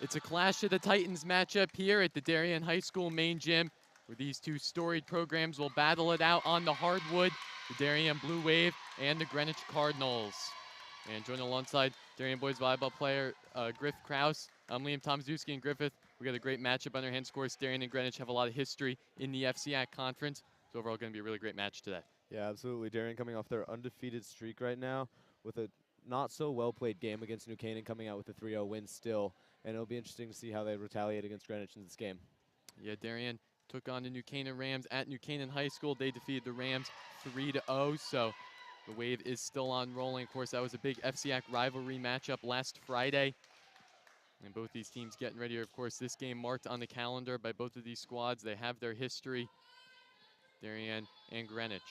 It's a Clash of the Titans matchup here at the Darien High School main gym, where these two storied programs will battle it out on the hardwood, the Darien Blue Wave and the Greenwich Cardinals. And joining alongside Darien boys volleyball player Griff Kraus, I'm Liam Tomaszewski and Griffith. We got a great matchup on our hands. Of course, Darien and Greenwich have a lot of history in the FCIAC conference. It's overall going to be a really great match today. Yeah, absolutely. Darien coming off their undefeated streak right now with a not so well played game against New Canaan, coming out with a 3-0 win still. And it'll be interesting to see how they retaliate against Greenwich in this game. Yeah, Darien took on the New Canaan Rams at New Canaan High School. They defeated the Rams 3-0, so the wave is still on rolling. Of course, that was a big FCIAC rivalry matchup last Friday. And both these teams getting ready. Of course, this game marked on the calendar by both of these squads. They have their history, Darien and Greenwich.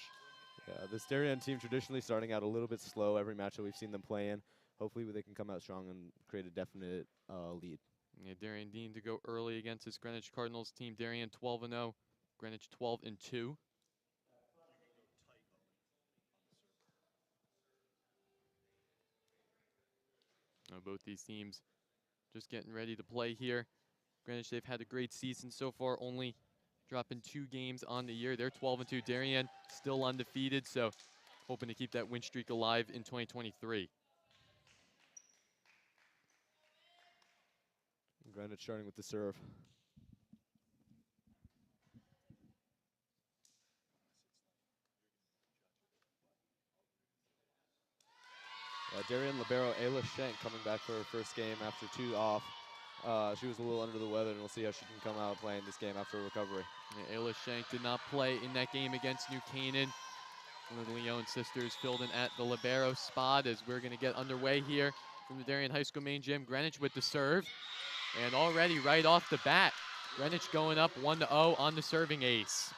Yeah, this Darien team traditionally starting out a little bit slow every match that we've seen them play in. Hopefully they can come out strong and create a definite lead. Yeah, Darien needing to go early against this Greenwich Cardinals team. Darien 12-0, Greenwich 12-2. Both these teams just getting ready to play here. Greenwich, they've had a great season so far, only dropping 2 games on the year. They're 12-2. Darien still undefeated, so hoping to keep that win streak alive in 2023. Greenwich starting with the serve. Darien libero Ayla Schenk coming back for her first game after 2 off. She was a little under the weather, and we'll see how she can come out playing this game after recovery. Yeah, Ayla Schenk did not play in that game against New Canaan. One of the Leone sisters filled in at the libero spot as we're going to get underway here from the Darien High School main gym. Greenwich with the serve. And already right off the bat, Greenwich going up 1-0 on the serving ace.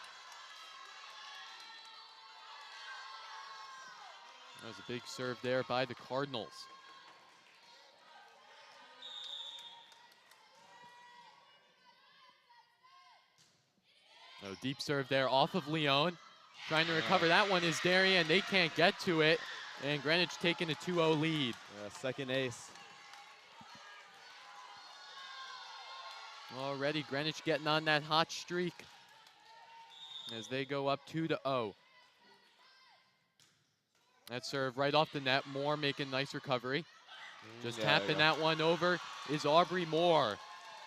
That was a big serve there by the Cardinals. Deep serve there off of Leone. Trying to recover that one is Darien. They can't get to it. And Greenwich taking a 2-0 lead. Second ace. Already Greenwich getting on that hot streak as they go up 2-0. That serve right off the net. Moore making a nice recovery. Just tapping that one over is Aubrey Moore.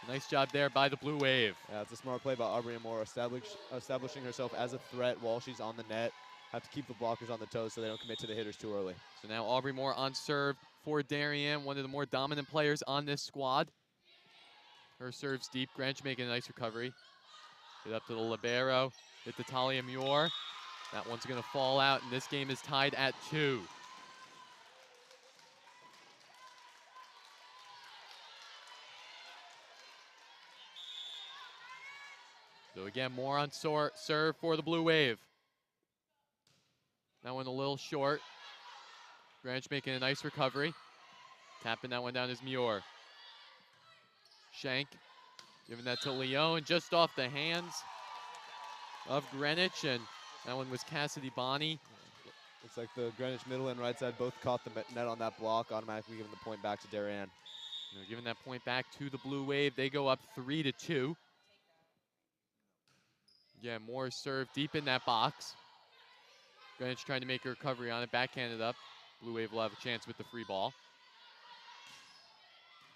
Nice job there by the Blue Wave. Yeah, it's a smart play by Aubrey Moore, establishing herself as a threat while she's on the net. Have to keep the blockers on the toes so they don't commit to the hitters too early. So now Aubrey Moore on serve for Darien, one of the more dominant players on this squad. Her serve's deep. Greenwich making a nice recovery. Get up to the libero. Hit the Talia Muir. That one's going to fall out, and this game is tied at 2. So again, Moore on serve for the Blue Wave. That one a little short. Greenwich making a nice recovery. Tapping that one down is Muir. Schenk giving that to Leone, just off the hands of Greenwich, and that one was Cassidy Bonney. Looks like the Greenwich middle and right side both caught the net on that block, automatically giving the point back to Darien. Giving that point back to the Blue Wave. They go up 3-2. Yeah, Moore serve deep in that box. Greenwich trying to make a recovery on it, backhanded up. Blue Wave will have a chance with the free ball.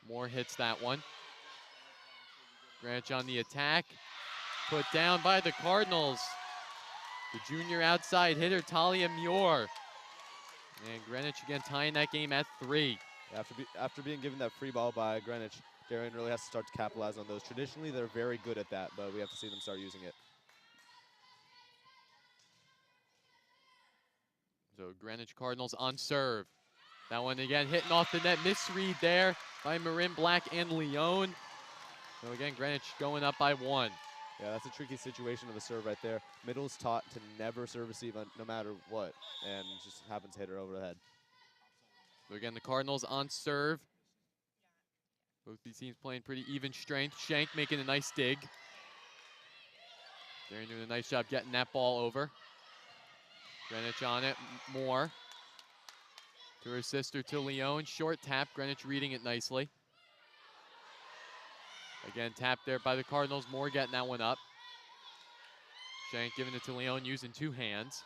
Moore hits that one. Greenwich on the attack. Put down by the Cardinals. The junior outside hitter, Talia Muir. And Greenwich again tying that game at 3. Yeah, after being given that free ball by Greenwich, Darien really has to start to capitalize on those. Traditionally, they're very good at that, but we have to see them start using it. So Greenwich Cardinals on serve. That one again hitting off the net. Misread there by Marin Black and Leone. So again, Greenwich going up by 1. Yeah, that's a tricky situation of the serve right there. Middle's taught to never serve receive no matter what, and just happens to hit her over the head. So again, the Cardinals on serve. Both these teams playing pretty even strength. Schenk making a nice dig. Darien doing a nice job getting that ball over. Greenwich on it, Moore. To her sister, to Leone. Short tap, Greenwich reading it nicely. Again, tapped there by the Cardinals. Moore getting that one up. Shank giving it to Leon using two hands.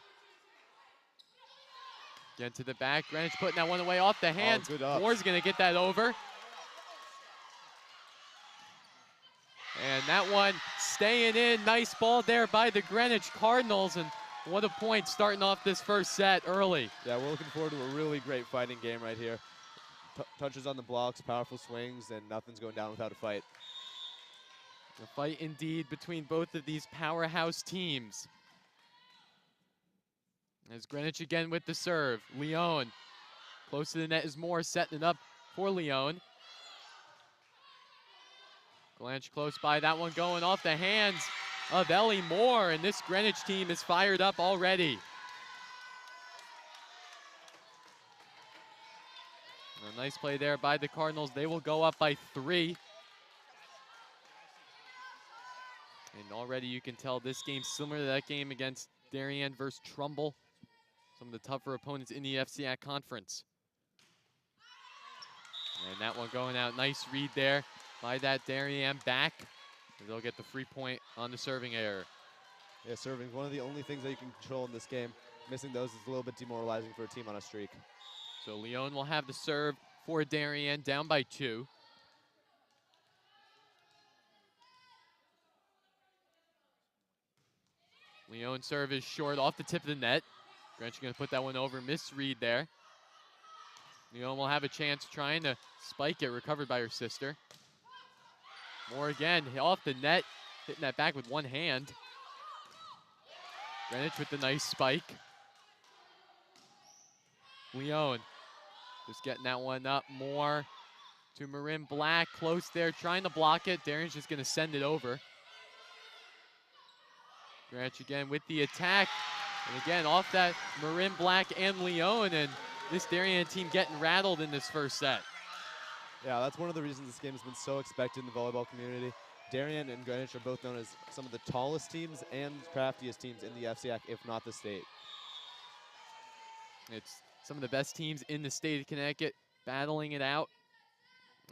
Again to the back. Greenwich putting that one away off the hands. Good up. Moore's going to get that over. And that one staying in. Nice ball there by the Greenwich Cardinals. And what a point starting off this first set early. Yeah, we're looking forward to a really great fighting game right here. Touches on the blocks, powerful swings, and nothing's going down without a fight. A fight indeed between both of these powerhouse teams. As Greenwich again with the serve. Leon close to the net is Moore, setting it up for Leon. Glanch close by, that one going off the hands of Ellie Moore, and this Greenwich team is fired up already. A nice play there by the Cardinals. They will go up by 3. And already you can tell this game's similar to that game against Darien versus Trumbull. Some of the tougher opponents in the FCIAC conference. And that one going out. Nice read there by that Darien back. And they'll get the free point on the serving error. Yeah, serving is one of the only things that you can control in this game. Missing those is a little bit demoralizing for a team on a streak. So Leon will have the serve for Darien, down by 2. Leon serve is short off the tip of the net. Greenwich going to put that one over. Misread there. Leon will have a chance trying to spike it, recovered by her sister. Moore again, off the net, hitting that back with one hand. Greenwich with the nice spike. Leon just getting that one up. Moore to Marin Black, close there, trying to block it. Darian's just going to send it over. Greenwich again with the attack. And again, off that Marin Black and Leon, and this Darien team getting rattled in this first set. Yeah, that's one of the reasons this game has been so expected in the volleyball community. Darien and Greenwich are both known as some of the tallest teams and craftiest teams in the FCIAC, if not the state. It's some of the best teams in the state of Connecticut battling it out.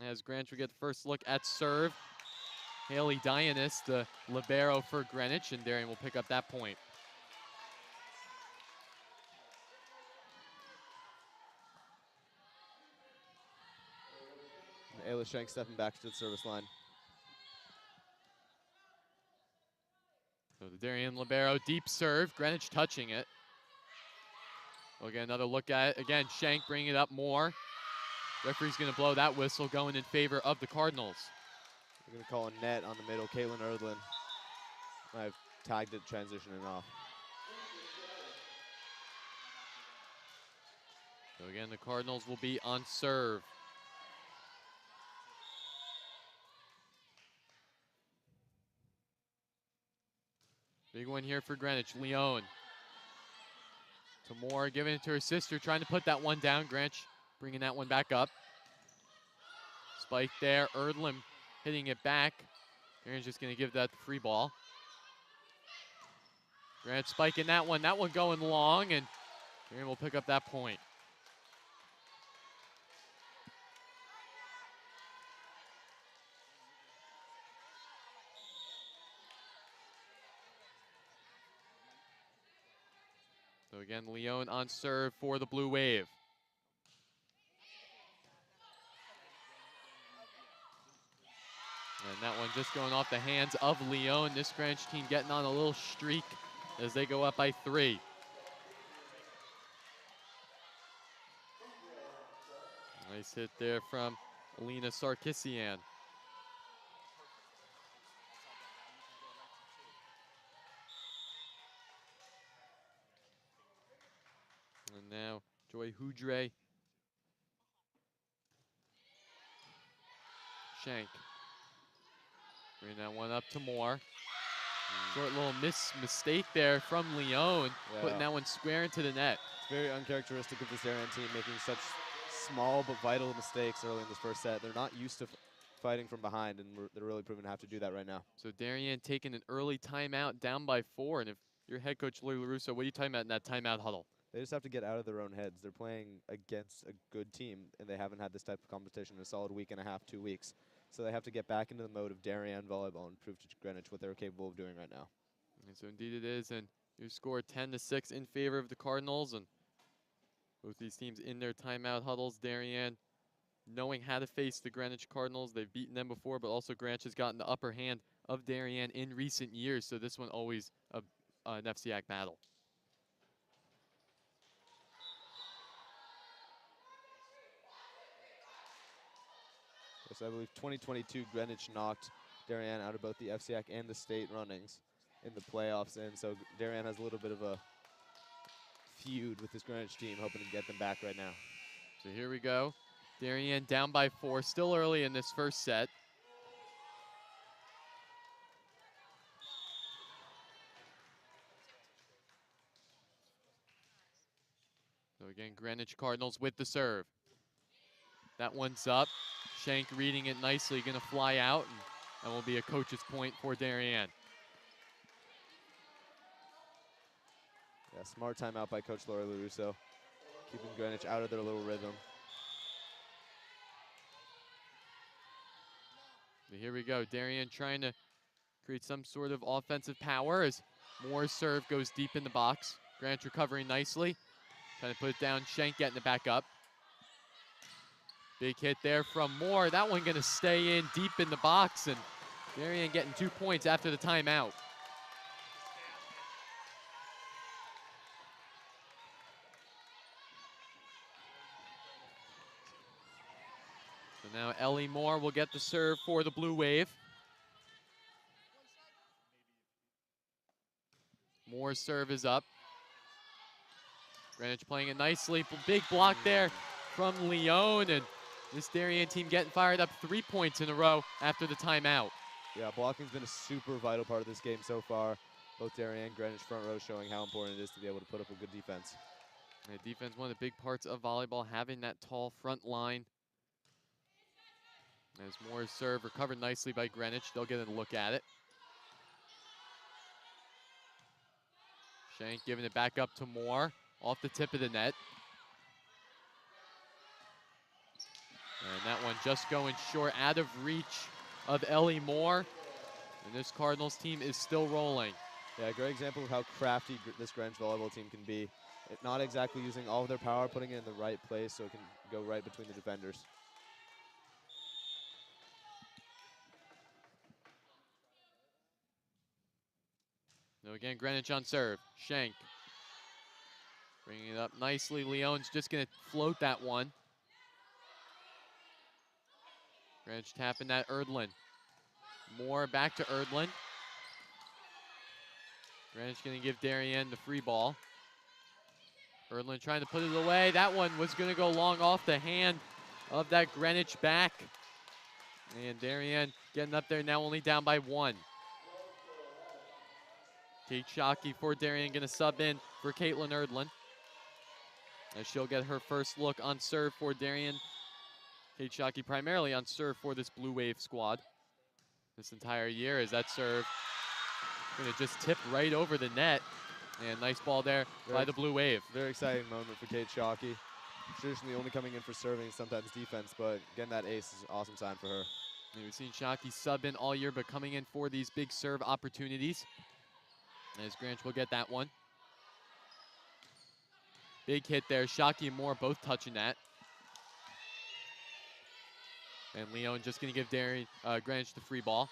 As Greenwich will get the first look at serve. Haley Dionis, the libero for Greenwich, and Darien will pick up that point. Ayla Shank stepping back to the service line. So the Darien libero, deep serve, Greenwich touching it. We'll get another look at it. Again, Shank bringing it up more. Referee's going to blow that whistle, going in favor of the Cardinals. We're going to call a net on the middle. Caitlin Erdlin. I've tagged it transitioning off. So again, the Cardinals will be on serve. Big one here for Greenwich. Leon to Moore, giving it to her sister, trying to put that one down. Greenwich bringing that one back up. Spike there. Erdlin hitting it back. Aaron's just going to give that the free ball. Greenwich spiking that one going long, and Aaron will pick up that point. So again, Leon on serve for the Blue Wave. And that one just going off the hands of Leon. This Greenwich team getting on a little streak as they go up by 3. Nice hit there from Alina Sarkissian. And now Joy Houdre. Shank. Bring that one up to Moore. Short little mistake there from Leon, putting that one square into the net. It's very uncharacteristic of this Darien team, making such small but vital mistakes early in this first set. They're not used to fighting from behind, and they're really proving to have to do that right now. So Darien taking an early timeout, down by 4, and if you're head coach Louis LaRusso, what are you talking about in that timeout huddle? They just have to get out of their own heads. They're playing against a good team, and they haven't had this type of competition in a solid week and a half, 2 weeks. So they have to get back into the mode of Darien volleyball and prove to Greenwich what they're capable of doing right now. And so indeed it is, and you score 10-6 in favor of the Cardinals, and both these teams in their timeout huddles. Darien knowing how to face the Greenwich Cardinals. They've beaten them before, but also Greenwich has gotten the upper hand of Darien in recent years, so this one always an FCIAC battle. So I believe 2022 Greenwich knocked Darien out of both the FCIAC and the state runnings in the playoffs, and so Darien has a little bit of a feud with this Greenwich team, hoping to get them back right now. So here we go. Darien down by 4, still early in this first set. So again, Greenwich Cardinals with the serve. That one's up. Shank reading it nicely, gonna fly out, and that will be a coach's point for Darien. Yeah, smart timeout by Coach Laura LaRusso, keeping Greenwich out of their little rhythm. Here we go, Darien trying to create some sort of offensive power as Moore's serve goes deep in the box. Greenwich recovering nicely, trying to put it down. Shank getting it back up. Big hit there from Moore. That one gonna stay in deep in the box, and Darien getting 2 points after the timeout. So now Ellie Moore will get the serve for the Blue Wave. Moore's serve is up. Greenwich playing it nicely. Big block there from Leone, and this Darien team getting fired up. 3 points in a row after the timeout. Yeah, blocking's been a super vital part of this game so far. Both Darien and Greenwich front row showing how important it is to be able to put up a good defense. And defense, one of the big parts of volleyball, having that tall front line. As Moore's serve recovered nicely by Greenwich. They'll get a look at it. Shank giving it back up to Moore off the tip of the net. And that one just going short, out of reach of Ellie Moore. And this Cardinals team is still rolling. Yeah, a great example of how crafty this Greenwich volleyball team can be. Not exactly using all of their power, putting it in the right place so it can go right between the defenders. So again, Greenwich on serve. Shank bringing it up nicely. Leone's just going to float that one. Greenwich tapping that Erdlin. Moore back to Erdlin. Greenwich going to give Darien the free ball. Erdlin trying to put it away. That one was going to go long off the hand of that Greenwich back. And Darien getting up there now, only down by 1. Kate Shockey for Darien going to sub in for Caitlin Erdlin, as she'll get her first look on serve for Darien. Kate Shockey primarily on serve for this Blue Wave squad this entire year, as that serve going to just tip right over the net. And nice ball there by the Blue Wave. Very exciting moment for Kate Shockey. Traditionally only coming in for serving, sometimes defense, but getting that ace is an awesome sign for her. And we've seen Shockey sub in all year, but coming in for these big serve opportunities. As Greenwich will get that one. Big hit there. Shockey and Moore both touching that. And Leone just going to give Greenwich the free ball.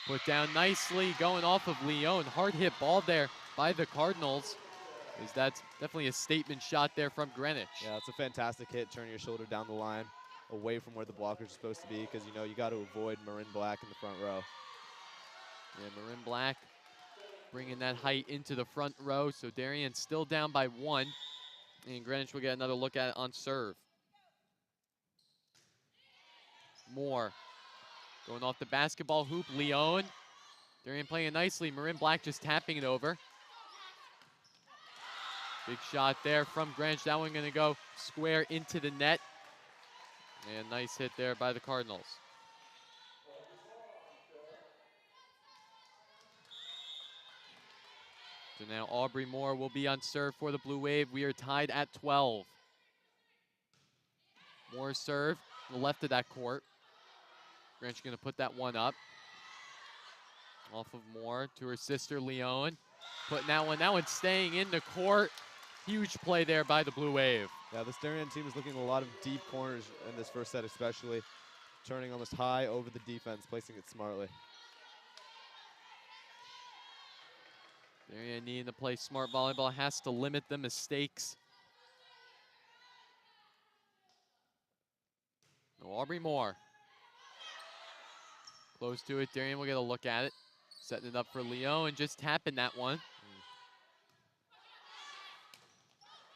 Put down nicely, going off of Leone. Hard hit ball there by the Cardinals. That's definitely a statement shot there from Greenwich. Yeah, it's a fantastic hit. Turn your shoulder down the line, away from where the blockers are supposed to be, because you know you got to avoid Marin Black in the front row. Yeah, Marin Black bringing that height into the front row. So Darien still down by 1. And Greenwich will get another look at it on serve. Moore going off the basketball hoop. Leone. Darien playing it nicely. Marin Black just tapping it over. Big shot there from Greenwich. That one going to go square into the net. And nice hit there by the Cardinals. So now Aubrey Moore will be on serve for the Blue Wave. We are tied at 12. Moore's serve, the left of that court. Greenwich going to put that one up. Off of Moore to her sister, Leone. Putting that one staying in the court. Huge play there by the Blue Wave. Yeah, this Darien team is looking at a lot of deep corners in this first set especially. Turning almost high over the defense, placing it smartly. Darien needing to play smart volleyball, has to limit the mistakes. No, Aubrey Moore. Close to it, Darien will get a look at it. Setting it up for Leo and just tapping that one.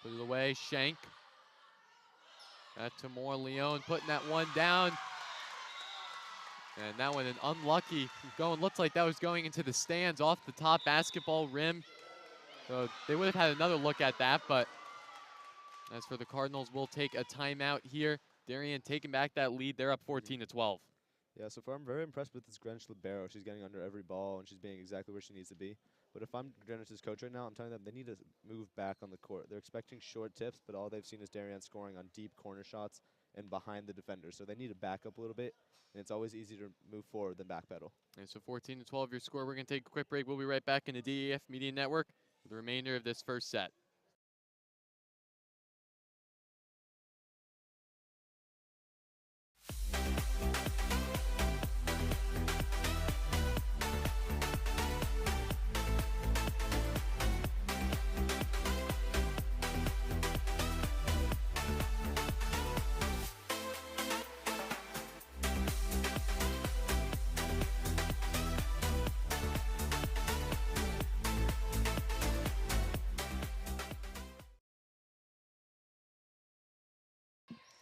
Put it away, Shank. Back to Moore, Leone putting that one down. And that one, an unlucky going, looked like that was going into the stands off the top basketball rim. So they would have had another look at that, but as for the Cardinals, we'll take a timeout here. Darien taking back that lead. They're up 14-12. Yeah, so far I'm very impressed with this Greenwich libero. She's getting under every ball, and she's being exactly where she needs to be. But if I'm Greenwich's coach right now, I'm telling them they need to move back on the court. They're expecting short tips, but all they've seen is Darien scoring on deep corner shots and behind the defender. So they need to back up a little bit, and it's always easier to move forward than backpedal. And so 14-12 your score. We're going to take a quick break. We'll be right back in the DAF Media Network for the remainder of this first set.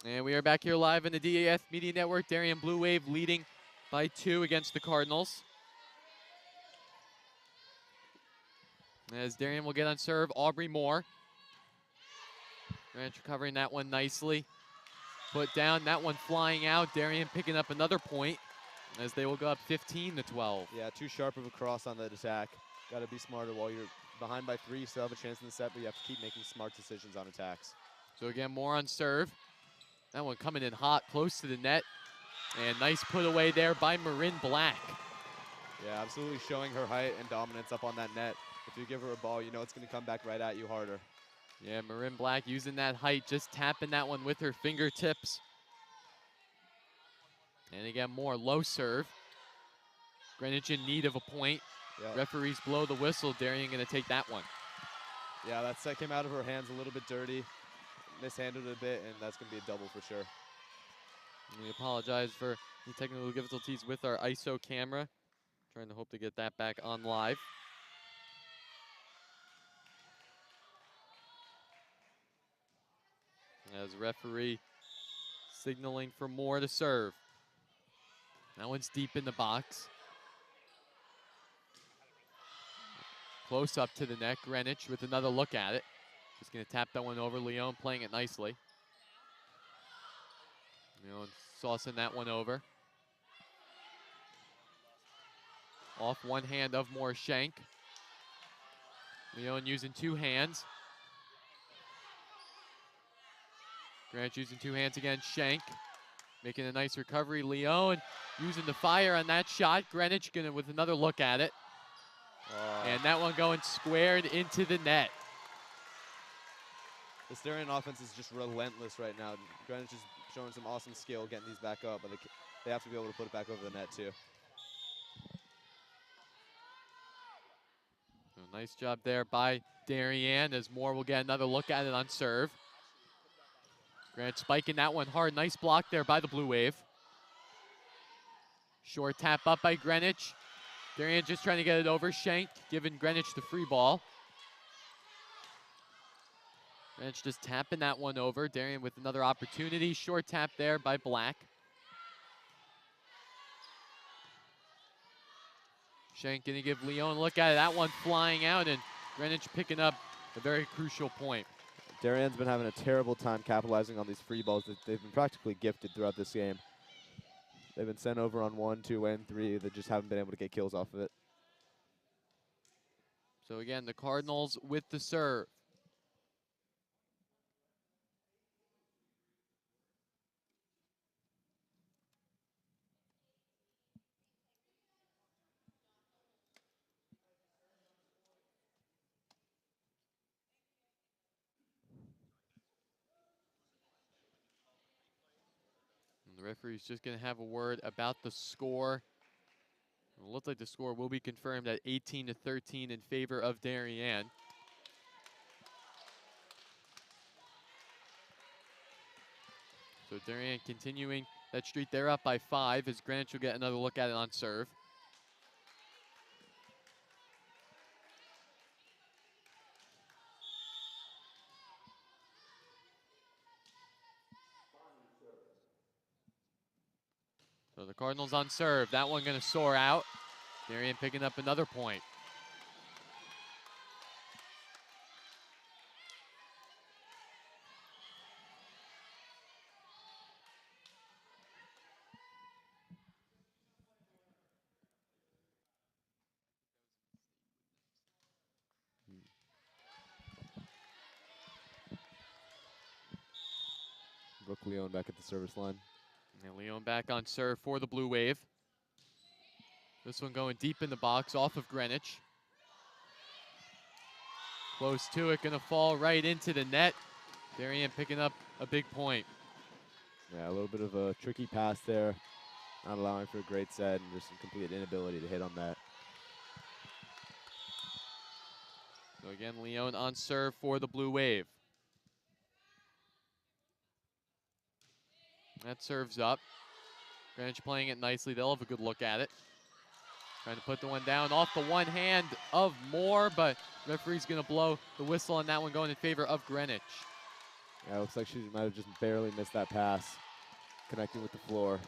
And we are back here live in the DAF Media Network. Darien Blue Wave leading by 2 against the Cardinals. As Darien will get on serve, Aubrey Moore. Greenwich recovering that one nicely. Put down, that one flying out. Darien picking up another point as they will go up 15-12. Yeah, too sharp of a cross on that attack. Got to be smarter while you're behind by 3. You still have a chance in the set, but you have to keep making smart decisions on attacks. So again, Moore on serve. That one coming in hot, close to the net. And nice put away there by Marin Black. Yeah, absolutely showing her height and dominance up on that net. If you give her a ball, you know it's going to come back right at you harder. Yeah, Marin Black using that height, just tapping that one with her fingertips. And again, Moore low serve. Greenwich in need of a point. Yep. Referees blow the whistle. Darien going to take that one. Yeah, that set came out of her hands a little bit dirty. Mishandled it a bit, and that's going to be a double for sure. And we apologize for the technical difficulties with our ISO camera. Trying to hope to get that back on live. As referee signaling for Moore to serve. That one's deep in the box. Close up to the net. Greenwich with another look at it. Just going to tap that one over. Leone playing it nicely. Leone saucing that one over. Off one hand of Moore Shank. Leone using 2 hands. Greenwich using 2 hands again. Shank making a nice recovery. Leone using the fire on that shot. Greenwich gonna with another look at it. And that one going squared into the net. This Darien offense is just relentless right now. Greenwich is showing some awesome skill getting these back up, but they have to be able to put it back over the net too. So nice job there by Darian as Moore will get another look at it on serve. Grant spiking that one hard. Nice block there by the Blue Wave. Short tap up by Greenwich. Darian just trying to get it over. Shank giving Greenwich the free ball. Greenwich just tapping that one over. Darian with another opportunity. Short tap there by Black. Shank gonna give Leone a look at it. That one flying out, and Greenwich picking up a very crucial point. Darian's been having a terrible time capitalizing on these free balls that they've been practically gifted throughout this game. They've been sent over on 1, 2, and 3. They just haven't been able to get kills off of it. So again, the Cardinals with the serve. And the referee's just going to have a word about the score. It looks like the score will be confirmed at 18-13 in favor of Darien. So Darien continuing that streak. They're up by 5 as Greenwich will get another look at it on serve. So the Cardinals on serve. That one going to soar out. Darien picking up another point. Brooke Leon back at the service line. And Leon back on serve for the Blue Wave. This one going deep in the box off of Greenwich. Close to it, gonna fall right into the net. Darien picking up a big point. Yeah, a little bit of a tricky pass there. Not allowing for a great set and just a complete inability to hit on that. So again, Leon on serve for the Blue Wave. That serves up. Greenwich playing it nicely. They'll have a good look at it. Trying to put the one down off the one hand of Moore, but referee's going to blow the whistle on that one, going in favor of Greenwich. Yeah, it looks like she might have just barely missed that pass, connecting with the floor.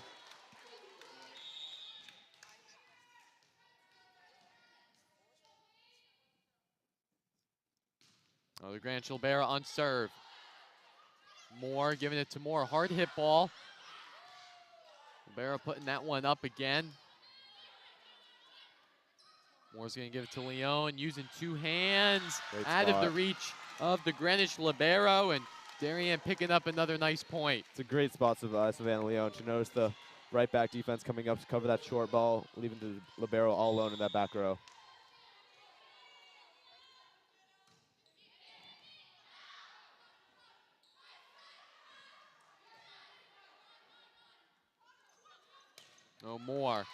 Oh, the Greenwich Libera on serve. Moore giving it to Moore. Hard hit ball. Libera putting that one up again. Moore's going to give it to Leon, using two hands out of the reach of the Greenwich Libero, and Darian picking up another nice point. It's a great spot by Savannah Leon. She noticed the right back defense coming up to cover that short ball, leaving the Libero all alone in that back row. No more.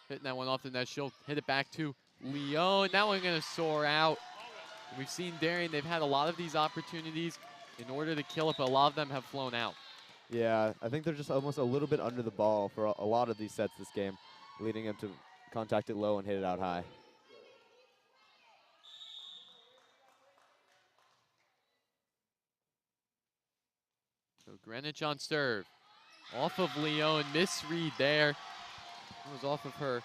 Hitting that one off the net. She'll hit it back to Leon. That one going to soar out. We've seen Darien, they've had a lot of these opportunities in order to kill it, but a lot of them have flown out. Yeah, I think they're just almost a little bit under the ball for a lot of these sets this game, leading them to contact it low and hit it out high. So Greenwich on serve. Off of Leon, misread there. It was off of her.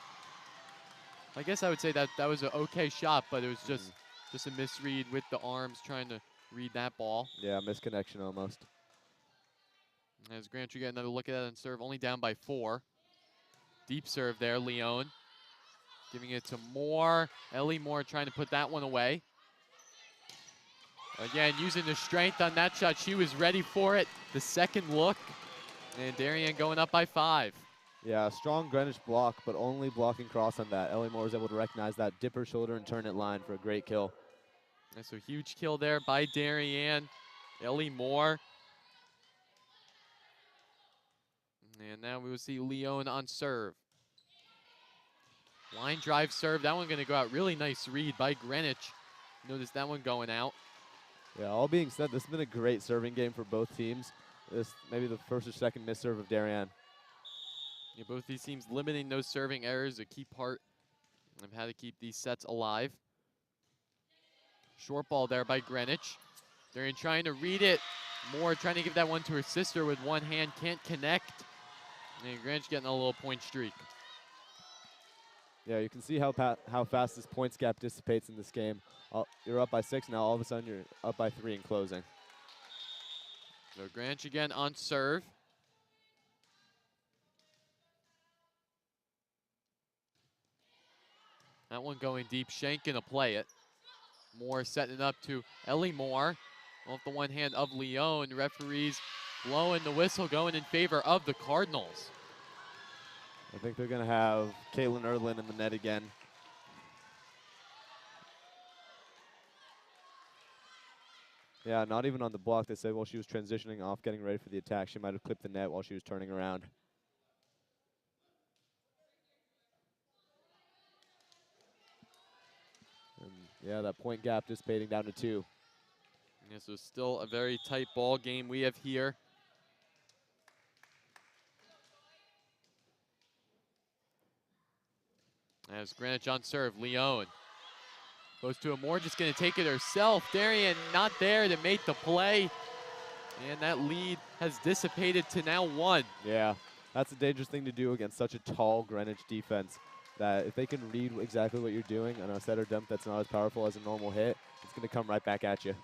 I guess I would say that was an okay shot, but it was just a misread with the arms trying to read that ball. Yeah, misconnection almost. As Greenwich get another look at that and serve, only down by 4. Deep serve there, Leon. Giving it to Moore. Ellie Moore trying to put that one away. Again, using the strength on that shot. She was ready for it. The second look. And Darien going up by 5. Yeah, strong Greenwich block, but only blocking cross on that. Ellie Moore was able to recognize that, dip her shoulder and turn it line for a great kill. That's a huge kill there by Darien. Ellie Moore. And now we will see Leon on serve. Line drive serve. That one going to go out. Really nice read by Greenwich. Notice that one going out. Yeah, all being said, this has been a great serving game for both teams. This maybe the first or second miss serve of Darien. Yeah, both these teams limiting those serving errors, a key part of how to keep these sets alive. Short ball there by Greenwich. Darien trying to read it. Moore trying to give that one to her sister with one hand, can't connect. And Greenwich getting a little point streak. Yeah, you can see how fast this points gap dissipates in this game. You're up by 6 now. All of a sudden, you're up by 3 in closing. So Greenwich again on serve. That one going deep. Shank gonna play it. Moore setting it up to Ellie Moore. Off the one hand of Leon. Referees blowing the whistle, going in favor of the Cardinals. I think they're going to have Caitlin Erlin in the net again. Yeah, not even on the block. They said while she was transitioning off, getting ready for the attack, she might have clipped the net while she was turning around. And yeah, that point gap dissipating down to 2. Yeah, so still a very tight ball game we have here. As Greenwich on serve, Leone goes to Amore, just gonna take it herself. Darien not there to make the play. And that lead has dissipated to now 1. Yeah, that's a dangerous thing to do against such a tall Greenwich defense. That if they can read exactly what you're doing on a set or dump that's not as powerful as a normal hit, it's gonna come right back at you.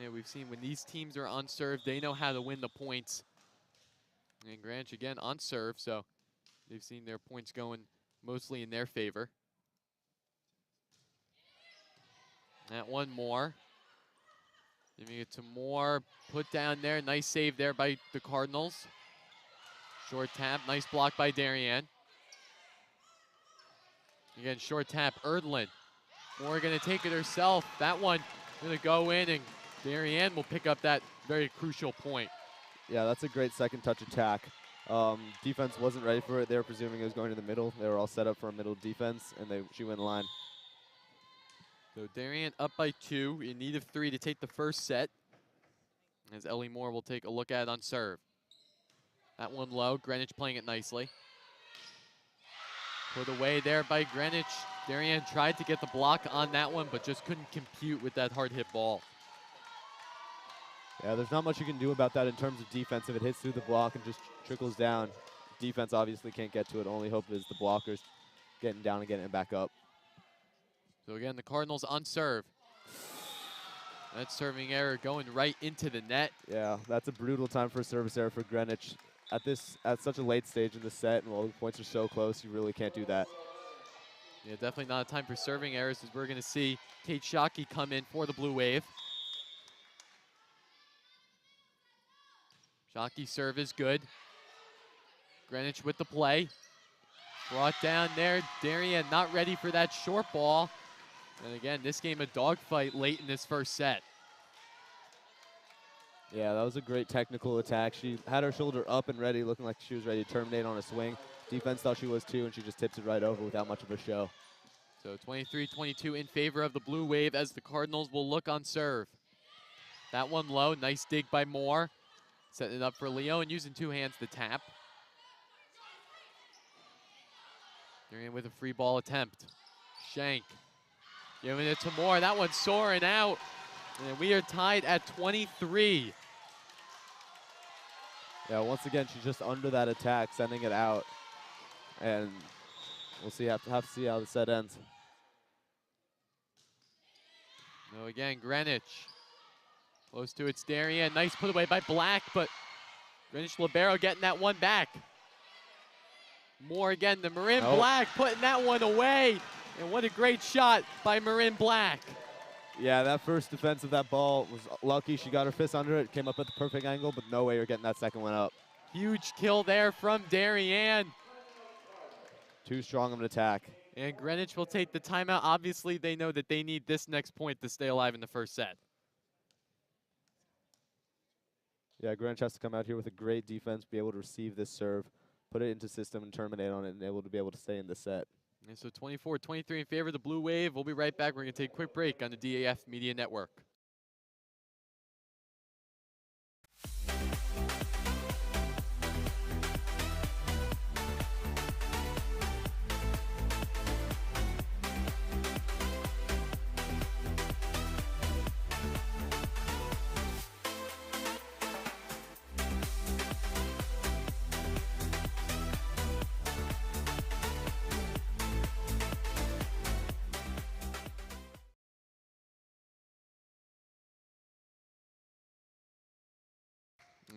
Yeah, we've seen when these teams are on serve, they know how to win the points. And Greenwich again on serve, so they've seen their points going mostly in their favor. That one more. Giving it to Moore, put down there, nice save there by the Cardinals. Short tap, nice block by Darian. Again, short tap, Erdlin. Moore gonna take it herself. That one gonna go in, and Darian will pick up that very crucial point. Yeah, that's a great second touch attack. Defense wasn't ready for it. They were presuming it was going to the middle. They were all set up for a middle defense, and she went line. So Darian up by 2, in need of 3 to take the first set. As Ellie Moore will take a look at it on serve. That one low, Greenwich playing it nicely. Put away there by Greenwich. Darian tried to get the block on that one, but just couldn't compute with that hard hit ball. Yeah, there's not much you can do about that in terms of defense. If it hits through the block and just trickles down, defense obviously can't get to it. Only hope is the blockers getting down and getting it back up. So again, the Cardinals on serve. That serving error going right into the net. Yeah, that's a brutal time for a service error for Greenwich. At such a late stage in the set, and while the points are so close, you really can't do that. Yeah, definitely not a time for serving errors, as we're going to see Kate Shockey come in for the Blue Wave. Shockey's serve is good. Greenwich with the play. Brought down there. Darien not ready for that short ball. And again, this game a dogfight late in this first set. Yeah, that was a great technical attack. She had her shoulder up and ready, looking like she was ready to terminate on a swing. Defense thought she was too, and she just tips it right over without much of a show. So 23-22 in favor of the Blue Wave as the Cardinals will look on serve. That one low, nice dig by Moore. Setting it up for Leo and using 2 hands to tap. Darien with a free ball attempt. Shank giving it to Moore. That one's soaring out. And we are tied at 23. Yeah, once again, she's just under that attack, sending it out. And we'll see, have to see how the set ends. No, again, Greenwich. Close to its Darien. Nice put away by Black, but Greenwich Libero getting that one back. Moore again, the Marin Black putting that one away. And what a great shot by Marin Black. Yeah, that first defense of that ball was lucky. She got her fist under it, came up at the perfect angle, but no way you're getting that second one up. Huge kill there from Darien. Too strong of an attack. And Greenwich will take the timeout. Obviously, they know that they need this next point to stay alive in the first set. Yeah, Greenwich has to come out here with a great defense, be able to receive this serve, put it into system and terminate on it, and able to be able to stay in the set. And so 24-23 in favor of the Blue Wave. We'll be right back. We're going to take a quick break on the DAF Media Network.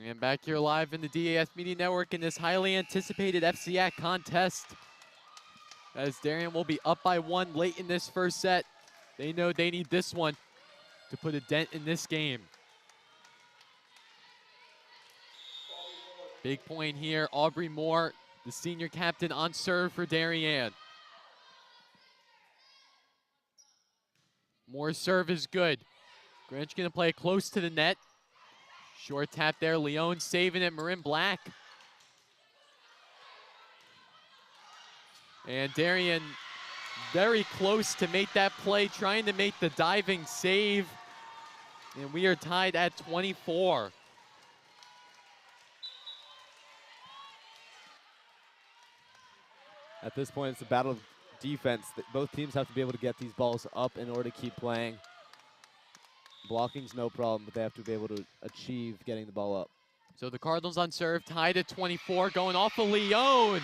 And back here live in the DAF Media Network in this highly anticipated FCIAC contest. As Darian will be up by 1 late in this first set. They know they need this one to put a dent in this game. Big point here, Aubrey Moore, the senior captain on serve for Darien. Moore's serve is good. Greenwich gonna play close to the net. Short tap there, Leone saving it, Marin Black. And Darian very close to make that play, trying to make the diving save. And we are tied at 24. At this point, it's a battle of defense. Both teams have to be able to get these balls up in order to keep playing. Blocking's no problem, but they have to be able to achieve getting the ball up. So the Cardinals on serve, tied at 24, going off of Leone.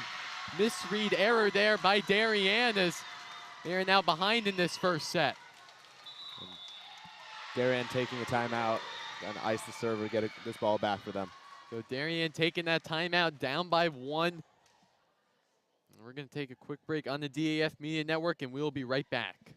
Misread error there by Darian as they are now behind in this first set. And Darian taking a timeout and ice the server, get this ball back for them. So Darian taking that timeout, down by 1. We're going to take a quick break on the DAF Media Network, and we'll be right back.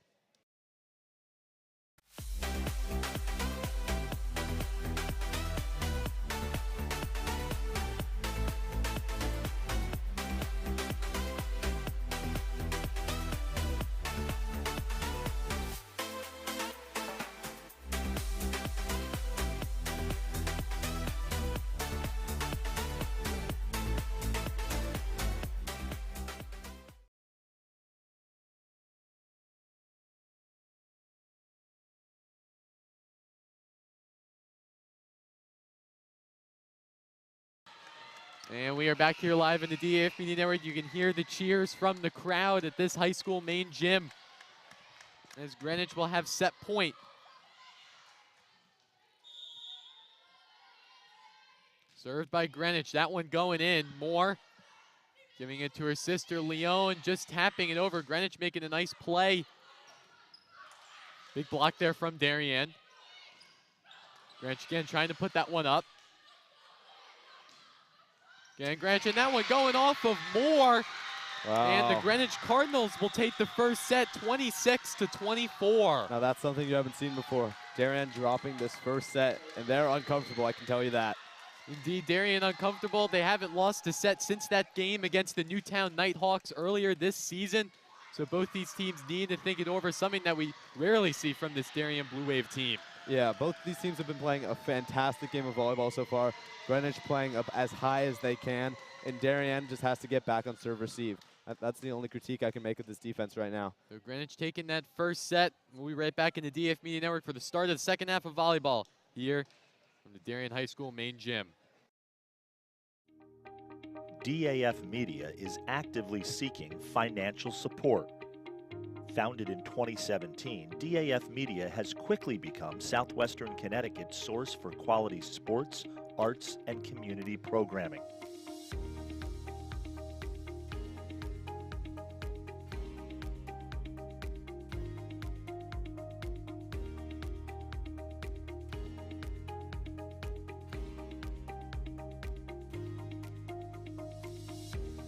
And we are back here live in the DAF Media Network. You can hear the cheers from the crowd at this high school main gym as Greenwich will have set point. Served by Greenwich, that one going in. Moore giving it to her sister Leone, just tapping it over. Greenwich making a nice play. Big block there from Darien. Greenwich again trying to put that one up. Again, Greenwich, and that one going off of Moore. Wow. And the Greenwich Cardinals will take the first set 26-24. Now that's something you haven't seen before. Darien dropping this first set, and they're uncomfortable, I can tell you that. Indeed, Darien uncomfortable. They haven't lost a set since that game against the Newtown Nighthawks earlier this season. So both these teams need to think it over, something that we rarely see from this Darien Blue Wave team. Yeah, both these teams have been playing a fantastic game of volleyball so far. Greenwich playing up as high as they can, and Darien just has to get back on serve receive. That's the only critique I can make of this defense right now. So Greenwich taking that first set. We'll be right back in the DAF Media Network for the start of the second half of volleyball here from the Darien High School main gym. DAF Media is actively seeking financial support. Founded in 2017, DAF Media has quickly become Southwestern Connecticut's source for quality sports, arts, and community programming.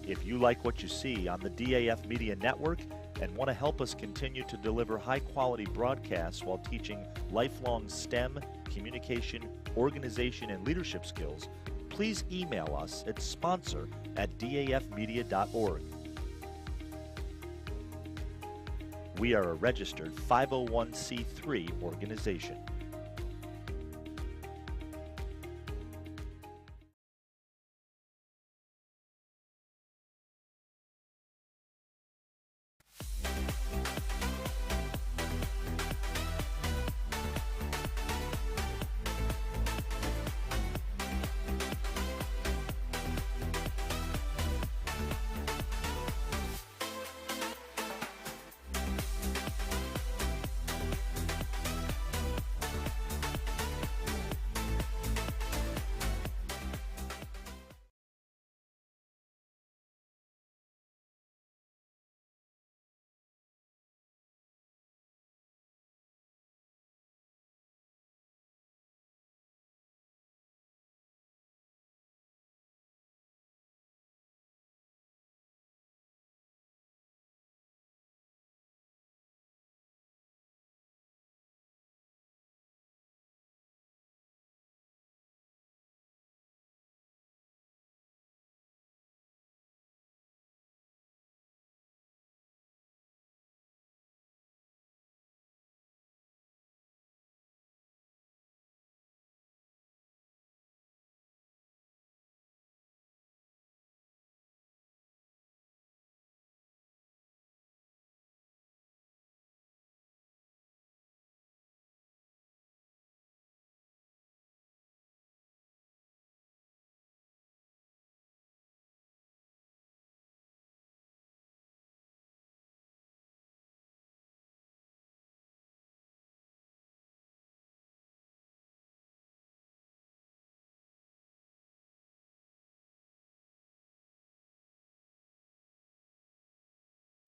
If you like what you see on the DAF Media Network and want to help us continue to deliver high-quality broadcasts while teaching lifelong STEM, communication, organization, and leadership skills, please email us at sponsor@dafmedia.org. We are a registered 501c3 organization.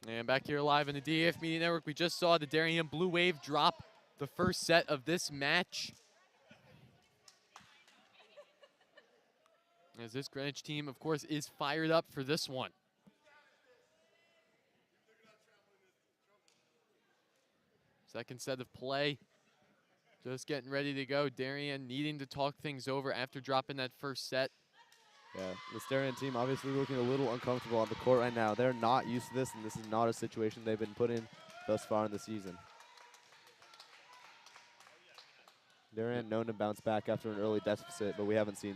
And back here live on the DAF Media Network, we just saw the Darien Blue Wave drop the first set of this match. As this Greenwich team, of course, is fired up for this one. Second set of play, just getting ready to go. Darien needing to talk things over after dropping that first set. Yeah, this Darien team obviously looking a little uncomfortable on the court right now. They're not used to this, and this is not a situation they've been put in thus far in the season. Darien known to bounce back after an early deficit, but we haven't seen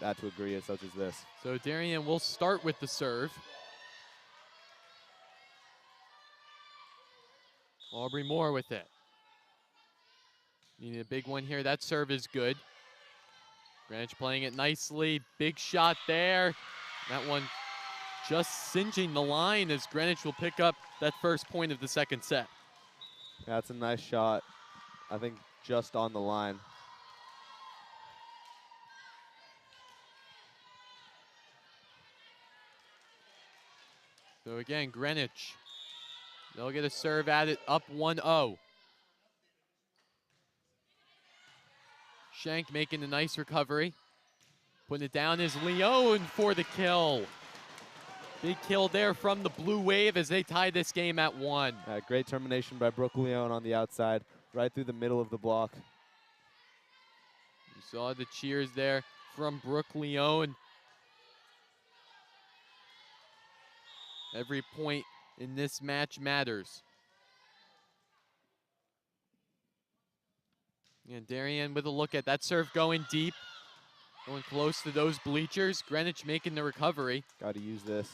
that to a degree such as this. So Darien will start with the serve. Aubrey Moore with it. Needing a big one here. That serve is good. Greenwich playing it nicely. Big shot there. That one just singeing the line as Greenwich will pick up that first point of the second set. That's a nice shot. I think just on the line. So again, Greenwich, they'll get a serve at it, up 1-0. Shank making a nice recovery. Putting it down is Leone for the kill. Big kill there from the Blue Wave as they tie this game at 1. Great termination by Brooke Leone on the outside, right through the middle of the block. You saw the cheers there from Brooke Leone. Every point in this match matters. And Darien with a look at that serve going deep. Going close to those bleachers. Greenwich making the recovery. Got to use this.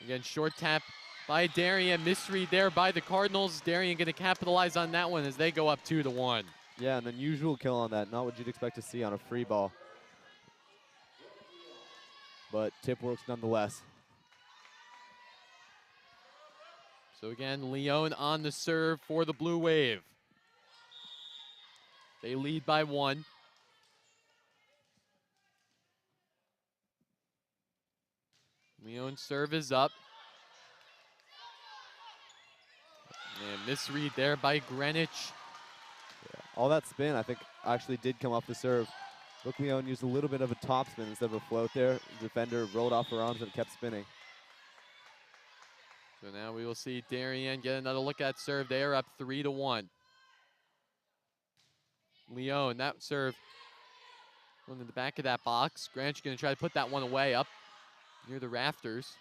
Again, short tap by Darien. Misread there by the Cardinals. Darien going to capitalize on that one as they go up 2-1. Yeah, an unusual kill on that. Not what you'd expect to see on a free ball. But tip works nonetheless. So again, Leone on the serve for the Blue Wave. They lead by 1. Leone's serve is up. And misread there by Greenwich. Yeah. All that spin, I think, actually did come off the serve. Brooke Leone used a little bit of a top spin instead of a float there. The defender rolled off her arms and kept spinning. So now we will see Darien get another look at serve. They are up 3-1. Leone, that serve going to the back of that box. Greenwich going to try to put that one away up near the rafters.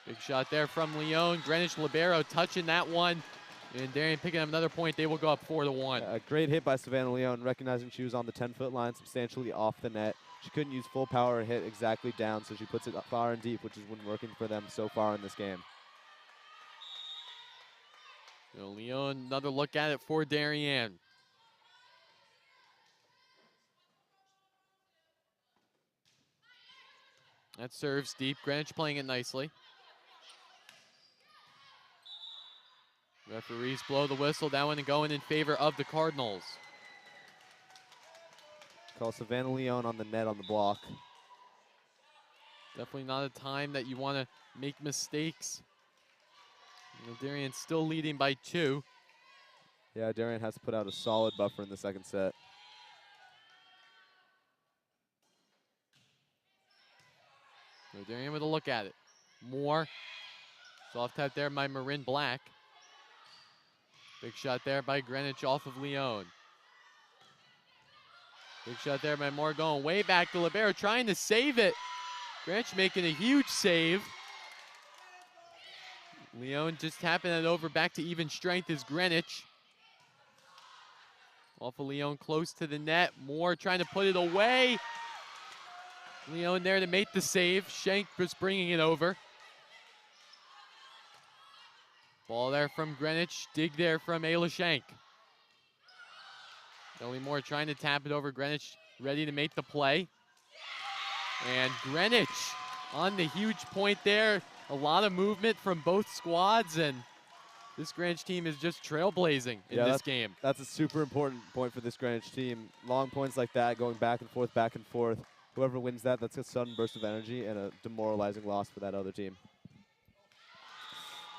Big shot there from Leone. Greenwich libero touching that one. And Darien picking up another point. They will go up 4-1. A great hit by Savannah Leone, recognizing she was on the 10-foot line, substantially off the net. She couldn't use full power and hit exactly down, so she puts it far and deep, which has been working for them so far in this game. So Leone, another look at it for Darien. That serves deep. Greenwich playing it nicely. Referees blow the whistle. That one going in favor of the Cardinals. Call Savannah Leone on the net on the block. Definitely not a time that you want to make mistakes. Darien still leading by 2. Yeah, Darien has to put out a solid buffer in the second set. So Darien with a look at it. Moore. Soft tap there by Marin Black. Big shot there by Greenwich off of Leone. Big shot there by Moore going way back to libero, trying to save it. Greenwich making a huge save. Leone just tapping it over back to even strength is Greenwich. Off of Leone close to the net. Moore trying to put it away. Leone there to make the save. Shank just bringing it over. Ball there from Greenwich. Dig there from Ayla Shank. Ellie Moore trying to tap it over. Greenwich ready to make the play. And Greenwich on the huge point there. A lot of movement from both squads, and this Greenwich team is just trailblazing in this game. That's a super important point for this Greenwich team. Long points like that, going back and forth, Whoever wins that, that's a sudden burst of energy and a demoralizing loss for that other team.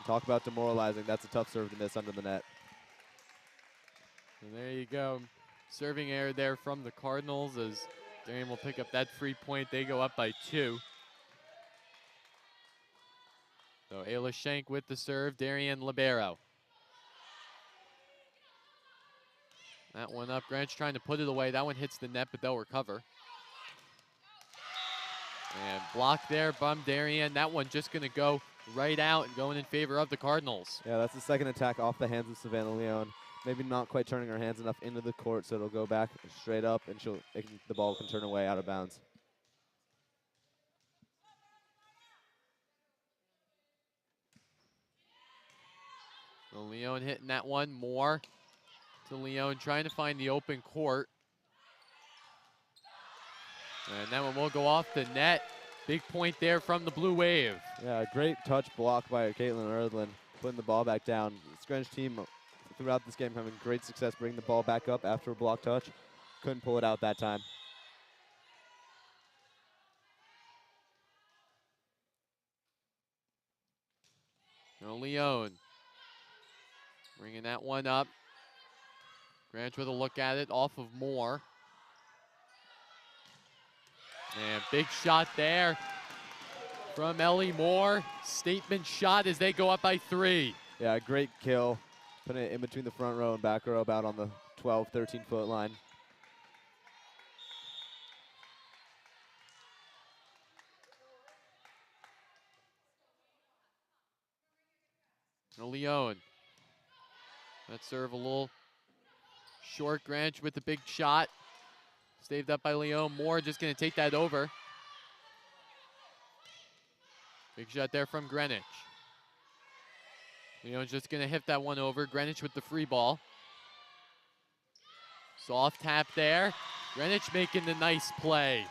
Talk about demoralizing. That's a tough serve to miss under the net. And there you go. Serving error there from the Cardinals as Darian will pick up that free point. They go up by 2. So Ayla Shank with the serve, Darian Libero. That one up, Greenwich trying to put it away. That one hits the net, but they'll recover. And block there from Darien. That one just gonna go right out and going in favor of the Cardinals. Yeah, that's the second attack off the hands of Savannah Leone. Maybe not quite turning her hands enough into the court, so it'll go back straight up, and the ball can turn away out of bounds. So Leone hitting that one more to Leone, trying to find the open court. And that one will go off the net. Big point there from the Blue Wave. Yeah, a great touch block by Caitlin Erdlin, putting the ball back down. The Greenwich team throughout this game having great success bringing the ball back up after a block touch. Couldn't pull it out that time. Now Leone bringing that one up. Greenwich with a look at it off of Moore. And big shot there from Ellie Moore. Statement shot as they go up by 3. Yeah, great kill. Putting it in between the front row and back row, about on the 12, 13-foot line. Now Leone. That serve a little short. Greenwich with the big shot. Staved up by Leone. Moore just going to take that over. Big shot there from Greenwich. Leone's just going to hit that one over. Greenwich with the free ball. Soft tap there. Greenwich making the nice play.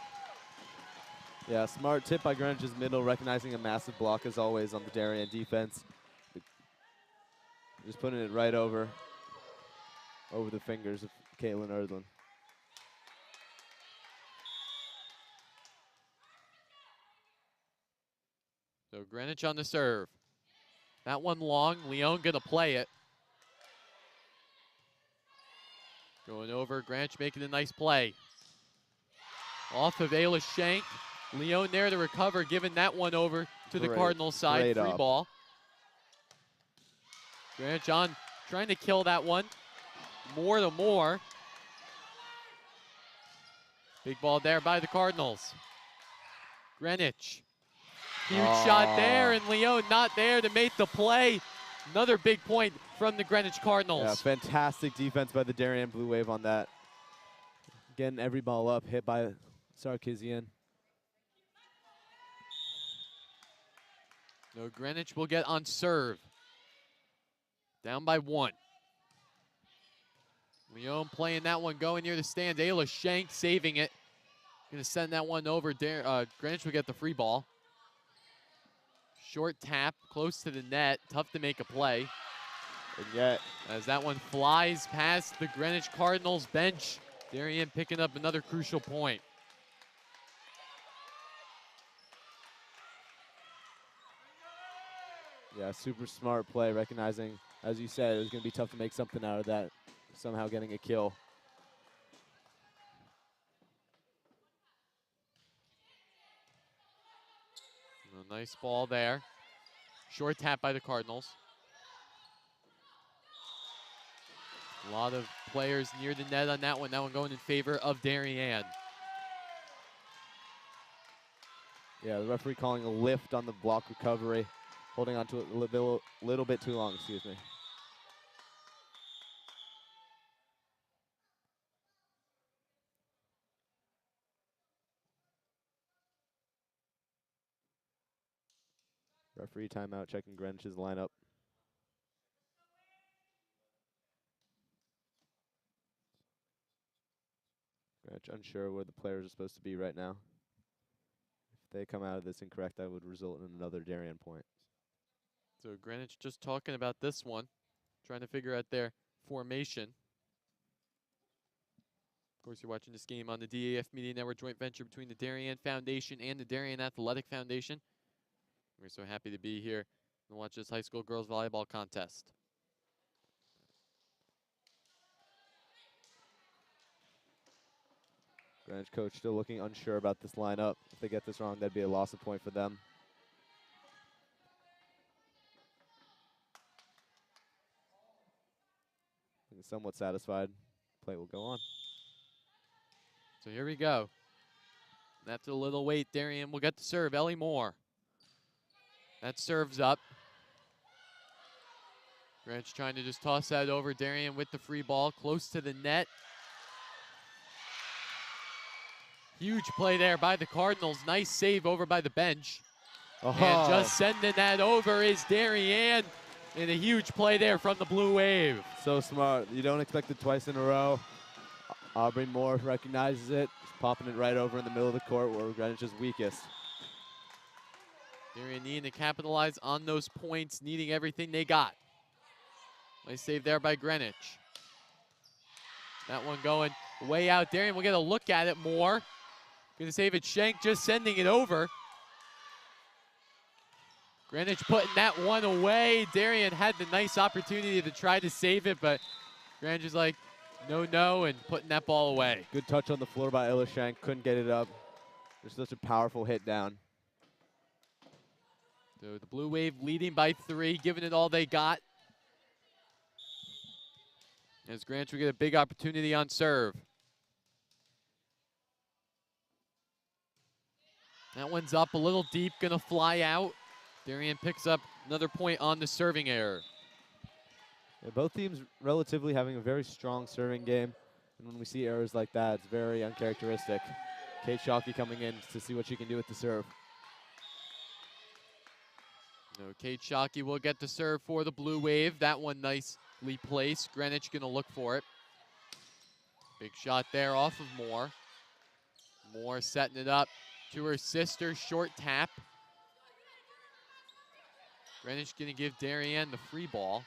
Yeah, smart tip by Greenwich's middle, recognizing a massive block as always on the Darien defense. Just putting it right over the fingers of Caitlin Erdlin. So Greenwich on the serve. That one long, Leone gonna play it. Going over, Greenwich making a nice play. Off of Ayla Shank. Leone there to recover, giving that one over to the Cardinals side. Free ball. Greenwich on, trying to kill that one. More to Moore. Big ball there by the Cardinals. Greenwich. Huge shot there, and Leone not there to make the play. Another big point from the Greenwich Cardinals. Yeah, fantastic defense by the Darien Blue Wave on that. Getting every ball up, hit by Sarkisian. No, Greenwich will get on serve. Down by 1. Leone playing that one, going near the stand. Ayla Shank saving it. Gonna send that one over. Greenwich will get the free ball. Short tap, close to the net. Tough to make a play. And yet, as that one flies past the Greenwich Cardinals bench, Darien picking up another crucial point. yeah, super smart play, recognizing, as you said, it was going to be tough to make something out of that, somehow getting a kill. A nice ball there. Short tap by the Cardinals. A lot of players near the net on that one. That one going in favor of Darien. Yeah, the referee calling a lift on the block recovery. Holding on to it a little bit too long, excuse me. Referee timeout, checking Greenwich's lineup. Greenwich unsure where the players are supposed to be right now. If they come out of this incorrect, that would result in another Darien point. So Greenwich just talking about this one, trying to figure out their formation. course, you're watching this game on the DAF Media Network joint venture between the Darien Foundation and the Darien Athletic Foundation. We're so happy to be here and watch this high school girls volleyball contest. Greenwich coach still looking unsure about this lineup. If they get this wrong, that'd be a loss of point for them. Somewhat satisfied. Play will go on. So here we go. After a little wait, Darian will get the serve. Ellie Moore. That serves up. Greenwich trying to just toss that over. Darian with the free ball, close to the net. Huge play there by the Cardinals. Nice save over by the bench. Oh. And just sending that over is Darian. And a huge play there from the Blue Wave. So smart. You don't expect it twice in a row. Aubrey Moore recognizes it. Just popping it right over in the middle of the court where Greenwich is weakest. Darien needing to capitalize on those points, needing everything they got. Nice save there by Greenwich. That one going way out. Darien will get a look at it more. Gonna save it. Schenk just sending it over. Greenwich putting that one away. Darien had the nice opportunity to try to save it, but Greenwich is like, no, and putting that ball away. Good touch on the floor by Ella Schenk. Couldn't get it up. Just such a powerful hit down. So the Blue Wave leading by 3, giving it all they got. As Greenwich will get a big opportunity on serve. That one's up a little deep, gonna fly out. Darien picks up another point on the serving error. Yeah, both teams relatively having a very strong serving game. And when we see errors like that, it's very uncharacteristic. Kate Shockey coming in to see what she can do with the serve. No, Kate Shockey will get the serve for the Blue Wave. That one nicely placed. Greenwich gonna look for it. Big shot there off of Moore. Moore setting it up to her sister, short tap. Greenwich gonna give Darien the free ball.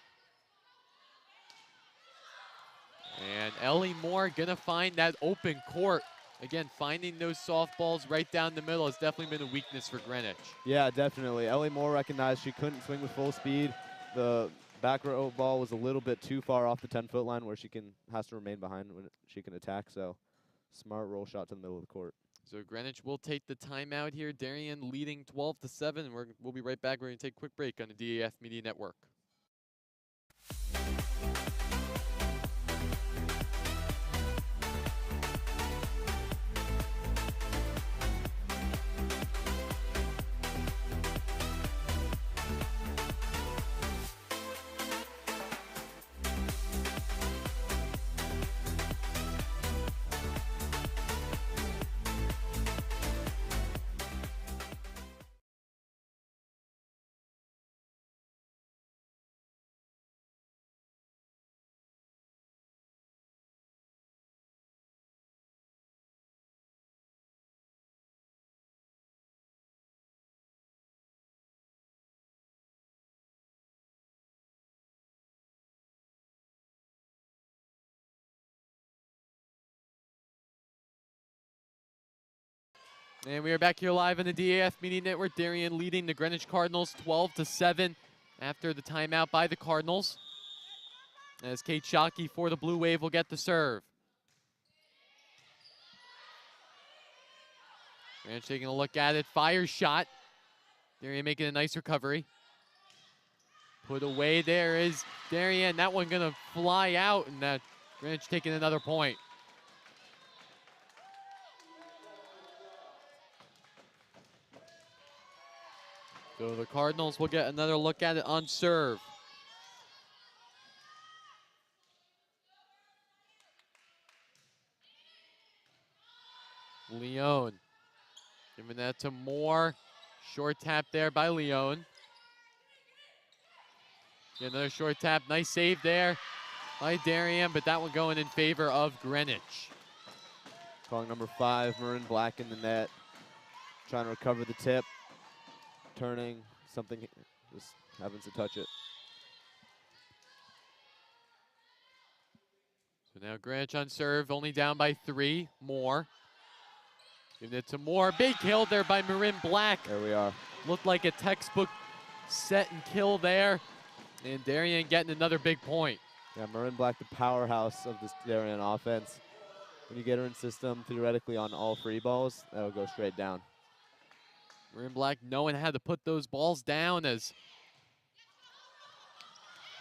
And Ellie Moore gonna find that open court. Again, finding those softballs right down the middle has definitely been a weakness for Greenwich. Yeah, definitely. Ellie Moore recognized she couldn't swing with full speed. The back row ball was a little bit too far off the 10-foot line where she has to remain behind when she can attack. So smart roll shot to the middle of the court. So Greenwich will take the timeout here. Darien leading 12-7, and we'll be right back. We're going to take a quick break on the DAF Media Network. And we are back here live on the DAF Media Network. Darien leading the Greenwich Cardinals 12-7 after the timeout by the Cardinals. As Kate Shockey for the Blue Wave will get the serve. Greenwich taking a look at it. Fire shot. Darien making a nice recovery. Put away there is Darien. That one gonna fly out, and Greenwich taking another point. So the Cardinals will get another look at it on serve. Leone giving that to Moore. Short tap there by Leone. Get another short tap. Nice save there by Darien, but that one going in favor of Greenwich. Calling number 5, Marin Black in the net. Trying to recover the tip. Turning, something just happens to touch it. So now Greenwich on serve, only down by 3. Moore. Giving it to Moore. Big kill there by Marin Black. There we are. Looked like a textbook set and kill there. And Darian getting another big point. Yeah, Marin Black, the powerhouse of this Darien offense. When you get her in system, theoretically on all free balls, that'll go straight down. Marin Black knowing how to put those balls down as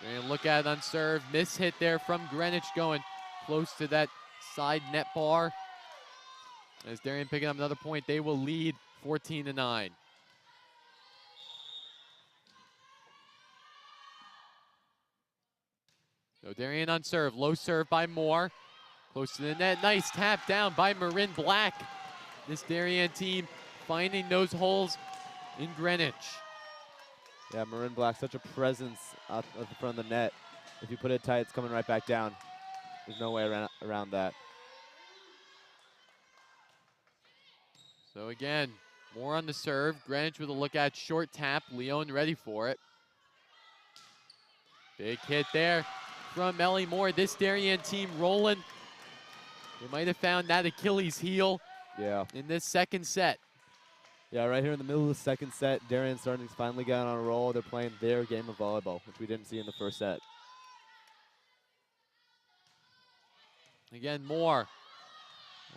Darian look at it on serve. Miss hit there from Greenwich going close to that side net bar. As Darian picking up another point, they will lead 14-9. So Darian on serve, low serve by Moore. Close to the net, nice tap down by Marin Black. This Darien team finding those holes in Greenwich. Yeah, Marin Black, such a presence out at the front of the net. If you put it tight, it's coming right back down. There's no way around that. So again, Moore on the serve. Greenwich with a look at short tap. Leon ready for it. Big hit there from Ellie Moore. This Darien team rolling. They might have found that Achilles heel in this second set. Yeah, right here in the middle of the second set, Darian starting to finally get on a roll. They're playing their game of volleyball, which we didn't see in the first set. Again, Moore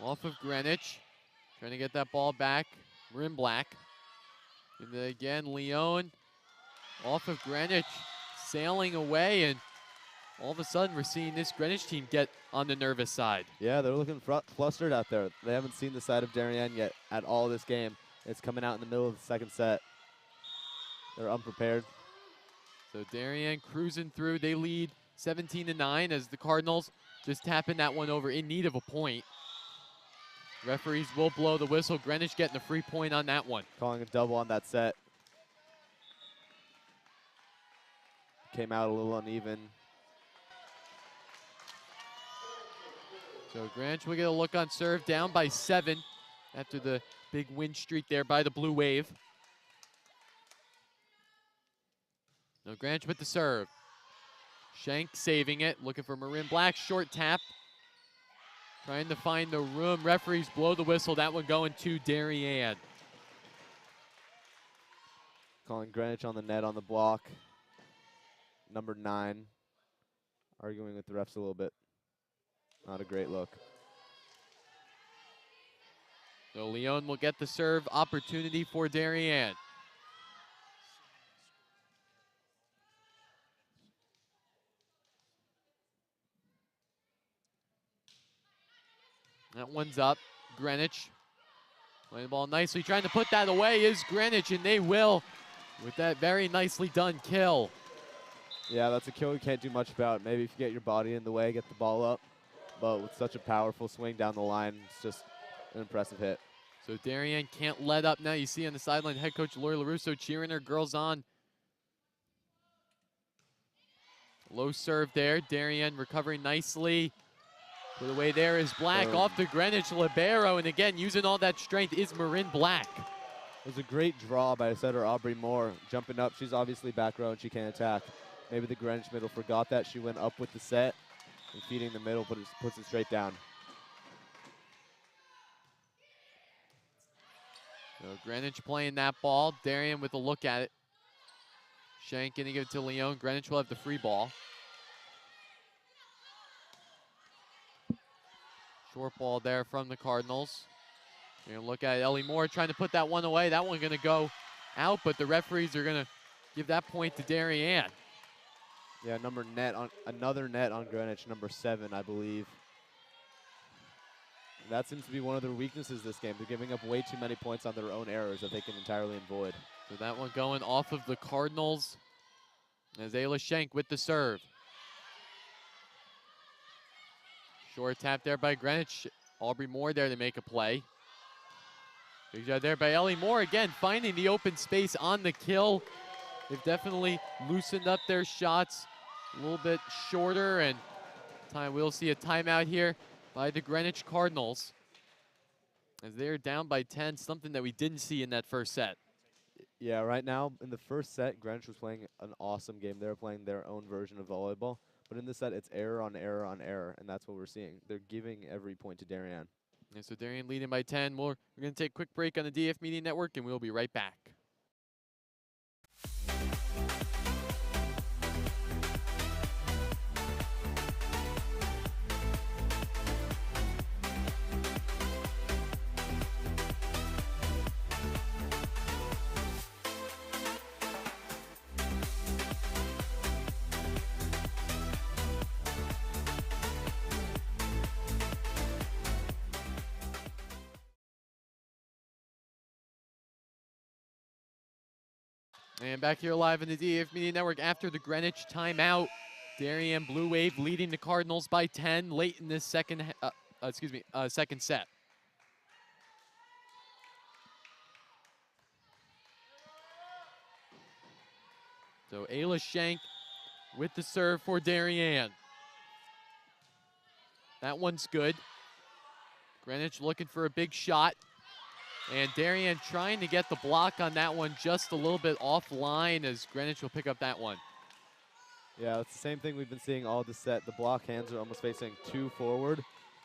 off of Greenwich. Trying to get that ball back. Marin Black. And then again, Leon off of Greenwich, sailing away, and all of a sudden we're seeing this Greenwich team get on the nervous side. Yeah, they're looking flustered out there. They haven't seen the side of Darien yet at all this game. It's coming out in the middle of the second set. They're unprepared. So Darien cruising through. They lead 17-9 as the Cardinals just tapping that one over in need of a point. Referees will blow the whistle. Greenwich getting a free point on that one. Calling a double on that set. Came out a little uneven. So Greenwich will get a look on serve, down by 7 after the big win streak there by the Blue Wave. Now Greenwich with the serve. Shank saving it, looking for Marin Black, short tap. Trying to find the room. Referees blow the whistle. That one going to Darien. Calling Greenwich on the net on the block. Number 9. Arguing with the refs a little bit. Not a great look. So Leon will get the serve opportunity for Darien. That one's up. Greenwich playing the ball nicely. Trying to put that away is Greenwich, and they will with that very nicely done kill. Yeah, that's a kill you can't do much about. Maybe if you get your body in the way, get the ball up. But with such a powerful swing down the line, it's just an impressive hit. So Darien can't let up now. You see on the sideline, head coach Lori LaRusso cheering her girls on. Low serve there. Darien recovering nicely. Put away there is Black off to Greenwich libero, and again using all that strength is Marin Black. It was a great draw by setter Aubrey Moore. Jumping up, she's obviously back row and she can't attack. Maybe the Greenwich middle forgot that. She went up with the set and feeding the middle, but it puts it straight down. So Greenwich playing that ball. Darien with a look at it. Shank gonna give it to Leon. Greenwich will have the free ball. Short ball there from the Cardinals. You're gonna look at Ellie Moore trying to put that one away. That one gonna go out, but the referees are gonna give that point to Darien. Yeah, another net on Greenwich, number 7, I believe. That seems to be one of their weaknesses this game. They're giving up way too many points on their own errors that they can entirely avoid. So that one going off of the Cardinals. As Ayla Shank with the serve. Short tap there by Greenwich. Aubrey Moore there to make a play. Big shot there by Ellie Moore. Again, finding the open space on the kill. They've definitely loosened up their shots a little bit shorter, and we'll see a timeout here by the Greenwich Cardinals as they're down by 10, something that we didn't see in that first set. Yeah, right now in the first set, Greenwich was playing an awesome game. They were playing their own version of volleyball, But in this set, it's error on error on error, and that's what we're seeing. They're giving every point to Darien. And so Darian leading by 10 more. We're going to take a quick break on the DAF Media Network, and we'll be right back. And back here live in the DAF Media Network after the Greenwich timeout. Darien Blue Wave leading the Cardinals by 10 late in this second set. So Ayla Shank with the serve for Darien. That one's good. Greenwich looking for a big shot. And Darien trying to get the block on that one just a little bit offline as Greenwich will pick up that one. Yeah, it's the same thing we've been seeing all the set. The block hands are almost facing too forward.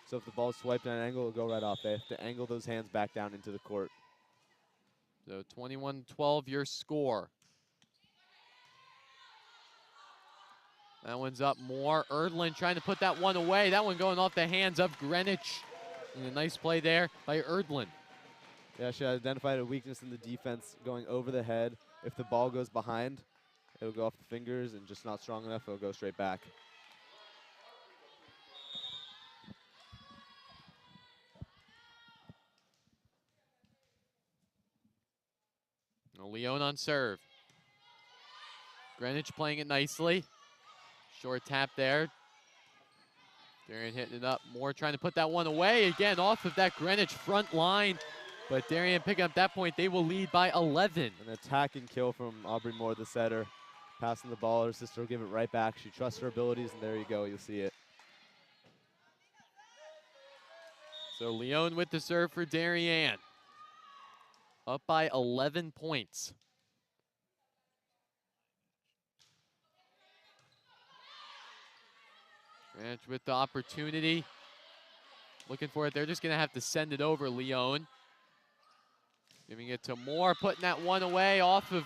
So if the ball's swiped at an angle, it'll go right off. They have to angle those hands back down into the court. So 21-12 your score. That one's up more. Erdlin trying to put that one away. That one going off the hands of Greenwich. And a nice play there by Erdlin. Yeah, she identified a weakness in the defense going over the head. If the ball goes behind, it'll go off the fingers and just not strong enough, it'll go straight back. Leon on serve. Greenwich playing it nicely. Short tap there. Darian hitting it up. Moore trying to put that one away. Again, off of that Greenwich front line. But Darien picking up that point. They will lead by 11. An attacking kill from Aubrey Moore, the setter. Passing the ball, her sister will give it right back. She trusts her abilities, and there you go, you'll see it. So Leon with the serve for Darien. Up by 11 points. Greenwich with the opportunity. Looking for it. They're just going to have to send it over, Leon. Giving it to Moore, putting that one away off of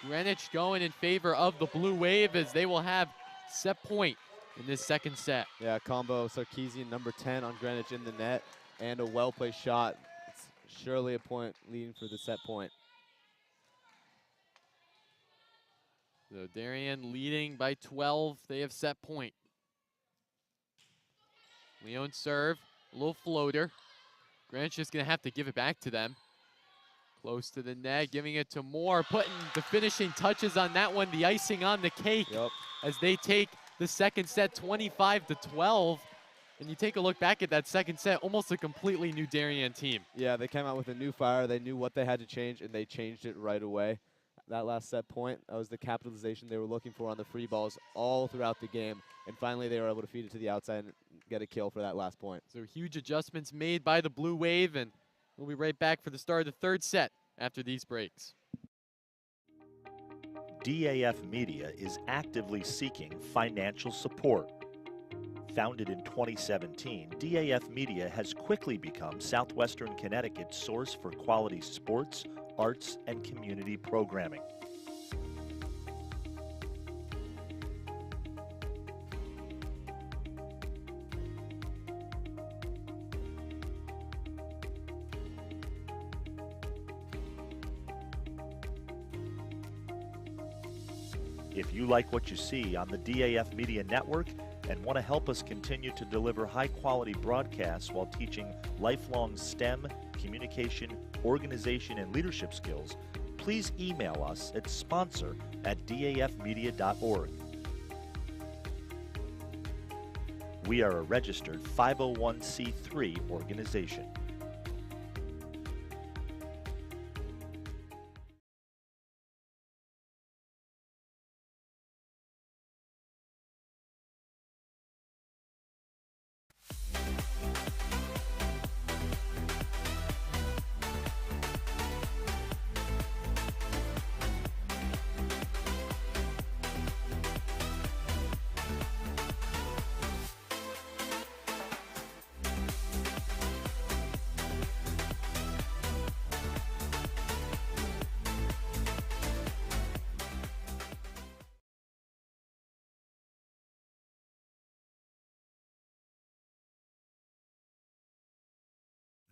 Greenwich, going in favor of the Blue Wave as they will have set point in this second set. Yeah, combo Sarkeesian, number 10 on Greenwich in the net, and a well-placed shot. It's surely a point leading for the set point. So Darien leading by 12. They have set point. Leon serve, a little floater. Greenwich is going to have to give it back to them. Close to the net, giving it to Moore, putting the finishing touches on that one, the icing on the cake. Yep. As they take the second set 25-12. And you take a look back at that second set, almost a completely new Darien team. Yeah, they came out with a new fire. They knew what they had to change, and they changed it right away. That last set point, that was the capitalization they were looking for on the free balls all throughout the game. And finally, they were able to feed it to the outside and get a kill for that last point. So huge adjustments made by the Blue Wave, and we'll be right back for the start of the third set after these breaks. DAF Media is actively seeking financial support. Founded in 2017, DAF Media has quickly become Southwestern Connecticut's source for quality sports, arts, and community programming. If you like what you see on the DAF Media Network and want to help us continue to deliver high-quality broadcasts while teaching lifelong STEM, communication, organization, and leadership skills, please email us at sponsor@dafmedia.org. We are a registered 501c3 organization.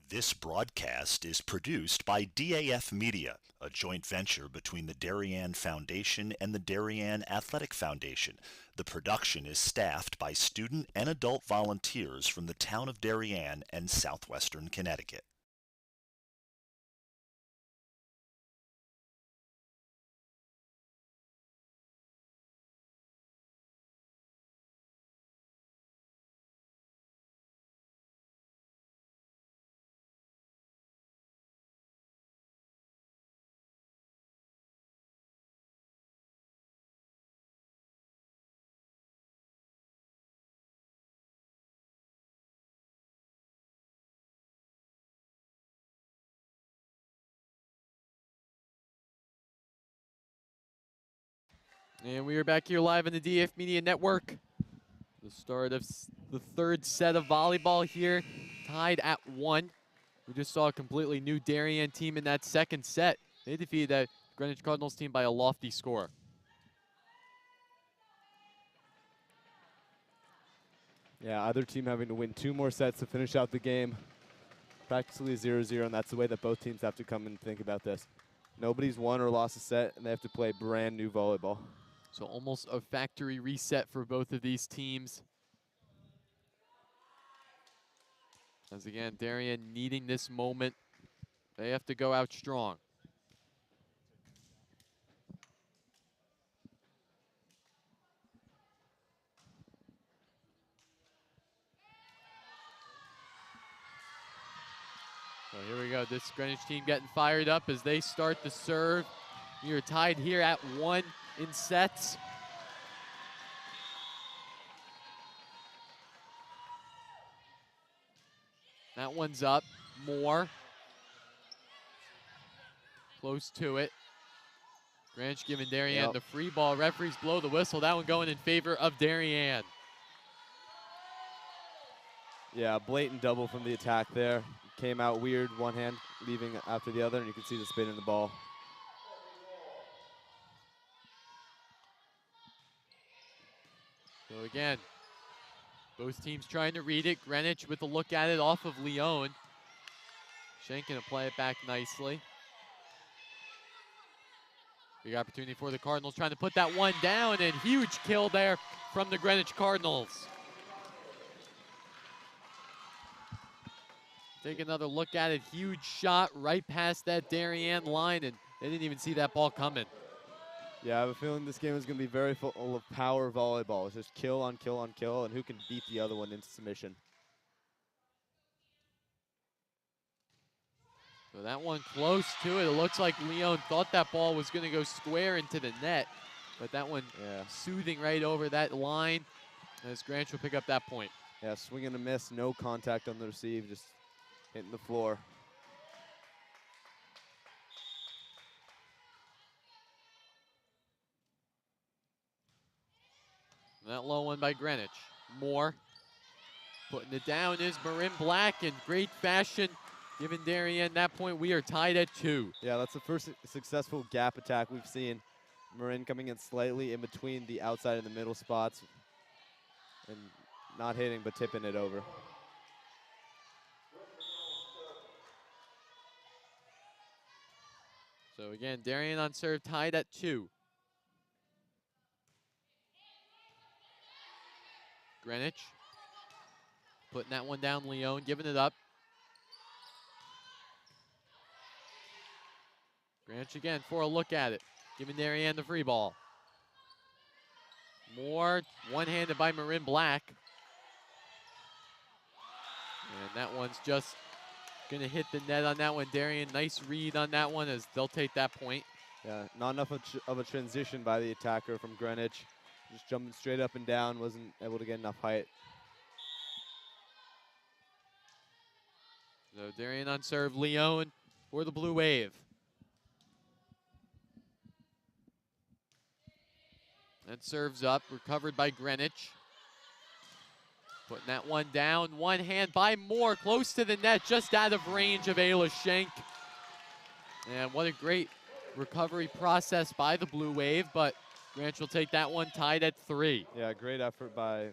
This broadcast is produced by DAF Media, a joint venture between the Darien Foundation and the Darien Athletic Foundation. The production is staffed by student and adult volunteers from the town of Darien and southwestern Connecticut. And we are back here live on the DAF Media Network. The start of the third set of volleyball here, tied at 1. We just saw a completely new Darien team in that second set. They defeated that Greenwich Cardinals team by a lofty score. Yeah, either team having to win 2 more sets to finish out the game. Practically 0-0, and that's the way that both teams have to come and think about this. Nobody's won or lost a set, and they have to play brand new volleyball. So almost a factory reset for both of these teams. As again, Darien needing this moment. They have to go out strong. So here we go, this Greenwich team getting fired up as they start the serve. We are tied here at 1 in sets. That one's up, more. Close to it. Greenwich giving Darien the free ball. Referees blow the whistle. That one going in favor of Darien. Yeah, blatant double from the attack there. Came out weird, one hand leaving after the other, and you can see the spin in the ball. So again, both teams trying to read it. Greenwich with a look at it off of Leon. Schenk gonna play it back nicely. Big opportunity for the Cardinals, trying to put that one down, and huge kill there from the Greenwich Cardinals. Take another look at it. Huge shot right past that Darien line, and they didn't even see that ball coming. Yeah, I have a feeling this game is going to be very full of power volleyball. It's just kill on kill on kill, and who can beat the other one into submission. So that one close to it. It looks like Leon thought that ball was going to go square into the net, but that one soothing right over that line as Greenwich will pick up that point. Yeah, swing and a miss, no contact on the receive, just hitting the floor. That low one by Greenwich. Moore putting it down is Marin Black in great fashion, giving Darien that point. We are tied at 2. Yeah, that's the first successful gap attack we've seen. Marin coming in slightly in between the outside and the middle spots and not hitting but tipping it over. So again, Darien on serve tied at 2. Greenwich putting that one down, Leon giving it up. Greenwich again for a look at it, giving Darien the free ball. Moore, one-handed by Marin Black. And that one's just gonna hit the net on that one. Darien, nice read on that one as they'll take that point. Yeah, not enough of a transition by the attacker from Greenwich. Just jumping straight up and down, wasn't able to get enough height. So Darien on serve, Leon for the Blue Wave. That serves up, recovered by Greenwich. Putting that one down, one hand by Moore, close to the net, just out of range of Ayla Schenk. And what a great recovery process by the Blue Wave, but Greenwich will take that one tied at 3. Yeah, great effort by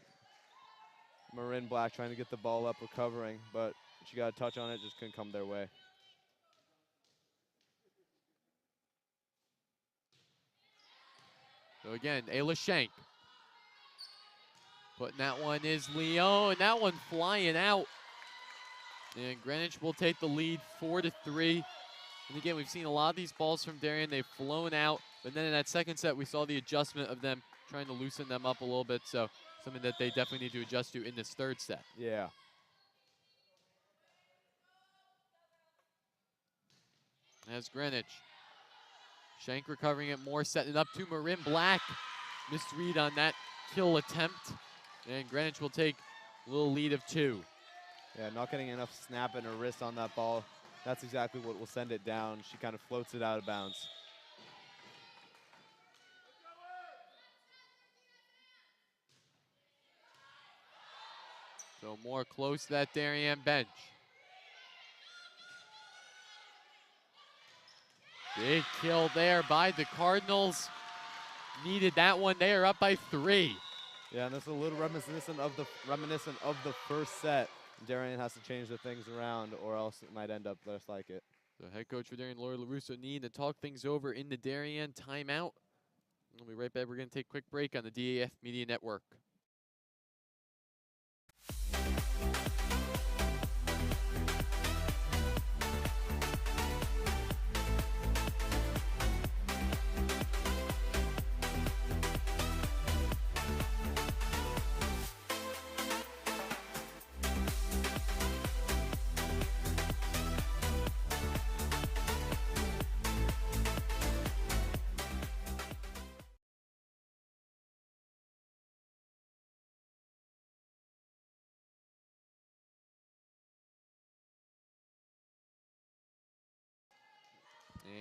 Marin Black trying to get the ball up, recovering, but She got a touch on it, just couldn't come their way. So again, Ayla Shank. Putting that one is Leo, and that one flying out. And Greenwich will take the lead 4-3. And again, we've seen a lot of these balls from Darien. They've flown out, but then in that second set, we saw the adjustment of them trying to loosen them up a little bit. So something that they definitely need to adjust to in this third set. Yeah. As Greenwich. Shank recovering it more, setting it up to Marin Black. Misread on that kill attempt. And Greenwich will take a little lead of 2. Yeah, not getting enough snap in her wrist on that ball. That's exactly what will send it down. She kind of floats it out of bounds. So more close to that Darien bench. Big kill there by the Cardinals. Needed that one. They are up by 3. Yeah, and that's a little reminiscent of the first set. Darian has to change the things around, or else it might end up just like it. The head coach for Darien, Lori LaRusso, needing to talk things over in the Darien timeout. We'll be right back. We're going to take a quick break on the DAF Media Network.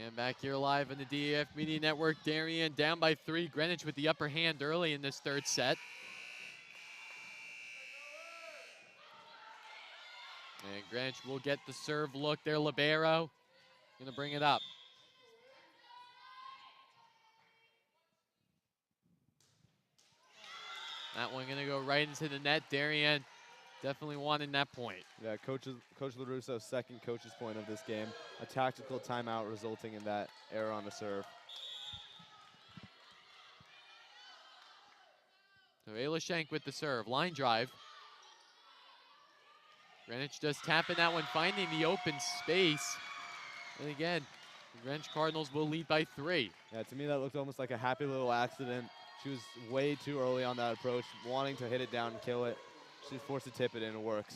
And back here live on the DAF Media Network, Darien down by 3. Greenwich with the upper hand early in this third set. And Greenwich will get the serve look. Their libero going to bring it up. That one going to go right into the net. Darien definitely wanting that point. Yeah, Coach LaRusso's second coach's point of this game. A tactical timeout resulting in that error on the serve. So Ayla Shank with the serve. Line drive. Greenwich just tapping that one, finding the open space. And again, the Greenwich Cardinals will lead by 3. Yeah, to me that looked almost like a happy little accident. She was way too early on that approach, wanting to hit it down and kill it. She's forced to tip it and it works.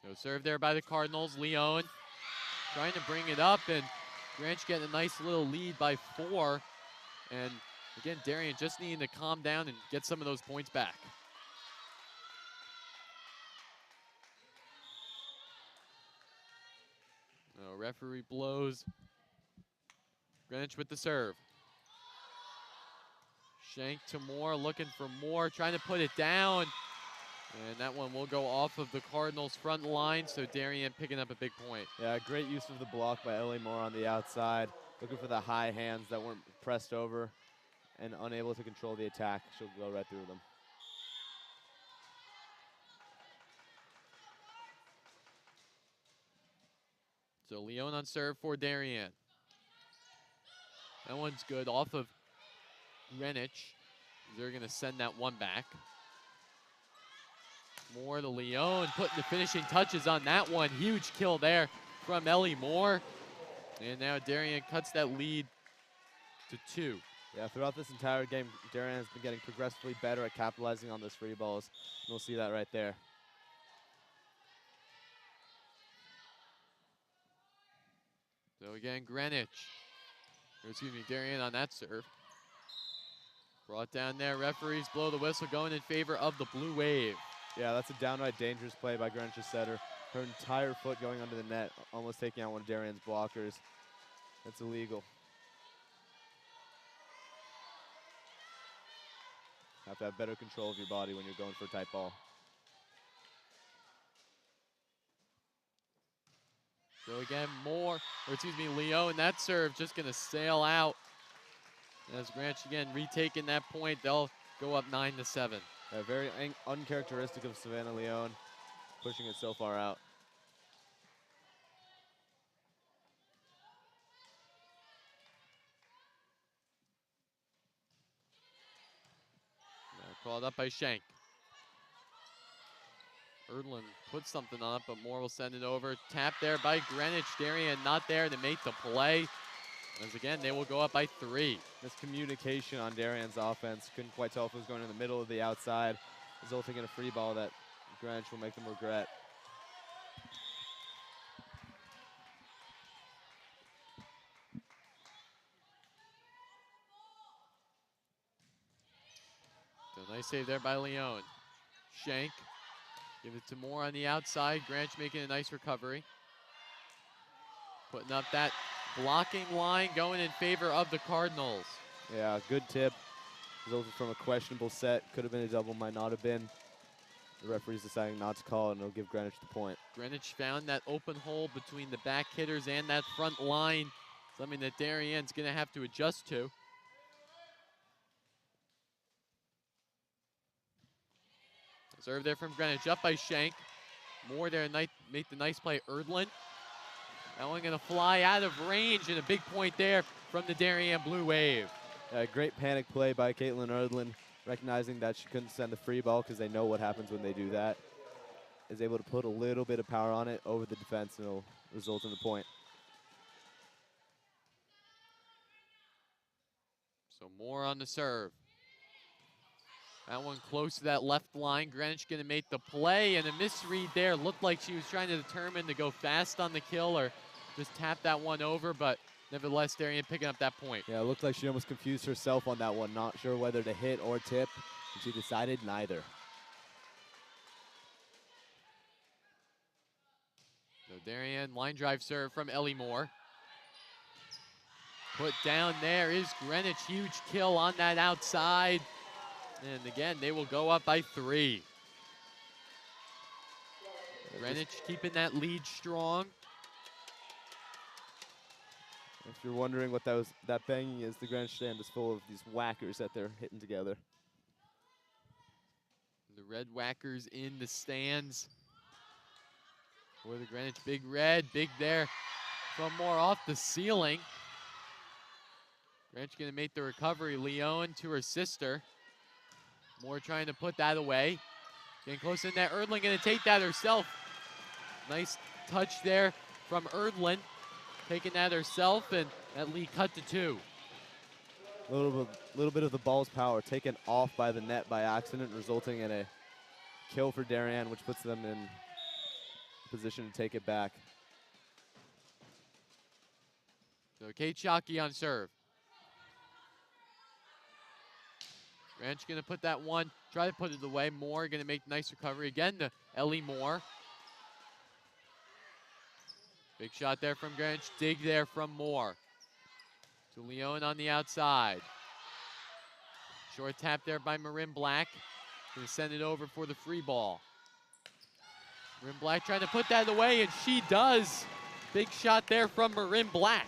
No serve there by the Cardinals. Leon trying to bring it up, and Greenwich getting a nice little lead by 4. And again, Darian just needing to calm down and get some of those points back. No, referee blows. Greenwich with the serve. Shank to Moore, looking for Moore, trying to put it down. And that one will go off of the Cardinals' front line, so Darien picking up a big point. Yeah, great use of the block by Ellie Moore on the outside. Looking for the high hands that weren't pressed over and unable to control the attack. She'll go right through them. So Leon on serve for Darien. That one's good off of Greenwich. They're going to send that one back. Moore to Leon, putting the finishing touches on that one. Huge kill there from Ellie Moore. And now Darien cuts that lead to 2. Yeah, throughout this entire game, Darien has been getting progressively better at capitalizing on those free balls. We'll see that right there. So again, Greenwich, or excuse me, Darien on that serve. Brought down there, referees blow the whistle, going in favor of the Blue Wave. Yeah, that's a downright dangerous play by Greenwich's setter. Her entire foot going under the net, almost taking out one of Darien's blockers. That's illegal. Have to have better control of your body when you're going for a tight ball. So again, Moore, or excuse me, Leo, and that serve just going to sail out. As Greenwich again retaking that point, they'll go up 9-7. Very uncharacteristic of Savannah Leone, pushing it so far out. Called up by Shank. Erdlin puts something on it, but Moore will send it over. Tap there by Greenwich. Darien not there to make the play. As again, they will go up by 3. Miscommunication on Darian's offense. Couldn't quite tell if it was going in the middle or the outside, resulting in a free ball that Greenwich will make them regret. So nice save there by Leone. Shank. Give it to Moore on the outside. Greenwich making a nice recovery. Putting up that blocking line going in favor of the Cardinals. Yeah, good tip. Resulted from a questionable set. Could have been a double, might not have been. The referee's deciding not to call it, and it'll give Greenwich the point. Greenwich found that open hole between the back hitters and that front line. Something that Darien's going to have to adjust to. Serve there from Greenwich, up by Shank. Moore there, make the nice play, Erdlin. That one gonna fly out of range, and a big point there from the Darien Blue Wave. Great panic play by Caitlin Erdlin, recognizing that she couldn't send the free ball because they know what happens when they do that. Is able to put a little bit of power on it over the defense, and it'll result in a point. So Moore on the serve. That one close to that left line. Greenwich gonna make the play, and a misread there. Looked like she was trying to determine to go fast on the kill or just tap that one over, but nevertheless, Darien picking up that point. Yeah, it looked like she almost confused herself on that one. Not sure whether to hit or tip, and she decided neither. So Darien, line drive serve from Ellie Moore. Put down there is Greenwich. Huge kill on that outside. And again, they will go up by 3. Greenwich keeping that lead strong. If you're wondering what that banging is, the Greenwich stand is full of these whackers that they're hitting together. The red whackers in the stands. For the Greenwich, big red, big there from Moore off the ceiling. Greenwich gonna make the recovery. Leone to her sister. Moore trying to put that away. Getting close in there. Erdlin gonna take that herself. Nice touch there from Erdlin. Taking that herself, and that lead cut to 2. A little bit of the ball's power taken off by the net by accident, resulting in a kill for Darien, which puts them in position to take it back. So Kate Shockey on serve. Greenwich gonna put that one, try to put it away. Moore gonna make nice recovery again to Ellie Moore. Big shot there from Greenwich, dig there from Moore. To Leone on the outside. Short tap there by Marin Black. Gonna send it over for the free ball. Marin Black trying to put that away, and she does. Big shot there from Marin Black.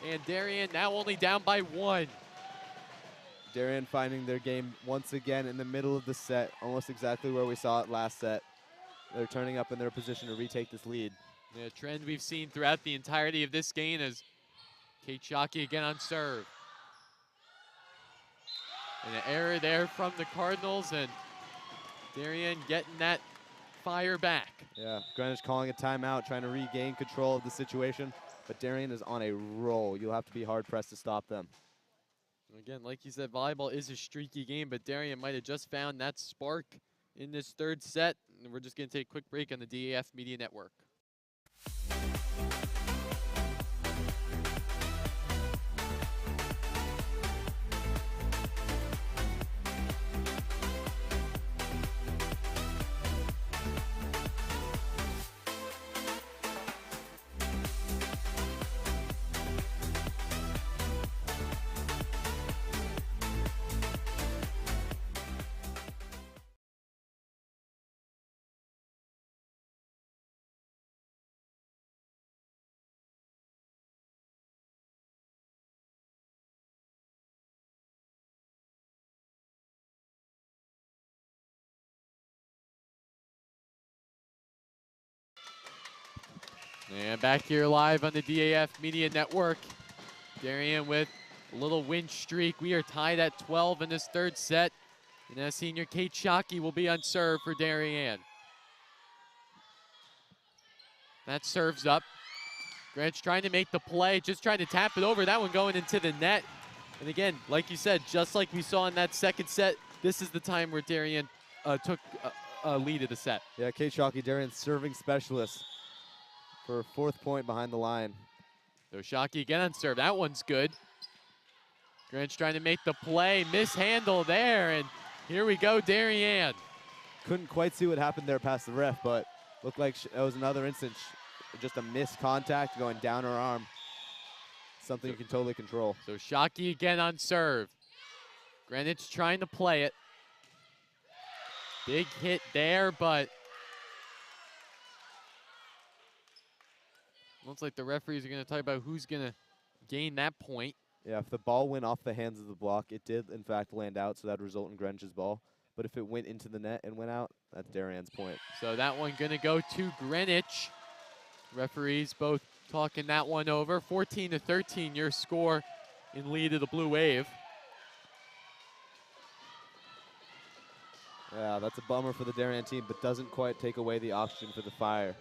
And Darien now only down by 1. Darien finding their game once again in the middle of the set, almost exactly where we saw it last set. They're turning up in their position to retake this lead. The trend we've seen throughout the entirety of this game is Kate Shockey again on serve. And an error there from the Cardinals, and Darien getting that fire back. Yeah, Greenwich calling a timeout, trying to regain control of the situation, but Darien is on a roll. You'll have to be hard-pressed to stop them. Again, like you said, volleyball is a streaky game, but Darien might have just found that spark in this 3rd set. And we're just going to take a quick break on the DAF Media Network. And back here live on the DAF Media Network. Darien with a little win streak. We are tied at 12 in this third set. And as senior Kate Shockey will be on serve for Darien. That serves up. Greenwich trying to make the play, just trying to tap it over. That one going into the net. And again, like you said, just like we saw in that second set, this is the time where Darien took a lead of the set. Yeah, Kate Shockey, Darian's serving specialist for 4th point behind the line. So Shockey again on serve. That one's good. Greenwich trying to make the play. Mishandle there, and here we go, Darien. Couldn't quite see what happened there past the ref, but looked like it was another instance, just a missed contact going down her arm. Something you can totally control. So Shockey again on serve. Greenwich trying to play it. Big hit there, but looks like the referees are going to talk about who's going to gain that point. Yeah, if the ball went off the hands of the block, it did, in fact, land out, so that would result in Greenwich's ball. But if it went into the net and went out, that's Darian's point. So that one going to go to Greenwich. Referees both talking that one over. 14-13, your score in lead of the Blue Wave. Yeah, that's a bummer for the Darien team, but doesn't quite take away the oxygen for the Fire.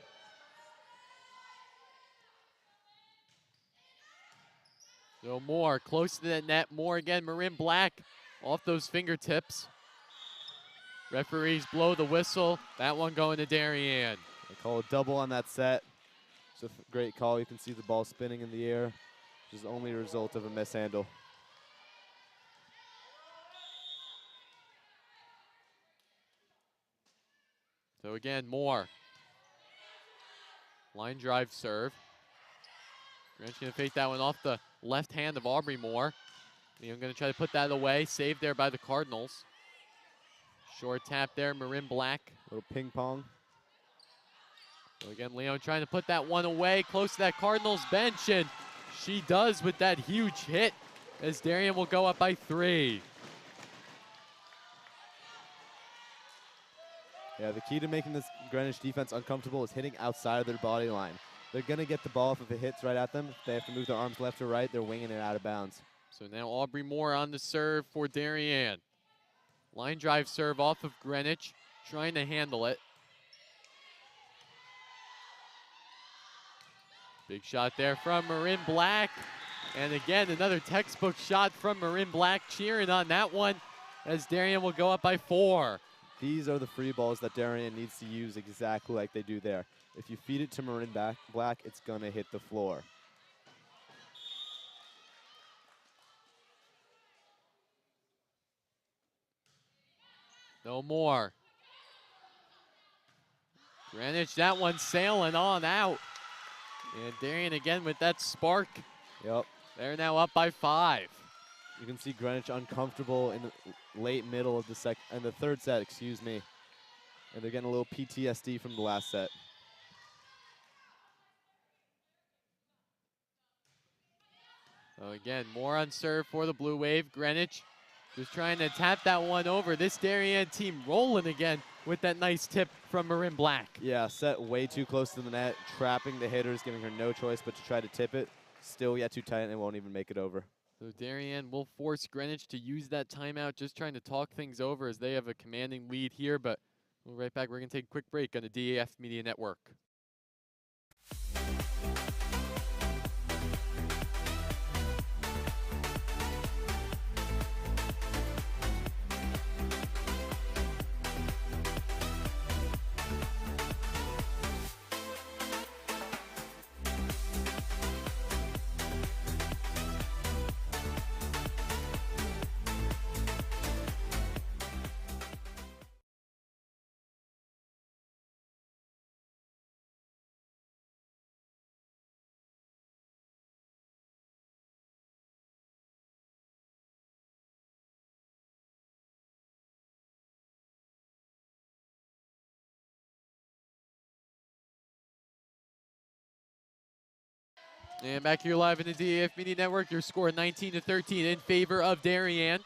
So Moore close to that net. Moore again, Marin Black off those fingertips. Referees blow the whistle. That one going to Darien. They call a double on that set. It's a great call. You can see the ball spinning in the air, which is only a result of a mishandle. So again, Moore. Line drive serve. Greenwich going to fake that one off the left hand of Aubrey Moore. Leon going to try to put that away. Saved there by the Cardinals. Short tap there, Marin Black. Little ping pong. So again, Leon trying to put that one away, close to that Cardinals bench, and she does with that huge hit as Darien will go up by 3. Yeah, the key to making this Greenwich defense uncomfortable is hitting outside of their body line. They're going to get the ball if it hits right at them. If they have to move their arms left or right, they're winging it out of bounds. So now Aubrey Moore on the serve for Darien. Line drive serve off of Greenwich, trying to handle it. Big shot there from Marin Black. And again, another textbook shot from Marin Black, cheering on that one as Darien will go up by 4. These are the free balls that Darien needs to use exactly like they do there. If you feed it to Marin Black, it's going to hit the floor. No more. Greenwich, that one sailing on out. And Darien again with that spark. Yep. They're now up by 5. You can see Greenwich uncomfortable in the late middle of the third set, excuse me. And they're getting a little PTSD from the last set. So again, more on serve for the Blue Wave. Greenwich just trying to tap that one over. This Darien team rolling again with that nice tip from Marin Black. Yeah, set way too close to the net, trapping the hitters, giving her no choice but to try to tip it. Still yet too tight and won't even make it over. So Darien will force Greenwich to use that timeout, just trying to talk things over as they have a commanding lead here. But we'll be right back. We're going to take a quick break on the DAF Media Network. And back here live in the DAF Media Network, your score 19-13 in favor of Darien.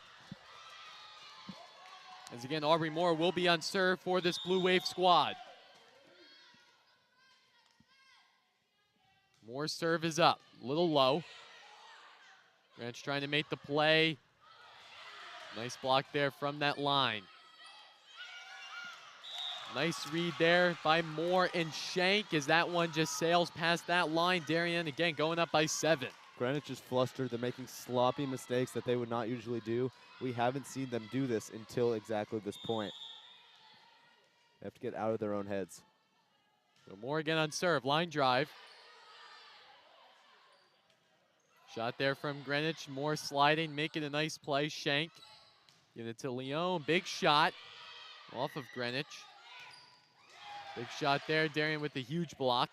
As again, Aubrey Moore will be on serve for this Blue Wave squad. More serve is up, a little low. Greenwich trying to make the play. Nice block there from that line. Nice read there by Moore and Shank as that one just sails past that line. Darien again going up by 7. Greenwich is flustered. They're making sloppy mistakes that they would not usually do. We haven't seen them do this until exactly this point. They have to get out of their own heads. So Moore again on serve, line drive. Shot there from Greenwich, Moore sliding, making a nice play. Shank, give it to Leon, big shot off of Greenwich. Big shot there, Darian with the huge block.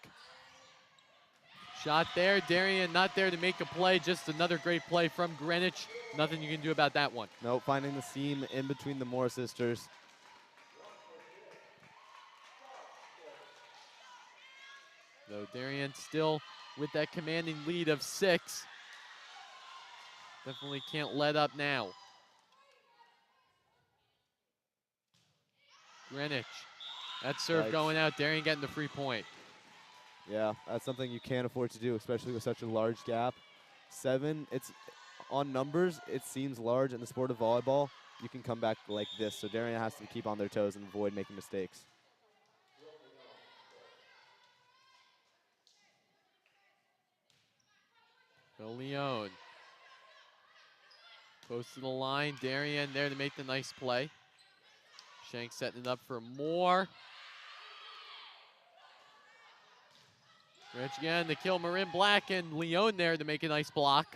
Shot there, Darian not there to make a play, just another great play from Greenwich. Nothing you can do about that one. Nope, finding the seam in between the Moore sisters. So Darian still with that commanding lead of 6. Definitely can't let up now. Greenwich, that serve Yikes. going out, Darian getting the free point. Yeah, that's something you can't afford to do, especially with such a large gap. 7, it's on numbers, it seems large in the sport of volleyball. You can come back like this, so Darien has to keep on their toes and avoid making mistakes. So Leon. Close to the line, Darien there to make the nice play. Shank setting it up for Moore. Greenwich again to kill Marin Black, and Leon there to make a nice block.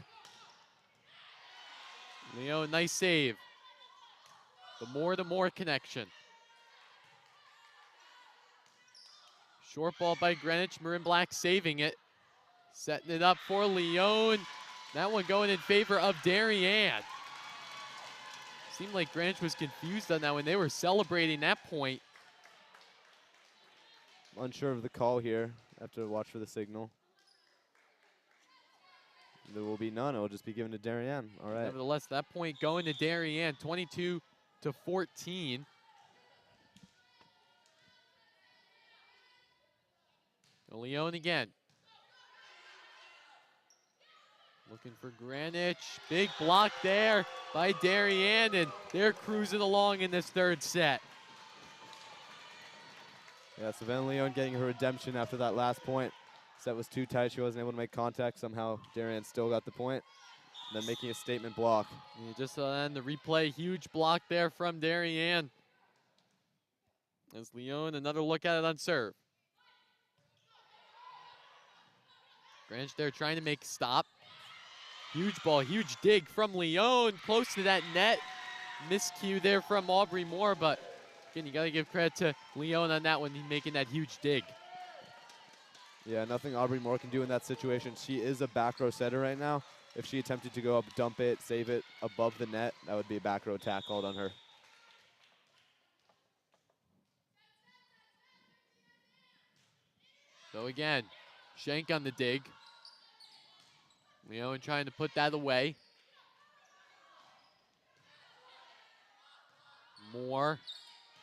Leon, nice save. The Moore connection. Short ball by Greenwich, Marin Black saving it. Setting it up for Leon. That one going in favor of Darien. Seemed like Greenwich was confused on that when they were celebrating that point. Unsure of the call here. Have to watch for the signal. There will be none. It will just be given to Darien. All right. Nevertheless, that point going to Darien, 22-14. Leon again. Looking for Greenwich. Big block there by Darien, and they're cruising along in this 3rd set. Yeah, Savannah Leon getting her redemption after that last point. Set was too tight. She wasn't able to make contact. Somehow, Darien still got the point. And then making a statement block. You just on the replay, huge block there from Darien. As Leon, another look at it on serve. Greenwich there trying to make a stop. Huge ball, huge dig from Leon, close to that net. Miscue there from Aubrey Moore, but again, you gotta give credit to Leon on that one, making that huge dig. Yeah, nothing Aubrey Moore can do in that situation. She is a back row setter right now. If she attempted to go up, dump it, save it above the net, that would be a back row attack called on her. So again, Shank on the dig. Leon trying to put that away. Moore,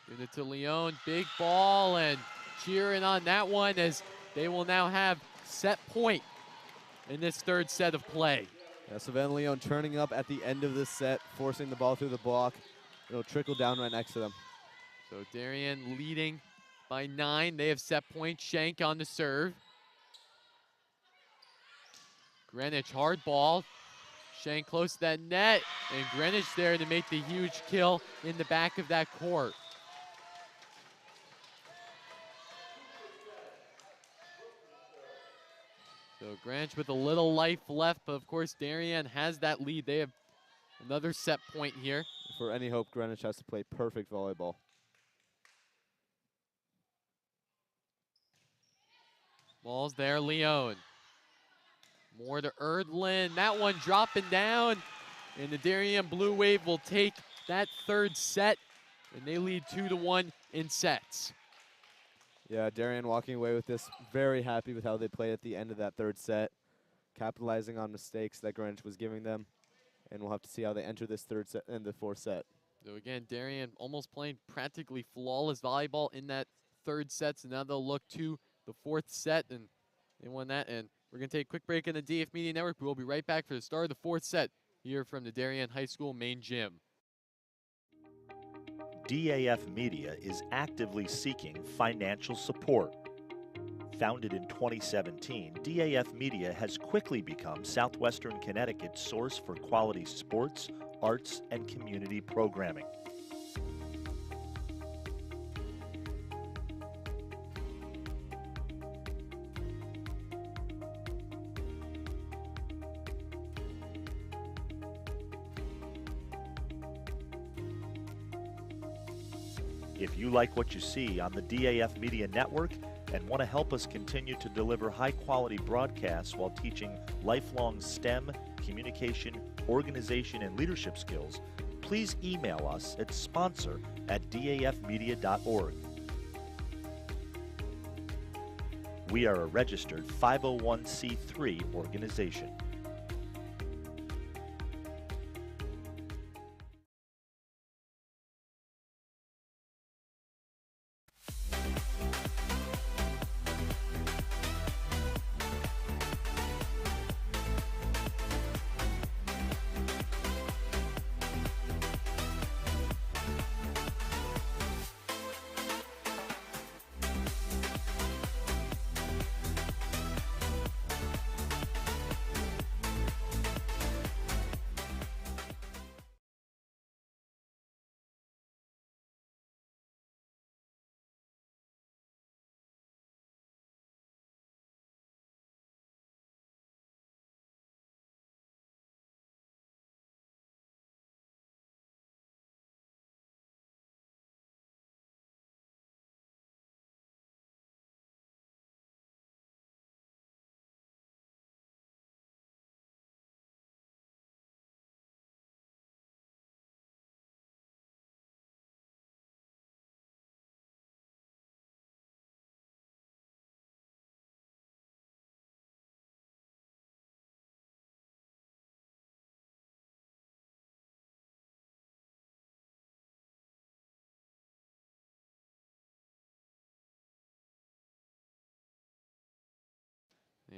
give it to Leon, big ball, and cheering on that one as they will now have set point in this 3rd set of play. Yeah, Savannah Leon turning up at the end of this set, forcing the ball through the block. It'll trickle down right next to them. So Darien leading by 9. They have set point. Shank on the serve. Greenwich hard ball. Shank close to that net, and Greenwich there to make the huge kill in the back of that court. So Greenwich with a little life left, but of course Darien has that lead. They have another set point here. For any hope, Greenwich has to play perfect volleyball. Ball's there, Leon. Moore to Erdlin. That one dropping down. And the Darien Blue Wave will take that 3rd set. And they lead 2-1 in sets. Yeah, Darien walking away with this. Very happy with how they played at the end of that 3rd set. Capitalizing on mistakes that Greenwich was giving them. And we'll have to see how they enter this 3rd set and the 4th set. So again, Darien almost playing practically flawless volleyball in that 3rd set. So now they'll look to the 4th set. And they won that. And We're going to take a quick break in the DAF Media Network. We'll be right back for the start of the fourth set here from the Darien High School main gym. DAF Media is actively seeking financial support. Founded in 2017, DAF Media has quickly become Southwestern Connecticut's source for quality sports, arts, and community programming. If you like what you see on the DAF Media Network and want to help us continue to deliver high-quality broadcasts while teaching lifelong STEM, communication, organization, and leadership skills, please email us at sponsor@dafmedia.org. We are a registered 501c3 organization.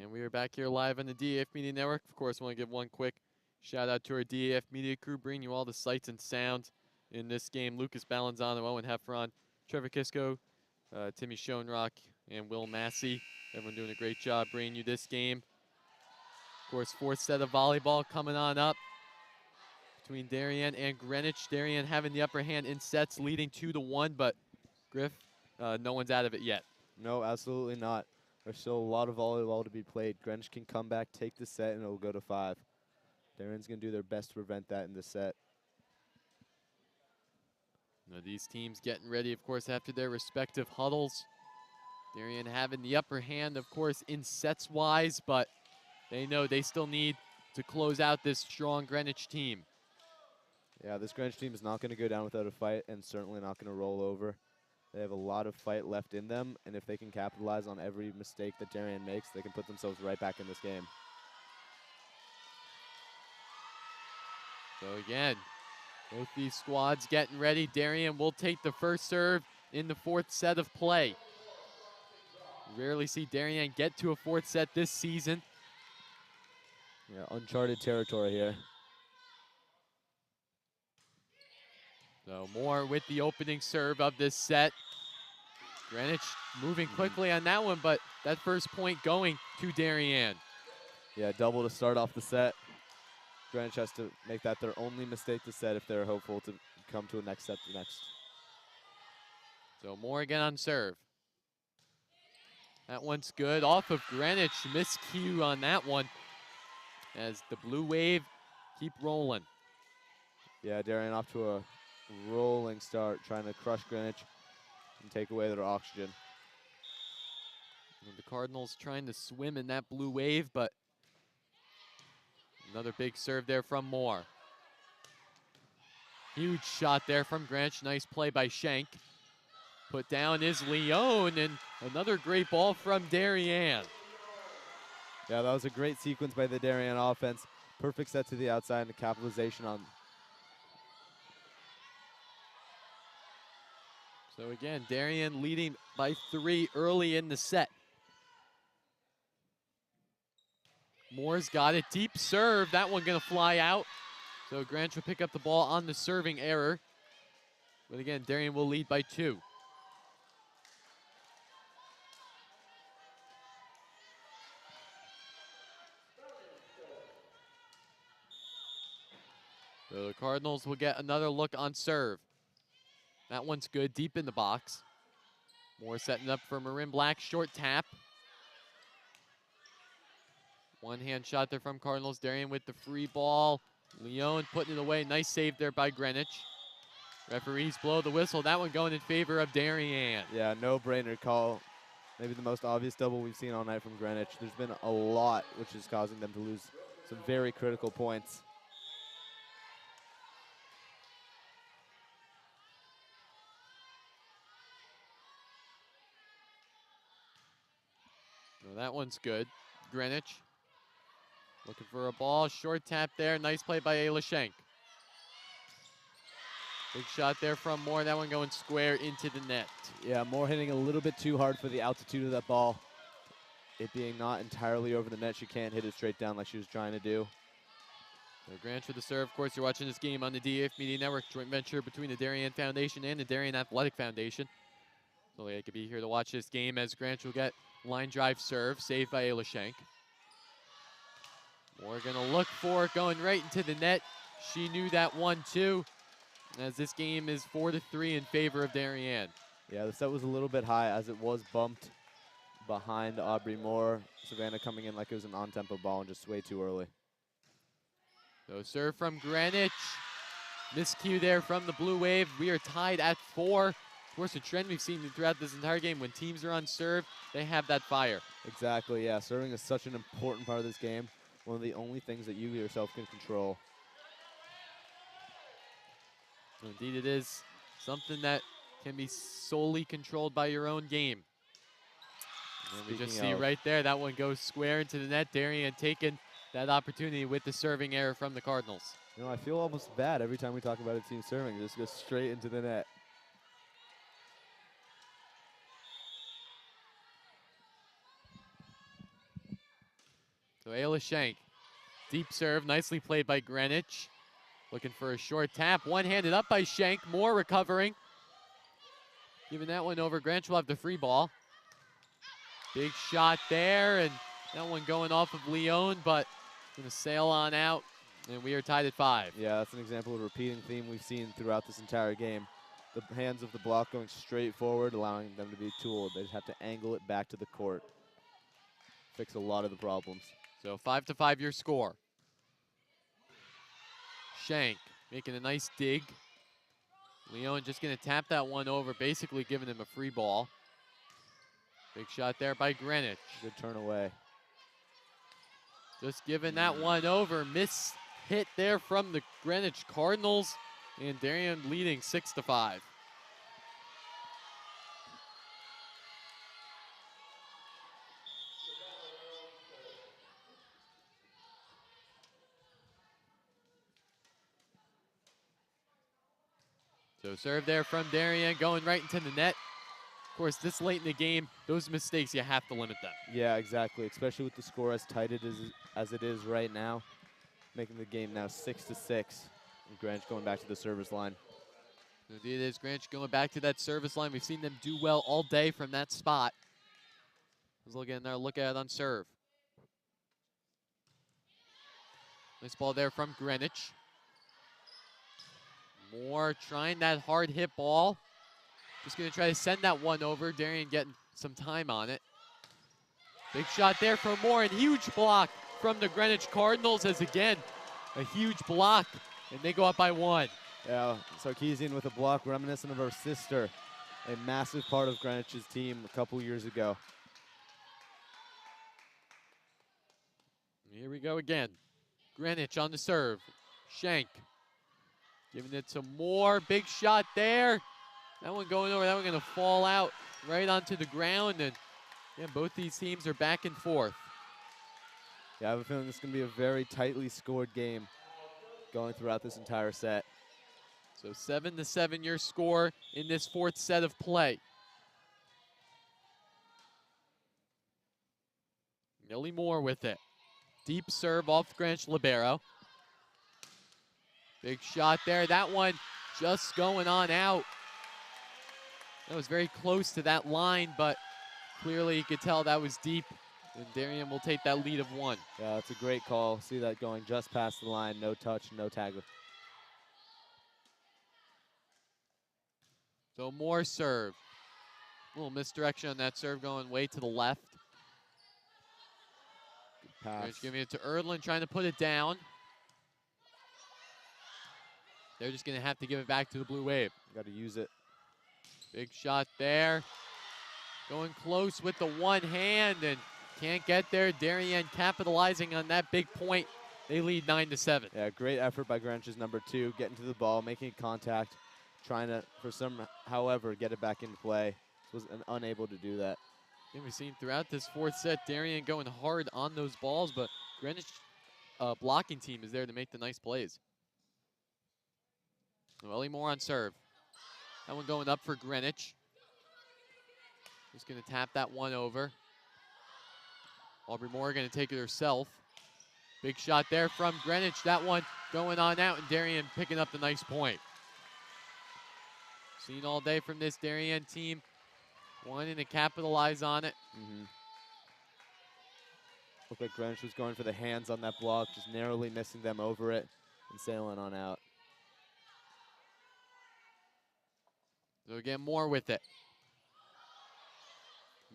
And we are back here live on the DAF Media Network. Of course, I want to give one quick shout out to our DAF Media crew, bringing you all the sights and sounds in this game. Lucas Balanzano, Owen Heffron, Trevor Kisco, Timmy Schoenrock, and Will Massey. Everyone doing a great job bringing you this game. Of course, fourth set of volleyball coming on up between Darien and Greenwich. Darien having the upper hand in sets, leading 2-1, but Griff, no one's out of it yet. No, absolutely not. There's still a lot of volleyball to be played. Greenwich can come back, take the set, and it'll go to 5. Darien's going to do their best to prevent that in this set. Now these teams getting ready, of course, after their respective huddles. Darien having the upper hand, of course, in sets-wise, but they know they still need to close out this strong Greenwich team. Yeah, this Greenwich team is not going to go down without a fight and certainly not going to roll over. They have a lot of fight left in them, and if they can capitalize on every mistake that Darien makes, they can put themselves right back in this game. So again, both these squads getting ready. Darien will take the first serve in the fourth set of play. You rarely see Darien get to a fourth set this season. Yeah, uncharted territory here. So Moore with the opening serve of this set. Greenwich moving quickly on that one, but that first point going to Darien. Yeah, double to start off the set. Greenwich has to make that their only mistake to set if they're hopeful to come to a next set next. So Moore again on serve. That one's good. Off of Greenwich, miscue on that one as the Blue Wave keep rolling. Yeah, Darien off to a rolling start, trying to crush Greenwich and take away their oxygen. And the Cardinals trying to swim in that Blue Wave, but another big serve there from Moore. Huge shot there from Greenwich. Nice play by Schenk. Put down is Leone, and another great ball from Darien. Yeah, that was a great sequence by the Darien offense. Perfect set to the outside and the capitalization on. So again, Darien leading by 3 early in the set. Moore's got it. Deep serve. That one going to fly out. So Greenwich will pick up the ball on the serving error. But again, Darien will lead by 2. So the Cardinals will get another look on serve. That one's good, deep in the box. Moore setting up for Marin Black, short tap. One-hand shot there from Cardinals. Darien with the free ball. Leone putting it away. Nice save there by Greenwich. Referees blow the whistle. That one going in favor of Darien. Yeah, no-brainer call. Maybe the most obvious double we've seen all night from Greenwich. There's been a lot, which is causing them to lose some very critical points. Well, that one's good. Greenwich looking for a ball. Short tap there. Nice play by Ayla Shank. Big shot there from Moore. That one going square into the net. Yeah, Moore hitting a little bit too hard for the altitude of that ball. It being not entirely over the net, she can't hit it straight down like she was trying to do. So Greenwich with the serve. Of course, you're watching this game on the DAF Media Network, joint venture between the Darien Foundation and the Darien Athletic Foundation. So I could be here to watch this game as Greenwich will get line drive serve, saved by Ayla Shank. Moore gonna look for it, going right into the net. She knew that one too, as this game is 4-3 in favor of Darien. Yeah, the set was a little bit high as it was bumped behind Aubrey Moore. Savannah coming in like it was an on-tempo ball and just way too early. So serve from Greenwich. Miscue there from the Blue Wave. We are tied at 4. Of course, a trend we've seen throughout this entire game. When teams are on serve, they have that fire. Exactly, yeah. Serving is such an important part of this game. One of the only things that you yourself can control. Indeed, it is something that can be solely controlled by your own game. And we just see right there, that one goes square into the net. Darien taking that opportunity with the serving error from the Cardinals. You know, I feel almost bad every time we talk about a team serving. It just goes straight into the net. So Ayla Shank, deep serve, nicely played by Greenwich. Looking for a short tap, one-handed up by Shank. Moore recovering. Giving that one over. Greenwich will have the free ball. Big shot there, and that one going off of Leone, but gonna sail on out, and we are tied at 5. Yeah, that's an example of a repeating theme we've seen throughout this entire game. The hands of the block going straight forward, allowing them to be tooled. They just have to angle it back to the court. Fix a lot of the problems. So 5-5 your score. Shank making a nice dig. Leone just gonna tap that one over, basically giving him a free ball. Big shot there by Greenwich. Good turn away. Just giving that one over. Miss hit there from the Greenwich Cardinals, and Darien leading 6-5. So serve there from Darien, going right into the net. Of course, this late in the game, those mistakes, you have to limit them. Yeah, exactly, especially with the score as tight as it is right now, making the game now 6-6. And Greenwich going back to the service line. Indeed, it is Greenwich going back to that service line. We've seen them do well all day from that spot. Let's look at look at it on serve. Nice ball there from Greenwich. Moore trying that hard hit ball. Just gonna try to send that one over. Darien getting some time on it. Big shot there from Moore, and huge block from the Greenwich Cardinals as again, a huge block, and they go up by 1. Yeah, Sarkeesian with a block reminiscent of her sister, a massive part of Greenwich's team a couple years ago. Here we go again. Greenwich on the serve. Shank giving it to Moore. Big shot there. That one going over. That one going to fall out right onto the ground. And yeah, both these teams are back and forth. Yeah, I have a feeling this is going to be a very tightly scored game going throughout this entire set. So 7-7 your score in this 4th set of play. Millie Moore with it. deep serve off Greenwich libero. Big shot there. That one just going on out. That was very close to that line, but clearly you could tell that was deep. And Darian will take that lead of 1. Yeah, that's a great call. See that going just past the line. No touch, no tag. So more serve. A little misdirection on that serve going way to the left. Good pass. Greenwich giving it to Erdlin, trying to put it down. They're just going to have to give it back to the Blue Wave. Got to use it. Big shot there. Going close with the one hand and can't get there. Darien capitalizing on that big point. They lead 9-7. Yeah, great effort by Greenwich's number 2, getting to the ball, making contact, trying to, however, get it back into play. Was unable to do that. And we've seen throughout this 4th set, Darien going hard on those balls, but Greenwich blocking team is there to make the nice plays. Ellie Moore on serve. That one going up for Greenwich. Just going to tap that one over. Aubrey Moore going to take it herself. Big shot there from Greenwich. That one going on out, and Darien picking up the nice point. Seen all day from this Darien team, wanting to capitalize on it. Looked like Greenwich was going for the hands on that block, just narrowly missing them over it and sailing on out. So again, Moore with it.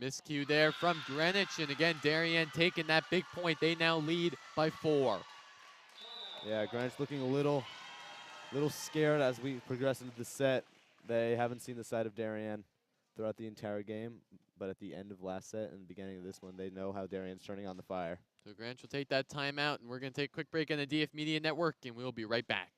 Miscue there from Greenwich, and again, Darien taking that big point. They now lead by 4. Yeah, Greenwich looking a little scared as we progress into the set. They haven't seen the side of Darien throughout the entire game, but at the end of last set and the beginning of this one, they know how Darien's turning on the fire. So Greenwich will take that timeout, and we're going to take a quick break on the DAF Media Network, and we'll be right back.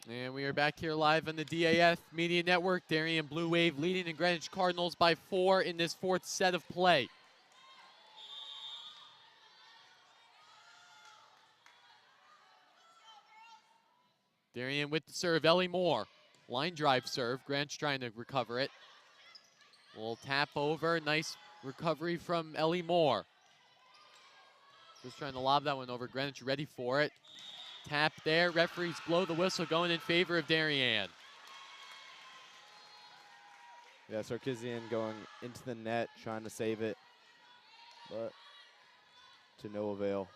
And we are back here live on the DAF Media Network. Darien Blue Wave leading the Greenwich Cardinals by 4 in this 4th set of play. Darien with the serve, Ellie Moore. Line drive serve, Greenwich trying to recover it. Little tap over, nice recovery from Ellie Moore. Just trying to lob that one over, Greenwich ready for it. Tap there, referees blow the whistle, going in favor of Darien. Yeah, Sarkisian going into the net, trying to save it, but to no avail.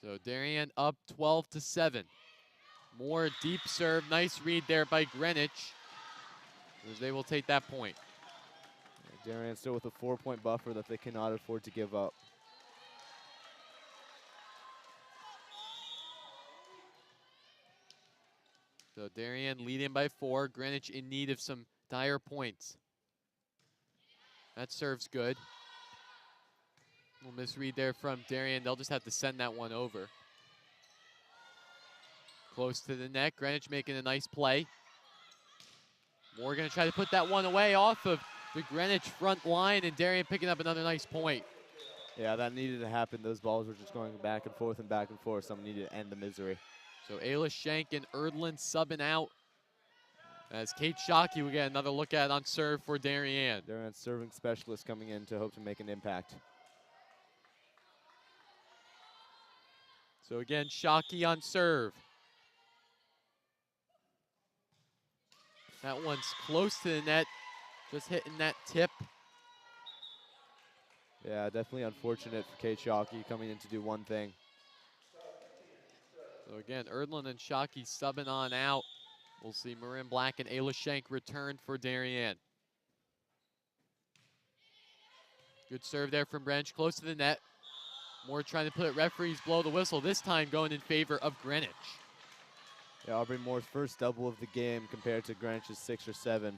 So Darien up 12-7. More deep serve, nice read there by Greenwich, as they will take that point. Darien still with a 4-point buffer that they cannot afford to give up. So Darien leading by 4. Greenwich in need of some dire points. That serve's good. Little misread there from Darien. They'll just have to send that one over. Close to the net. Greenwich making a nice play. Moore going to try to put that one away off of the Greenwich front line, and Darien picking up another nice point. Yeah, that needed to happen. Those balls were just going back and forth and back and forth. Someone needed to end the misery. So Ayla Shank and Erdlin subbing out, as Kate Shockey will get another look at on serve for Darien. Darian's serving specialist coming in to hope to make an impact. So again, Shockey on serve. That one's close to the net, just hitting that tip. Yeah, definitely unfortunate for Kate Shockey coming in to do one thing. So again, Erdlin and Shockey subbing on out. We'll see Marin Black and Ayla Shank return for Darien. Good serve there from Greenwich, close to the net. Moore trying to put it, referees blow the whistle, this time going in favor of Greenwich. Yeah, Aubrey Moore's first double of the game compared to Greenwich's 6 or 7.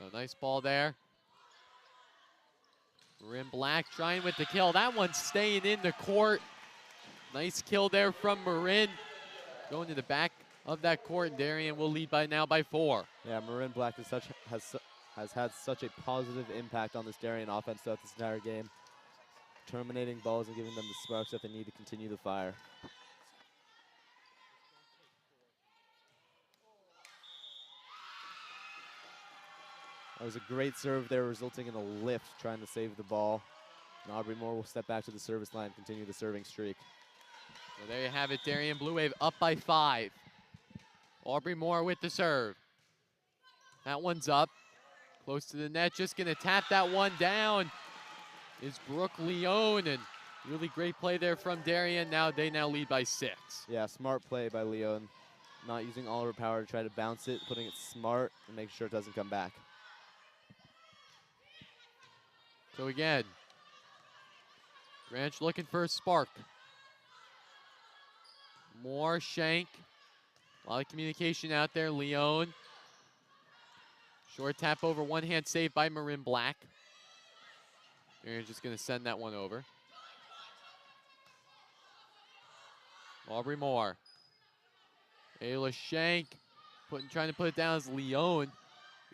A nice ball there. Marin Black trying with the kill. That one's staying in the court. Nice kill there from Marin. Going to the back of that court, and Darian will lead now by 4. Yeah, Marin Black has had such a positive impact on this Darien offense throughout this entire game, terminating balls and giving them the sparks that they need to continue the fire. That was a great serve there, resulting in a lift, trying to save the ball. And Aubrey Moore will step back to the service line, continue the serving streak. So there you have it, Darien Blue Wave up by 5. Aubrey Moore with the serve. That one's up, close to the net, just gonna tap that one down is Brooke Leone, and really great play there from Darien. They now lead by 6. Yeah, smart play by Leone. Not using all her power to try to bounce it, putting it smart and making sure it doesn't come back. So again, Greenwich looking for a spark. Moore, Shank, a lot of communication out there. Leone, short tap over, one hand save by Marin Black. They're just gonna send that one over. Aubrey Moore, Ayla Shank, trying to put it down as Leone.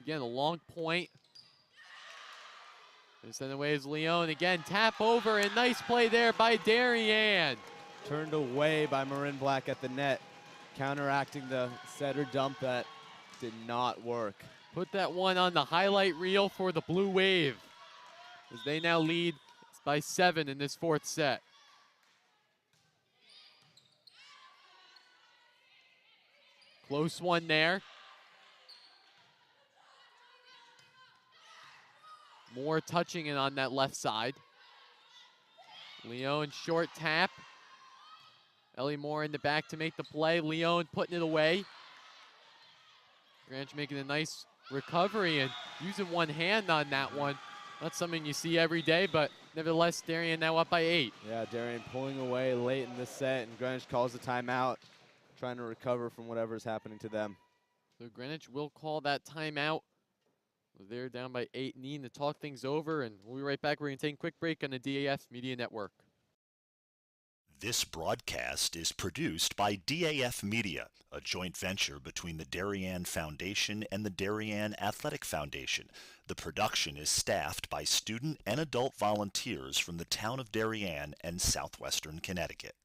Again, a long point. And send away is Leone. Again, tap over, and nice play there by Darian. Turned away by Marin Black at the net, counteracting the setter dump that did not work. Put that one on the highlight reel for the Blue Wave, as they now lead by 7 in this 4th set. Close one there. Moore touching it on that left side. Leone short tap. Ellie Moore in the back to make the play. Leone putting it away. Greenwich making a nice recovery and using one hand on that one. Not something you see every day, but nevertheless, Darien now up by 8. Yeah, Darien pulling away late in this set, and Greenwich calls the timeout, trying to recover from whatever's happening to them. So Greenwich will call that timeout. They're down by 8, needing to talk things over, and we'll be right back. We're going to take a quick break on the DAF Media Network. This broadcast is produced by DAF Media, a joint venture between the Darien Foundation and the Darien Athletic Foundation. The production is staffed by student and adult volunteers from the town of Darien and southwestern Connecticut.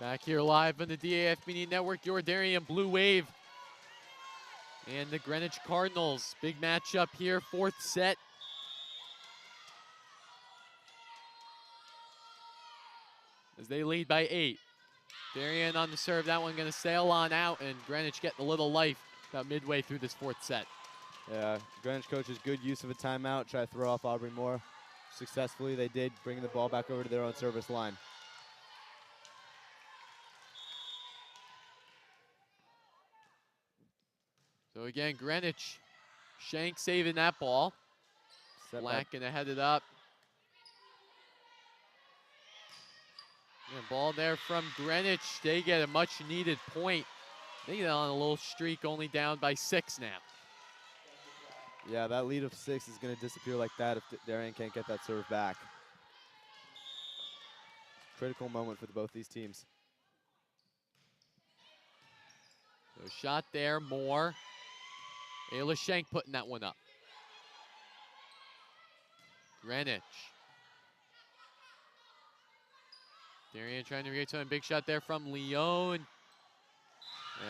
Back here live on the DAF Media Network, your Darien Blue Wave and the Greenwich Cardinals. Big matchup here, 4th set. As they lead by 8. Darien on the serve, that one gonna sail on out, and Greenwich getting a little life about midway through this 4th set. Yeah, Greenwich coaches good use of a timeout, try to throw off Aubrey Moore. Successfully they did, bringing the ball back over to their own service line. So again, Greenwich, Shank saving that ball. Black gonna head it up. And ball there from Greenwich. They get a much needed point. They get on a little streak, only down by 6 now. Yeah, that lead of 6 is gonna disappear like that if Darien can't get that serve back. Critical moment for both these teams. So shot there, Moore. Ayla Schenk putting that one up. Greenwich. Darian trying to create something. Big shot there from Leone.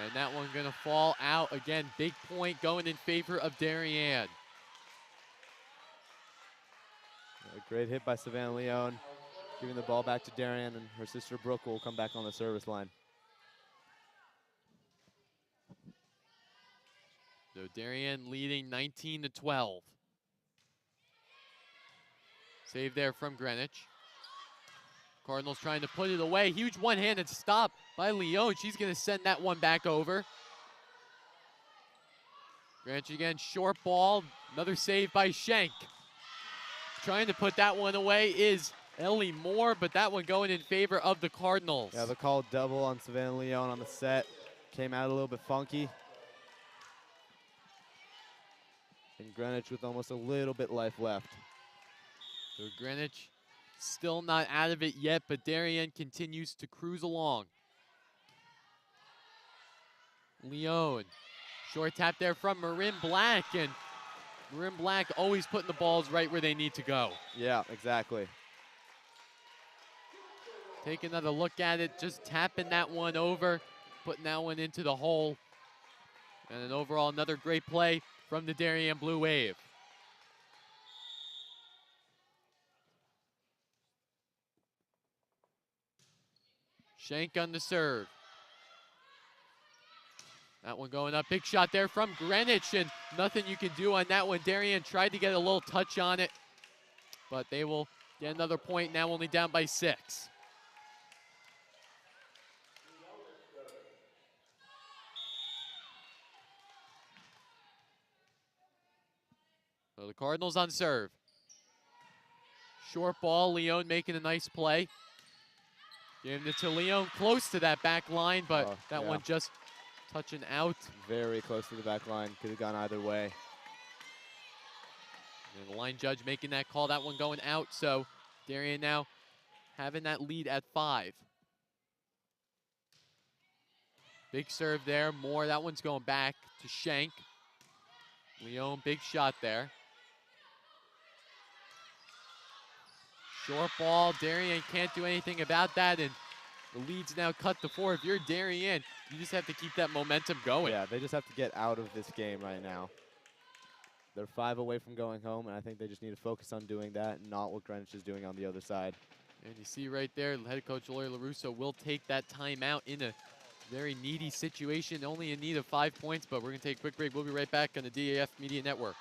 And that one gonna fall out. Again, big point going in favor of Darien. A great hit by Savannah Leone. Giving the ball back to Darian, and her sister Brooke will come back on the service line. So Darien leading 19-12. Save there from Greenwich. Cardinals trying to put it away. Huge one-handed stop by Leone. She's going to send that one back over. Greenwich again, short ball. Another save by Schenk. Trying to put that one away is Ellie Moore, but that one going in favor of the Cardinals. Yeah, the called double on Savannah Leone on the set. Came out a little bit funky. And Greenwich with almost a little bit life left. So Greenwich still not out of it yet, but Darien continues to cruise along. Leone, short tap there from Marin Black, and Marin Black always putting the balls right where they need to go. Yeah, exactly. Take another look at it, just tapping that one over, putting that one into the hole. And then overall, another great play from the Darien Blue Wave. Schenk on the serve. That one going up. Big shot there from Greenwich, and nothing you can do on that one. Darien tried to get a little touch on it, but they will get another point, now only down by 6. So the Cardinals on serve. Short ball, Leone making a nice play. Giving it to Leone, close to that back line, but that one just touching out. Very close to the back line, could have gone either way. And the line judge making that call, that one going out, so Darien now having that lead at 5. Big serve there, Moore, that one's going back to Schenk. Leone, big shot there. Short ball, Darien can't do anything about that, and the lead's now cut to 4. If you're Darien, you just have to keep that momentum going. Yeah, they just have to get out of this game right now. They're 5 away from going home, and I think they just need to focus on doing that, and not what Greenwich is doing on the other side. And you see right there, head coach Lori LaRusso will take that timeout in a very needy situation, only in need of 5 points, but we're going to take a quick break. We'll be right back on the DAF Media Network.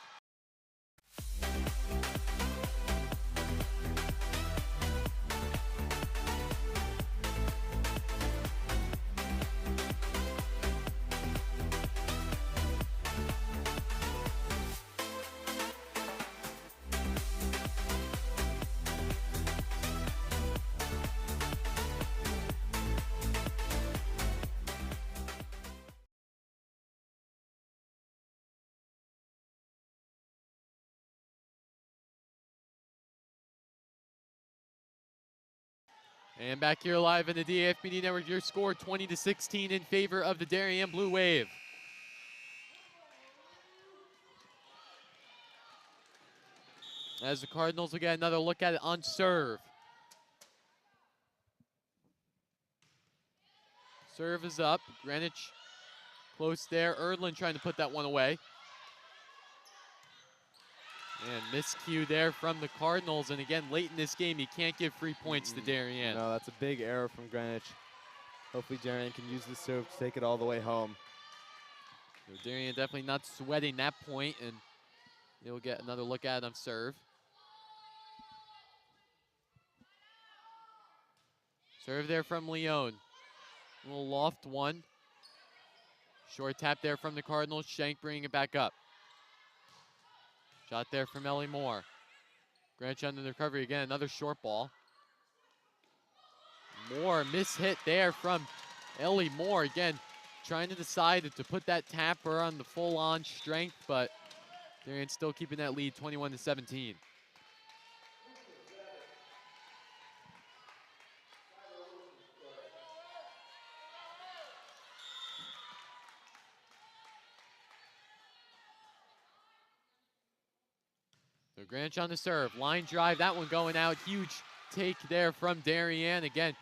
And back here live in the DAF Media Network, your score 20-16 in favor of the Darien Blue Wave. As the Cardinals will get another look at it on serve. Serve is up. Greenwich close there. Erdlin trying to put that one away. And miscue there from the Cardinals. And again, late in this game, you can't give free points to Darien. No, that's a big error from Greenwich. Hopefully Darien can use the serve to take it all the way home. So Darien definitely not sweating that point, and they'll get another look at it on serve. Serve there from Leone. A little loft one. Short tap there from the Cardinals. Schenk bringing it back up. Shot there from Ellie Moore. Greenwich under the recovery again, another short ball. Moore, mishit there from Ellie Moore. Again, trying to decide to put that tapper on the full-on strength, but Darien still keeping that lead, 21-17. So Greenwich on the serve, line drive, that one going out. Huge take there from Darian. Again,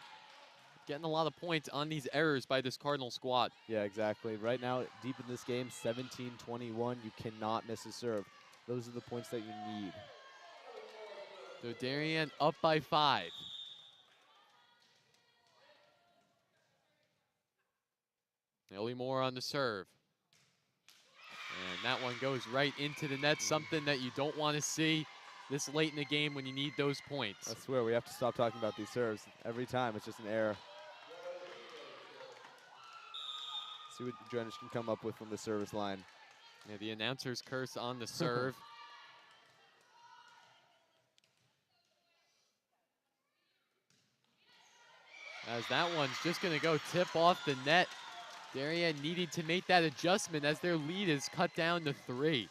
getting a lot of points on these errors by this Cardinal squad. Yeah, exactly. Right now, deep in this game, 17-21. You cannot miss a serve. Those are the points that you need. So Darian up by 5. Ellie Moore on the serve. And that one goes right into the net, something that you don't want to see this late in the game when you need those points. I swear, we have to stop talking about these serves. Every time, it's just an error. See what Greenwich can come up with from the service line. Yeah, the announcer's curse on the serve. As that one's just going to go tip off the net. Darien needing to make that adjustment as their lead is cut down to 3.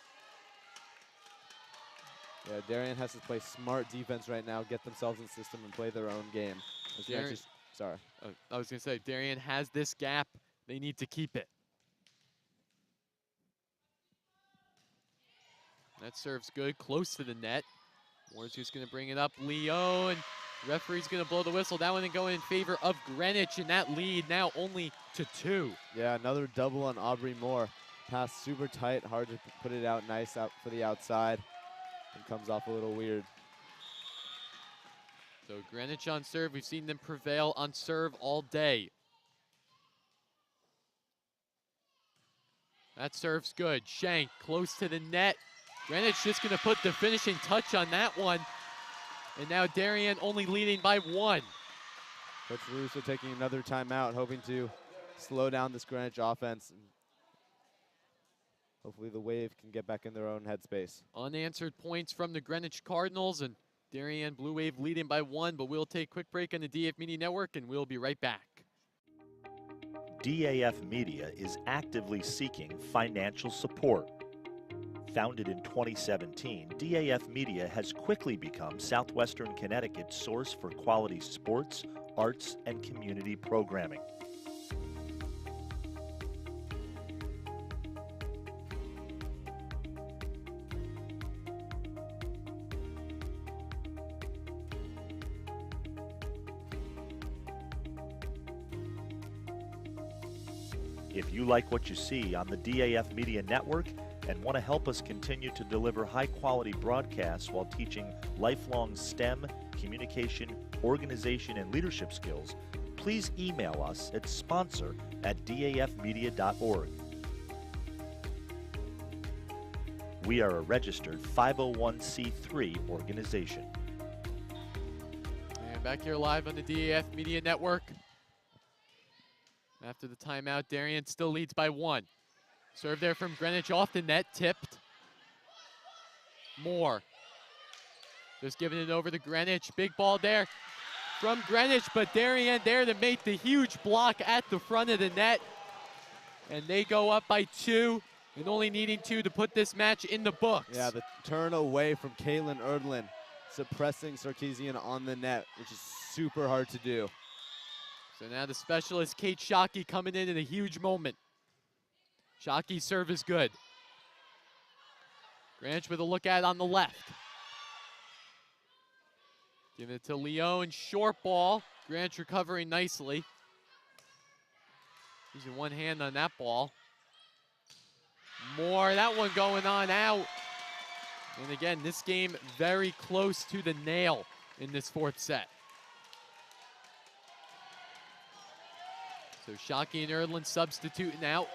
Yeah, Darien has to play smart defense right now, get themselves in system and play their own game. Sorry. I was going to say, Darien has this gap. They need to keep it. That serve's good, close to the net. Moore's just going to bring it up. Leo, and referee's going to blow the whistle. That one going in favor of Greenwich, and that lead now only to 2. Yeah, another double on Aubrey Moore. Pass super tight, hard to put it out nice out for the outside. And comes off a little weird. So Greenwich on serve. We've seen them prevail on serve all day. That serve's good. Shank close to the net. Greenwich just going to put the finishing touch on that one. And now Darien only leading by 1. Coach Russo taking another timeout, hoping to slow down this Greenwich offense. And hopefully the Wave can get back in their own headspace. Unanswered points from the Greenwich Cardinals, and Darien Blue Wave leading by 1, but we'll take a quick break on the DAF Media Network, and we'll be right back. DAF Media is actively seeking financial support. Founded in 2017, DAF Media has quickly become Southwestern Connecticut's source for quality sports, arts, and community programming. If you like what you see on the DAF Media Network and want to help us continue to deliver high-quality broadcasts while teaching lifelong STEM, communication, organization, and leadership skills, please email us at sponsor@dafmedia.org. We are a registered 501c3 organization. And back here live on the DAF Media Network. After the timeout, Darien still leads by 1. Serve there from Greenwich off the net, tipped. Moore. Just giving it over to Greenwich. Big ball there from Greenwich, but Darien there to make the huge block at the front of the net. And they go up by 2, and only needing 2 to put this match in the books. Yeah, the turn away from Kaylin Erdlin, suppressing Sarkeesian on the net, which is super hard to do. So now the specialist, Kate Shockey, coming in a huge moment. Shockey's serve is good. Greenwich with a look at it on the left. Giving it to Leone, short ball. Greenwich recovering nicely. Using one hand on that ball. Moore, that one going on out. And again, this game very close to the nail in this 4th set. So Shockey and Erdlin substituting out.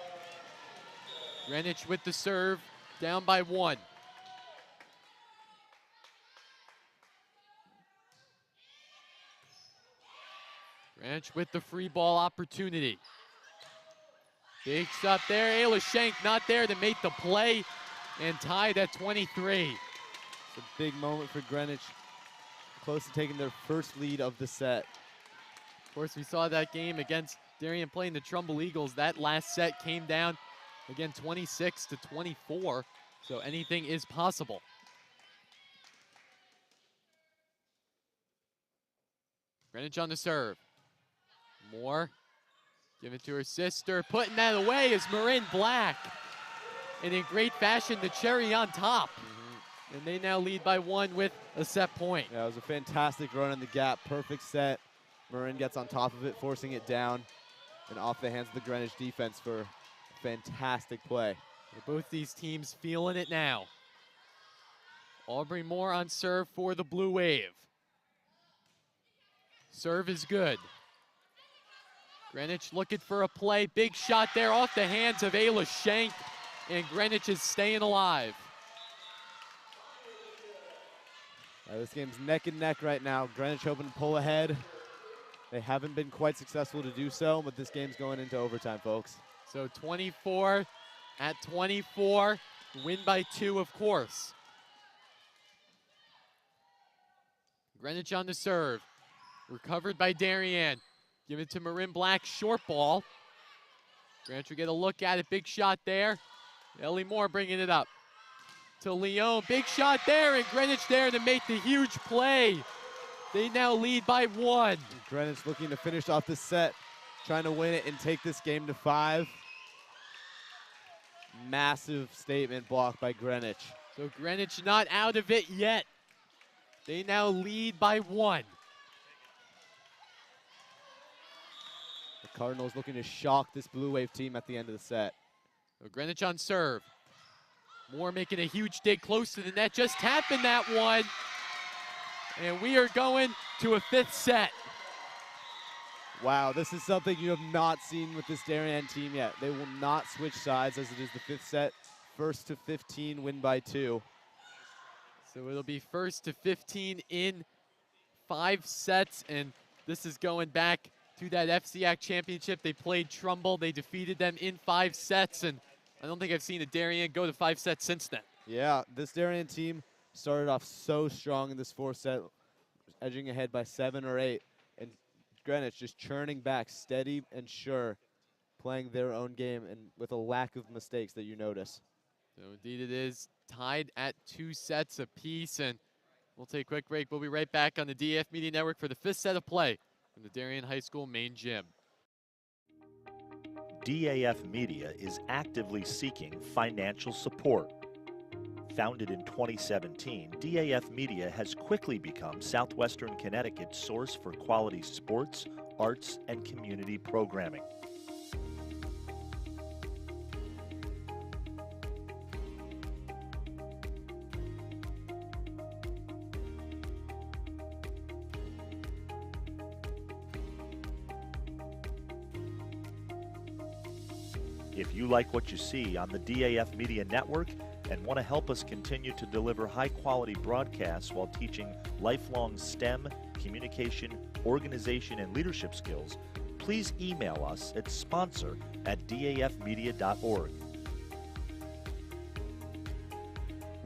Greenwich with the serve, down by 1. Greenwich with the free ball opportunity. Big shot there, Ayla Shank not there to make the play, and tied at 23. It's a big moment for Greenwich, close to taking their first lead of the set. Of course, we saw that game against Darien playing the Trumbull Eagles. That last set came down, again, 26-24, so anything is possible. Greenwich on the serve. Moore, give it to her sister, putting that away is Marin Black. And in great fashion, the cherry on top. And they now lead by 1 with a set point. Yeah, it was a fantastic run in the gap. Perfect set. Marin gets on top of it, forcing it down and off the hands of the Greenwich defense for a fantastic play. Both these teams feeling it now. Aubrey Moore on serve for the Blue Wave. Serve is good. Greenwich looking for a play. Big shot there off the hands of Ayla Shank, and Greenwich is staying alive. This game's neck and neck right now. Greenwich hoping to pull ahead. They haven't been quite successful to do so, but this game's going into overtime, folks. So 24 at 24, win by 2, of course. Greenwich on the serve. Recovered by Darian. Give it to Marin Black, short ball. Greenwich will get a look at it, big shot there. Ellie Moore bringing it up to Leon, big shot there, and Greenwich there to make the huge play. They now lead by 1. Greenwich looking to finish off this set, trying to win it and take this game to 5. Massive statement block by Greenwich. So Greenwich not out of it yet. They now lead by 1. The Cardinals looking to shock this Blue Wave team at the end of the set. So Greenwich on serve. Moore making a huge dig close to the net, just tapping that one. And we are going to a 5th set. Wow, this is something you have not seen with this Darien team yet. They will not switch sides as it is the 5th set. 1st to 15, win by 2. So it'll be 1st to 15 in 5 sets, and this is going back to that FCIAC championship. They played Trumbull. They defeated them in 5 sets, and I don't think I've seen a Darien go to 5 sets since then. Yeah, this Darien team started off so strong in this 4th set, edging ahead by 7 or 8, and Greenwich just churning back, steady and sure, playing their own game and with a lack of mistakes that you notice. So indeed it is tied at 2 sets apiece, and we'll take a quick break. We'll be right back on the DAF Media Network for the 5th set of play from the Darien High School main gym. DAF Media is actively seeking financial support. Founded in 2017, DAF Media has quickly become Southwestern Connecticut's source for quality sports, arts, and community programming. If you like what you see on the DAF Media Network and want to help us continue to deliver high-quality broadcasts while teaching lifelong STEM, communication, organization, and leadership skills, please email us at sponsor@dafmedia.org.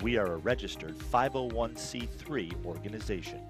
We are a registered 501c3 organization.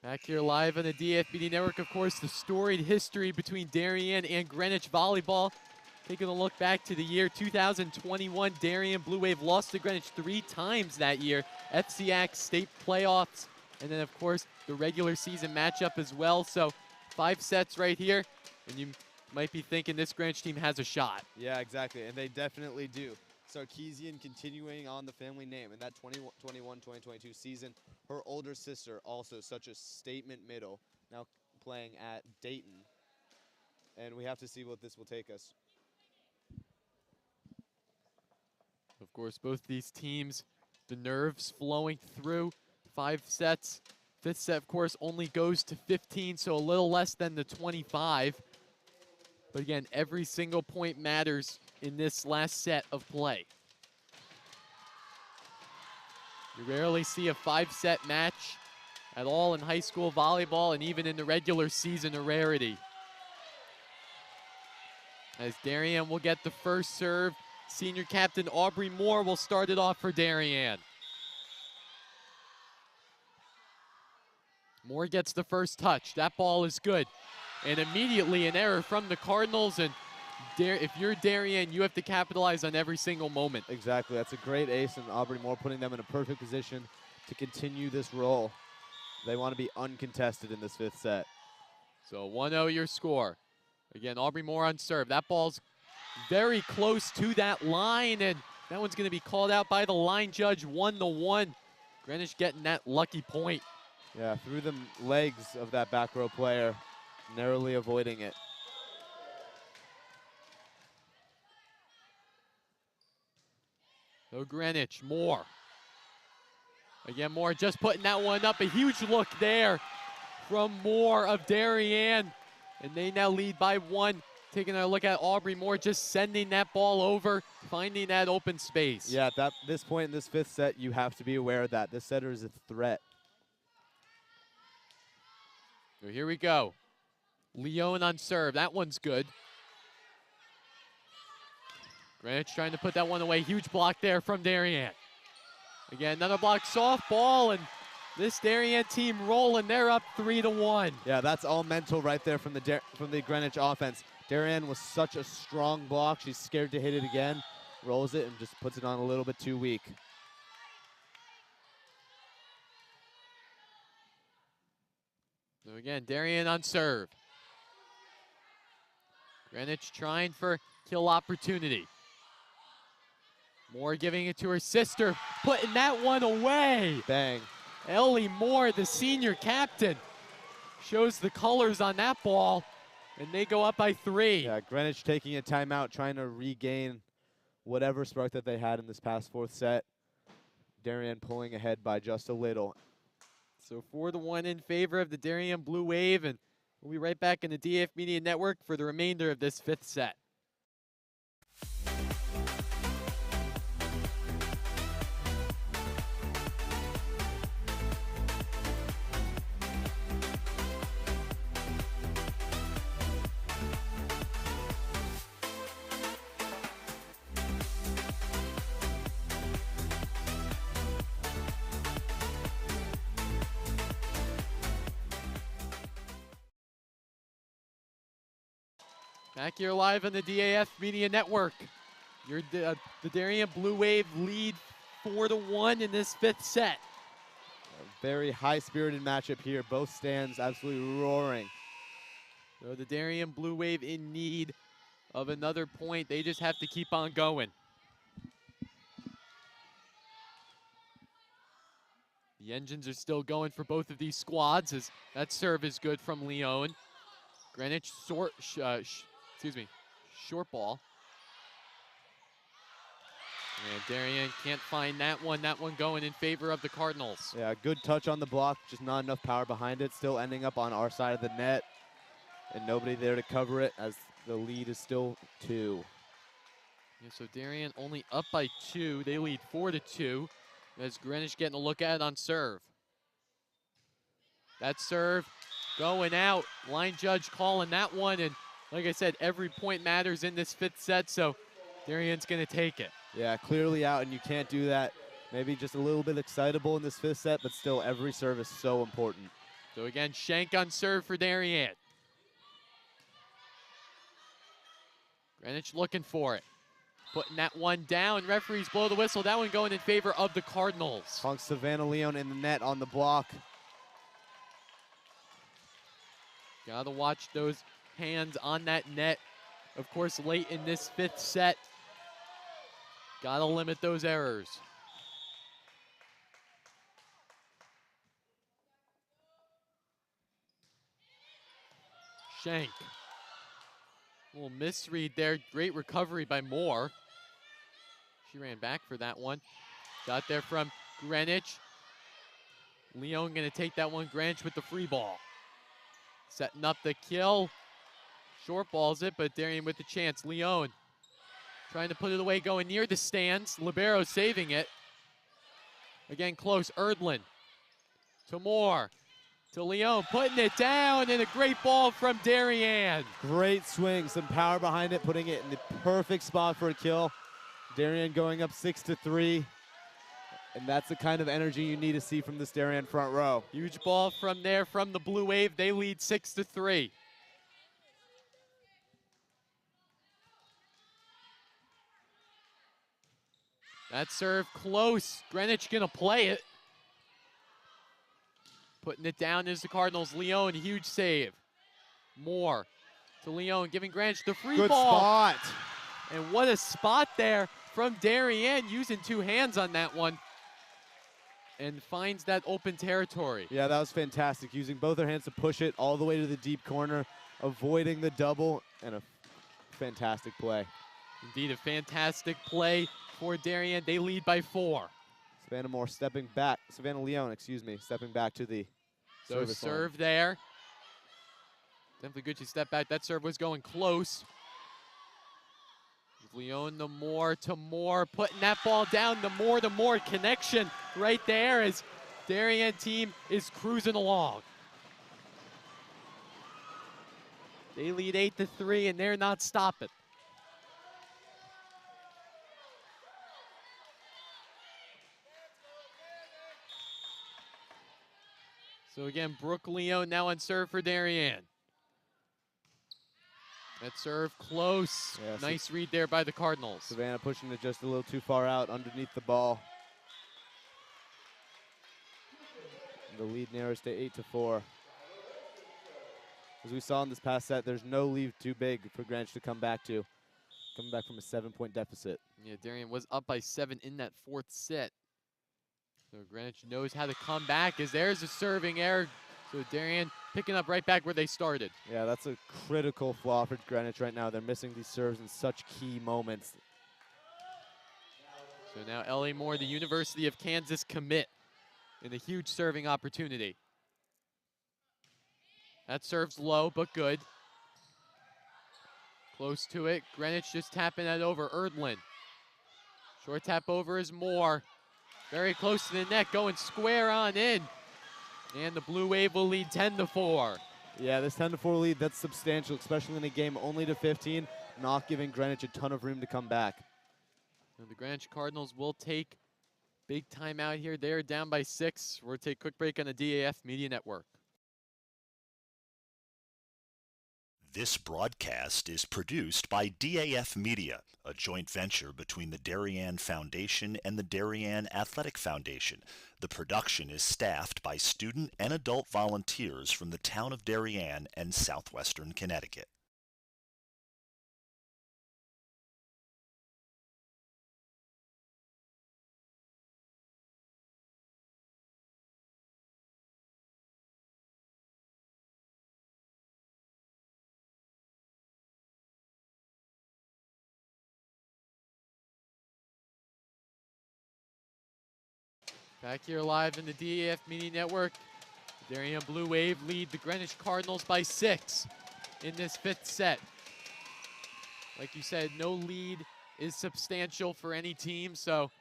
Back here live on the DFBD Network, of course, the storied history between Darien and Greenwich Volleyball. Taking a look back to the year 2021, Darien Blue Wave lost to Greenwich 3 times that year. FCIAC state playoffs, and then, of course, the regular season matchup as well. So 5 sets right here, and you might be thinking this Greenwich team has a shot. Yeah, exactly, and they definitely do. Sarkeesian continuing on the family name. In that 2021-2022 season, her older sister, also such a statement middle, now playing at Dayton. And we have to see what this will take us. Of course, both these teams, the nerves flowing through. 5 sets. 5th set, of course, only goes to 15, so a little less than the 25. But again, every single point matters in this last set of play. You rarely see a 5-set match at all in high school volleyball, and even in the regular season, a rarity. As Darian will get the first serve, senior captain Aubrey Moore will start it off for Darien. Moore gets the first touch. That ball is good. And immediately an error from the Cardinals. And if you're Darien, you have to capitalize on every single moment. Exactly. That's a great ace, and Aubrey Moore putting them in a perfect position to continue this roll. They want to be uncontested in this 5th set. So 1-0 your score. Again, Aubrey Moore on serve. That ball's very close to that line, and that one's going to be called out by the line judge, 1-1. Greenwich getting that lucky point. Yeah, through the legs of that back row player, narrowly avoiding it. So Greenwich, Moore. Again, Moore just putting that one up. A huge look there from Moore of Darien. And they now lead by 1. Taking a look at Aubrey Moore, just sending that ball over, finding that open space. Yeah, at this point in this 5th set, you have to be aware of that. This setter is a threat. So here we go. Leone on serve. That one's good. Greenwich trying to put that one away. Huge block there from Darien. Again, another block, soft ball, and this Darien team rolling. They're up 3-1. Yeah, that's all mental right there from the Greenwich offense. Darien was such a strong block. She's scared to hit it again. Rolls it and just puts it on a little bit too weak. So again, Darien on serve. Greenwich trying for kill opportunity. Moore giving it to her sister, putting that one away. Bang. Ellie Moore, the senior captain, shows the colors on that ball, and they go up by 3. Yeah, Greenwich taking a timeout, trying to regain whatever spark that they had in this past 4th set. Darien pulling ahead by just a little. So 4-1 in favor of the Darien Blue Wave, and we'll be right back in the DAF Media Network for the remainder of this 5th set. Back here live on the DAF Media Network. The Darien Blue Wave lead 4-1 in this 5th set. A very high-spirited matchup here. Both stands absolutely roaring. So the Darien Blue Wave in need of another point. They just have to keep on going. The engines are still going for both of these squads, as that serve is good from Leone. Greenwich short ball. And Darien can't find that one. That one going in favor of the Cardinals. Yeah, good touch on the block, just not enough power behind it. Still ending up on our side of the net. And nobody there to cover it, as the lead is still 2. Yeah, so Darien only up by 2. They lead 4-2. As Greenwich getting a look at it on serve. That serve going out. Line judge calling that one. And like I said, every point matters in this 5th set, so Darien's going to take it. Yeah, clearly out, and you can't do that. Maybe just a little bit excitable in this 5th set, but still every serve is so important. So again, Shank on serve for Darien. Greenwich looking for it. Putting that one down. Referees blow the whistle. That one going in favor of the Cardinals. Funk Savannah Leone in the net on the block. Gotta watch those hands on that net. Of course, late in this 5th set. Gotta limit those errors. Shank. Little misread there. Great recovery by Moore. She ran back for that one. Got there from Greenwich. Leon gonna take that one. Greenwich with the free ball. Setting up the kill. Short balls it, but Darian with the chance. Leon trying to put it away, going near the stands. Libero saving it. Again, close. Erdlin to Moore. To Leon, putting it down, and a great ball from Darian. Great swing, some power behind it, putting it in the perfect spot for a kill. Darian going up 6-3, and that's the kind of energy you need to see from this Darien front row. Huge ball from there from the Blue Wave. They lead 6-3. That serve close. Greenwich gonna play it. Putting it down is the Cardinals. Leon, huge save. Moore to Leon, giving Greenwich the free Good ball. spot. And what a spot there from Darien, using 2 hands on that one. And finds that open territory. Yeah, that was fantastic. Using both her hands to push it all the way to the deep corner, avoiding the double, and a fantastic play. Indeed, a fantastic play for Darien. They lead by 4. Savannah Leon, excuse me, stepping back to the So service serve line. there. Definitely good she stepped back. That serve was going close. Leon to Moore, putting that ball down. The Moore connection right there as Darien team is cruising along. They lead 8-3, and they're not stopping. So again, Brooke Leon now on serve for Darien. That serve close. Yeah, nice read there by the Cardinals. Savannah pushing it just a little too far out underneath the ball. The lead narrows to 8-4. As we saw in this past set, there's no lead too big for Greenwich to come back to. Coming back from a 7-point deficit. Yeah, Darien was up by 7 in that 4th set. So Greenwich knows how to come back, as there's a serving error. So Darien picking up right back where they started. Yeah, that's a critical flaw for Greenwich right now. They're missing these serves in such key moments. So now Ellie Moore, the University of Kansas commit, in a huge serving opportunity. That serves low, but good. Close to it. Greenwich just tapping that over. Erdlin. Short tap over is Moore. Very close to the net, going square on in. And the Blue Wave will lead 10-4. Yeah, this 10-4 lead, that's substantial, especially in a game only to 15, not giving Greenwich a ton of room to come back. And the Greenwich Cardinals will take big timeout here. They're down by 6. We'll take a quick break on the DAF Media Network. This broadcast is produced by DAF Media, a joint venture between the Darien Foundation and the Darien Athletic Foundation. The production is staffed by student and adult volunteers from the town of Darien and southwestern Connecticut. Back here live in the DAF Media Network. The Darien Blue Wave lead the Greenwich Cardinals by 6 in this 5th set. Like you said, no lead is substantial for any team, so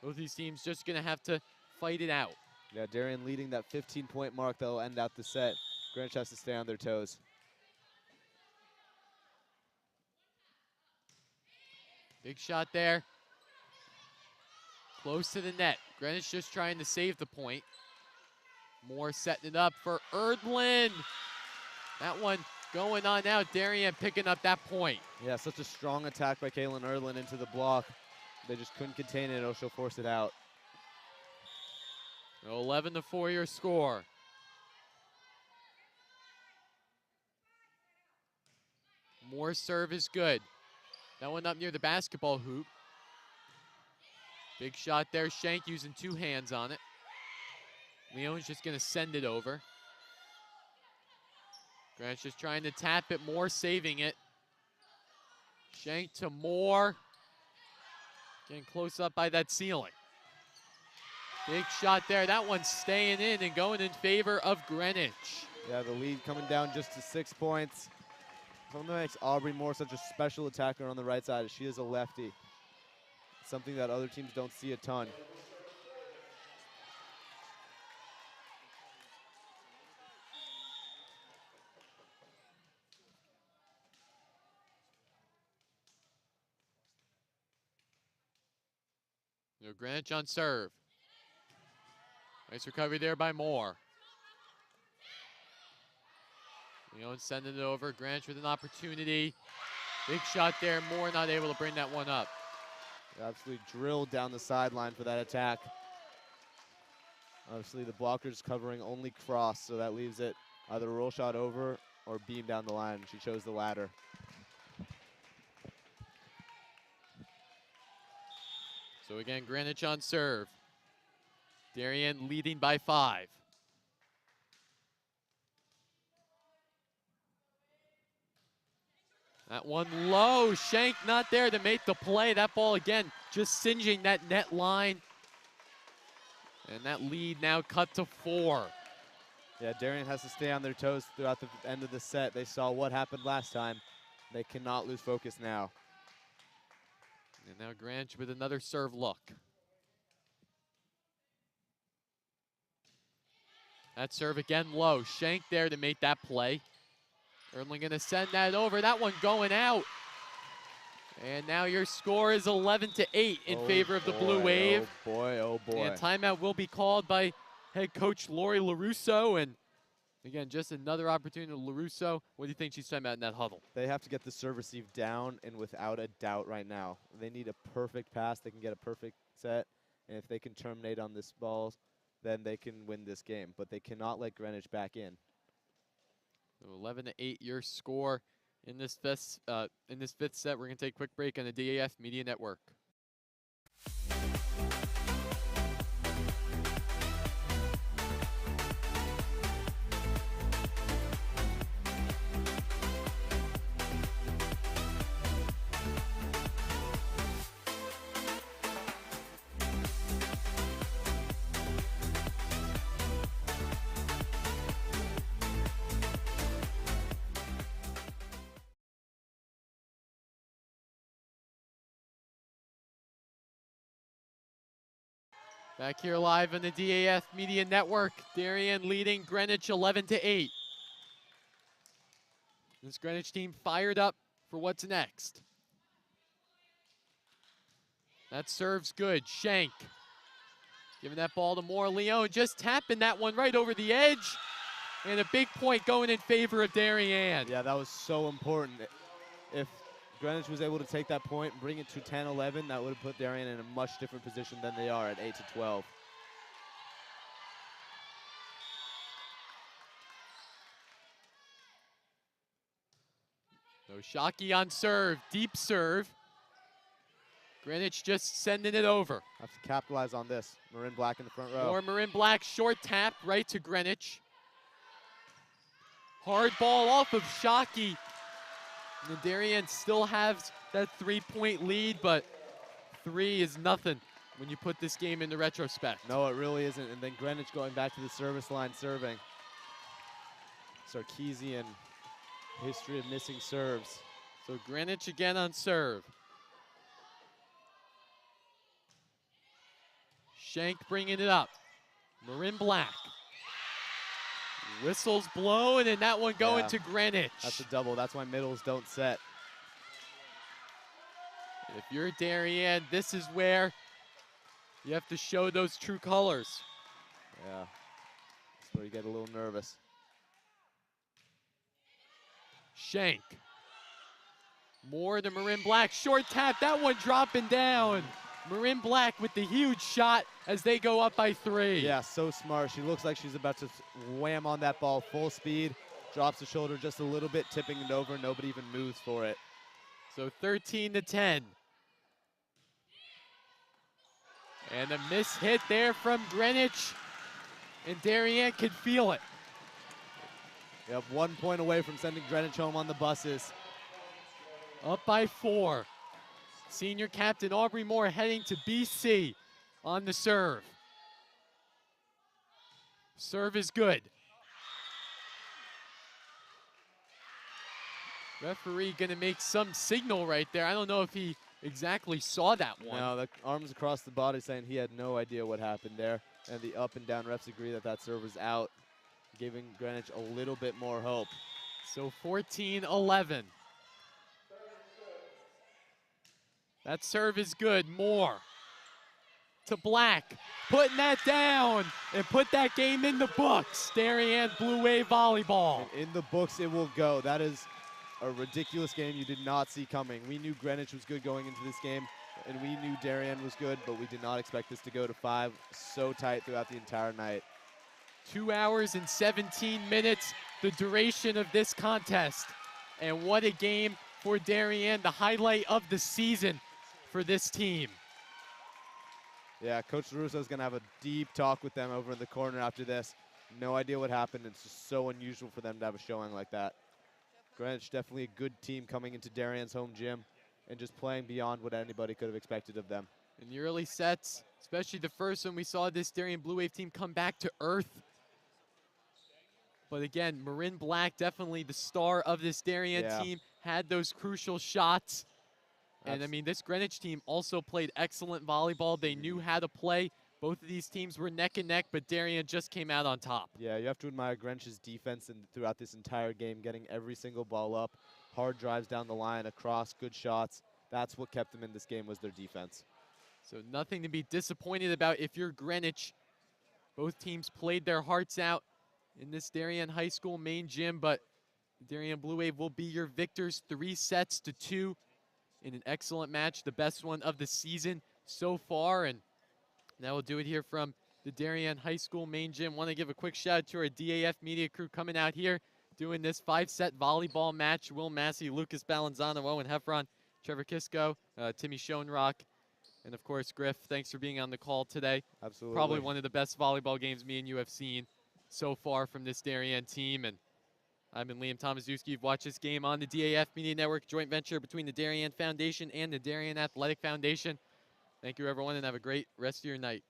both these teams just gonna have to fight it out. Yeah, Darien leading that 15-point mark that'll end out the set. Greenwich has to stay on their toes. Big shot there. Close to the net. Greenwich just trying to save the point. Moore setting it up for Erdlin. That one going on now. Darien picking up that point. Yeah, such a strong attack by Kaylin Erdlin into the block. They just couldn't contain it, or she'll force it out. 11-4 your score. More serve is good. That one up near the basketball hoop. Big shot there. Shank using 2 hands on it. Leon's just going to send it over. Greenwich just trying to tap it, Moore saving it. Shank to Moore. Getting close up by that ceiling. Big shot there. That one's staying in and going in favor of Greenwich. Yeah, the lead coming down just to 6 points. Something that makes Aubrey Moore such a special attacker on the right side is she is a lefty. Something that other teams don't see a ton. Greenwich on serve. Nice recovery there by Moore. Leon sending it over. Greenwich with an opportunity. Big shot there. Moore not able to bring that one up. Absolutely drilled down the sideline for that attack. Obviously the blocker's covering only cross, so that leaves it either roll shot over or beam down the line. She chose the latter. So again, Greenwich on serve. Darien leading by 5. That one low. Shank not there to make the play. That ball again just singeing that net line. And that lead now cut to 4. Yeah, Darien has to stay on their toes throughout the end of the set. They saw what happened last time. They cannot lose focus now. And now Greenwich with another serve look. That serve again low. Shank there to make that play. Erling gonna send that over. That one going out. And now your score is 11-8 in favor of the Blue Wave. Oh boy, oh boy. And timeout will be called by head coach Lori LaRusso. And again, just another opportunity to LaRusso. What do you think she's talking about in that huddle? They have to get the serve receive down and without a doubt right now. They need a perfect pass. They can get a perfect set. And if they can terminate on this ball, then they can win this game. But they cannot let Greenwich back in. So 11-8 your score in this fifth set. We're going to take a quick break on the DAF Media Network. Back here live on the DAF Media Network. Darien leading Greenwich 11-8. This Greenwich team fired up for what's next. That serves good. Shank giving that ball to Moore. Leon just tapping that one right over the edge. And a big point going in favor of Darien. Yeah, that was so important. If Greenwich was able to take that point and bring it to 10-11, that would have put Darien in a much different position than they are at 8-12. So Shockey on serve, deep serve. Greenwich just sending it over. Have to capitalize on this. Marin Black in the front row. More Marin Black, short tap right to Greenwich. Hard ball off of Shockey. And Darien still has that 3-point lead, but 3 is nothing when you put this game into retrospect. No, it really isn't. And then Greenwich going back to the service line serving. Sarkeesian history of missing serves. So Greenwich again on serve. Shank bringing it up. Marin Black. Whistles blown, and that one going to Greenwich. That's a double. That's why middles don't set. If you're Darien, this is where you have to show those true colors. Yeah, that's where you get a little nervous. Shank. More to Marin Black. Short tap. That one dropping down. Marin Black with the huge shot as they go up by 3. Yeah, so smart. She looks like she's about to wham on that ball full speed. drops the shoulder just a little bit, tipping it over. Nobody even moves for it. So 13-10. And a miss hit there from Greenwich. And Darien could feel it. Yep, 1 point away from sending Greenwich home on the buses. Up by 4. Senior captain Aubrey Moore heading to BC on the serve. Serve is good. Referee gonna make some signal right there. I don't know if he exactly saw that one. No, the arms across the body saying he had no idea what happened there. And the up and down refs agree that that serve was out, giving Greenwich a little bit more hope. So 14-11. That serve is good. Moore to Black, putting that down and put that game in the books. Darien Blue Wave Volleyball. And in the books it will go. That is a ridiculous game you did not see coming. We knew Greenwich was good going into this game, and we knew Darien was good, but we did not expect this to go to 5 so tight throughout the entire night. 2 hours and 17 minutes, the duration of this contest. And what a game for Darien, the highlight of the season for this team. Yeah, Coach LaRusso is going to have a deep talk with them over in the corner after this. No idea what happened. It's just so unusual for them to have a showing like that. Greenwich definitely a good team coming into Darien's home gym and just playing beyond what anybody could have expected of them. In the early sets, especially the first one, we saw this Darien Blue Wave team come back to earth. But again, Marin Black, definitely the star of this Darien team, had those crucial shots. And I mean, this Greenwich team also played excellent volleyball. They knew how to play. Both of these teams were neck and neck, but Darien just came out on top. Yeah, you have to admire Greenwich's defense throughout this entire game, getting every single ball up, hard drives down the line, across, good shots. That's what kept them in this game, was their defense. So nothing to be disappointed about if you're Greenwich. Both teams played their hearts out in this Darien High School main gym, but Darien Blue Wave will be your victors 3-2 in an excellent match, the best one of the season so far. And that will do it here from the Darien High School main gym. Want to give a quick shout out to our DAF Media crew coming out here, doing this 5-set volleyball match. Will Massey, Lucas Balanzano, Owen Heffron, Trevor Kisco, Timmy Schoenrock, and of course, Griff, thanks for being on the call today. Absolutely. Probably one of the best volleyball games me and you have seen so far from this Darien team. And I've been Liam Tomaszewski. You've watched this game on the DAF Media Network, joint venture between the Darien Foundation and the Darien Athletic Foundation. Thank you, everyone, and have a great rest of your night.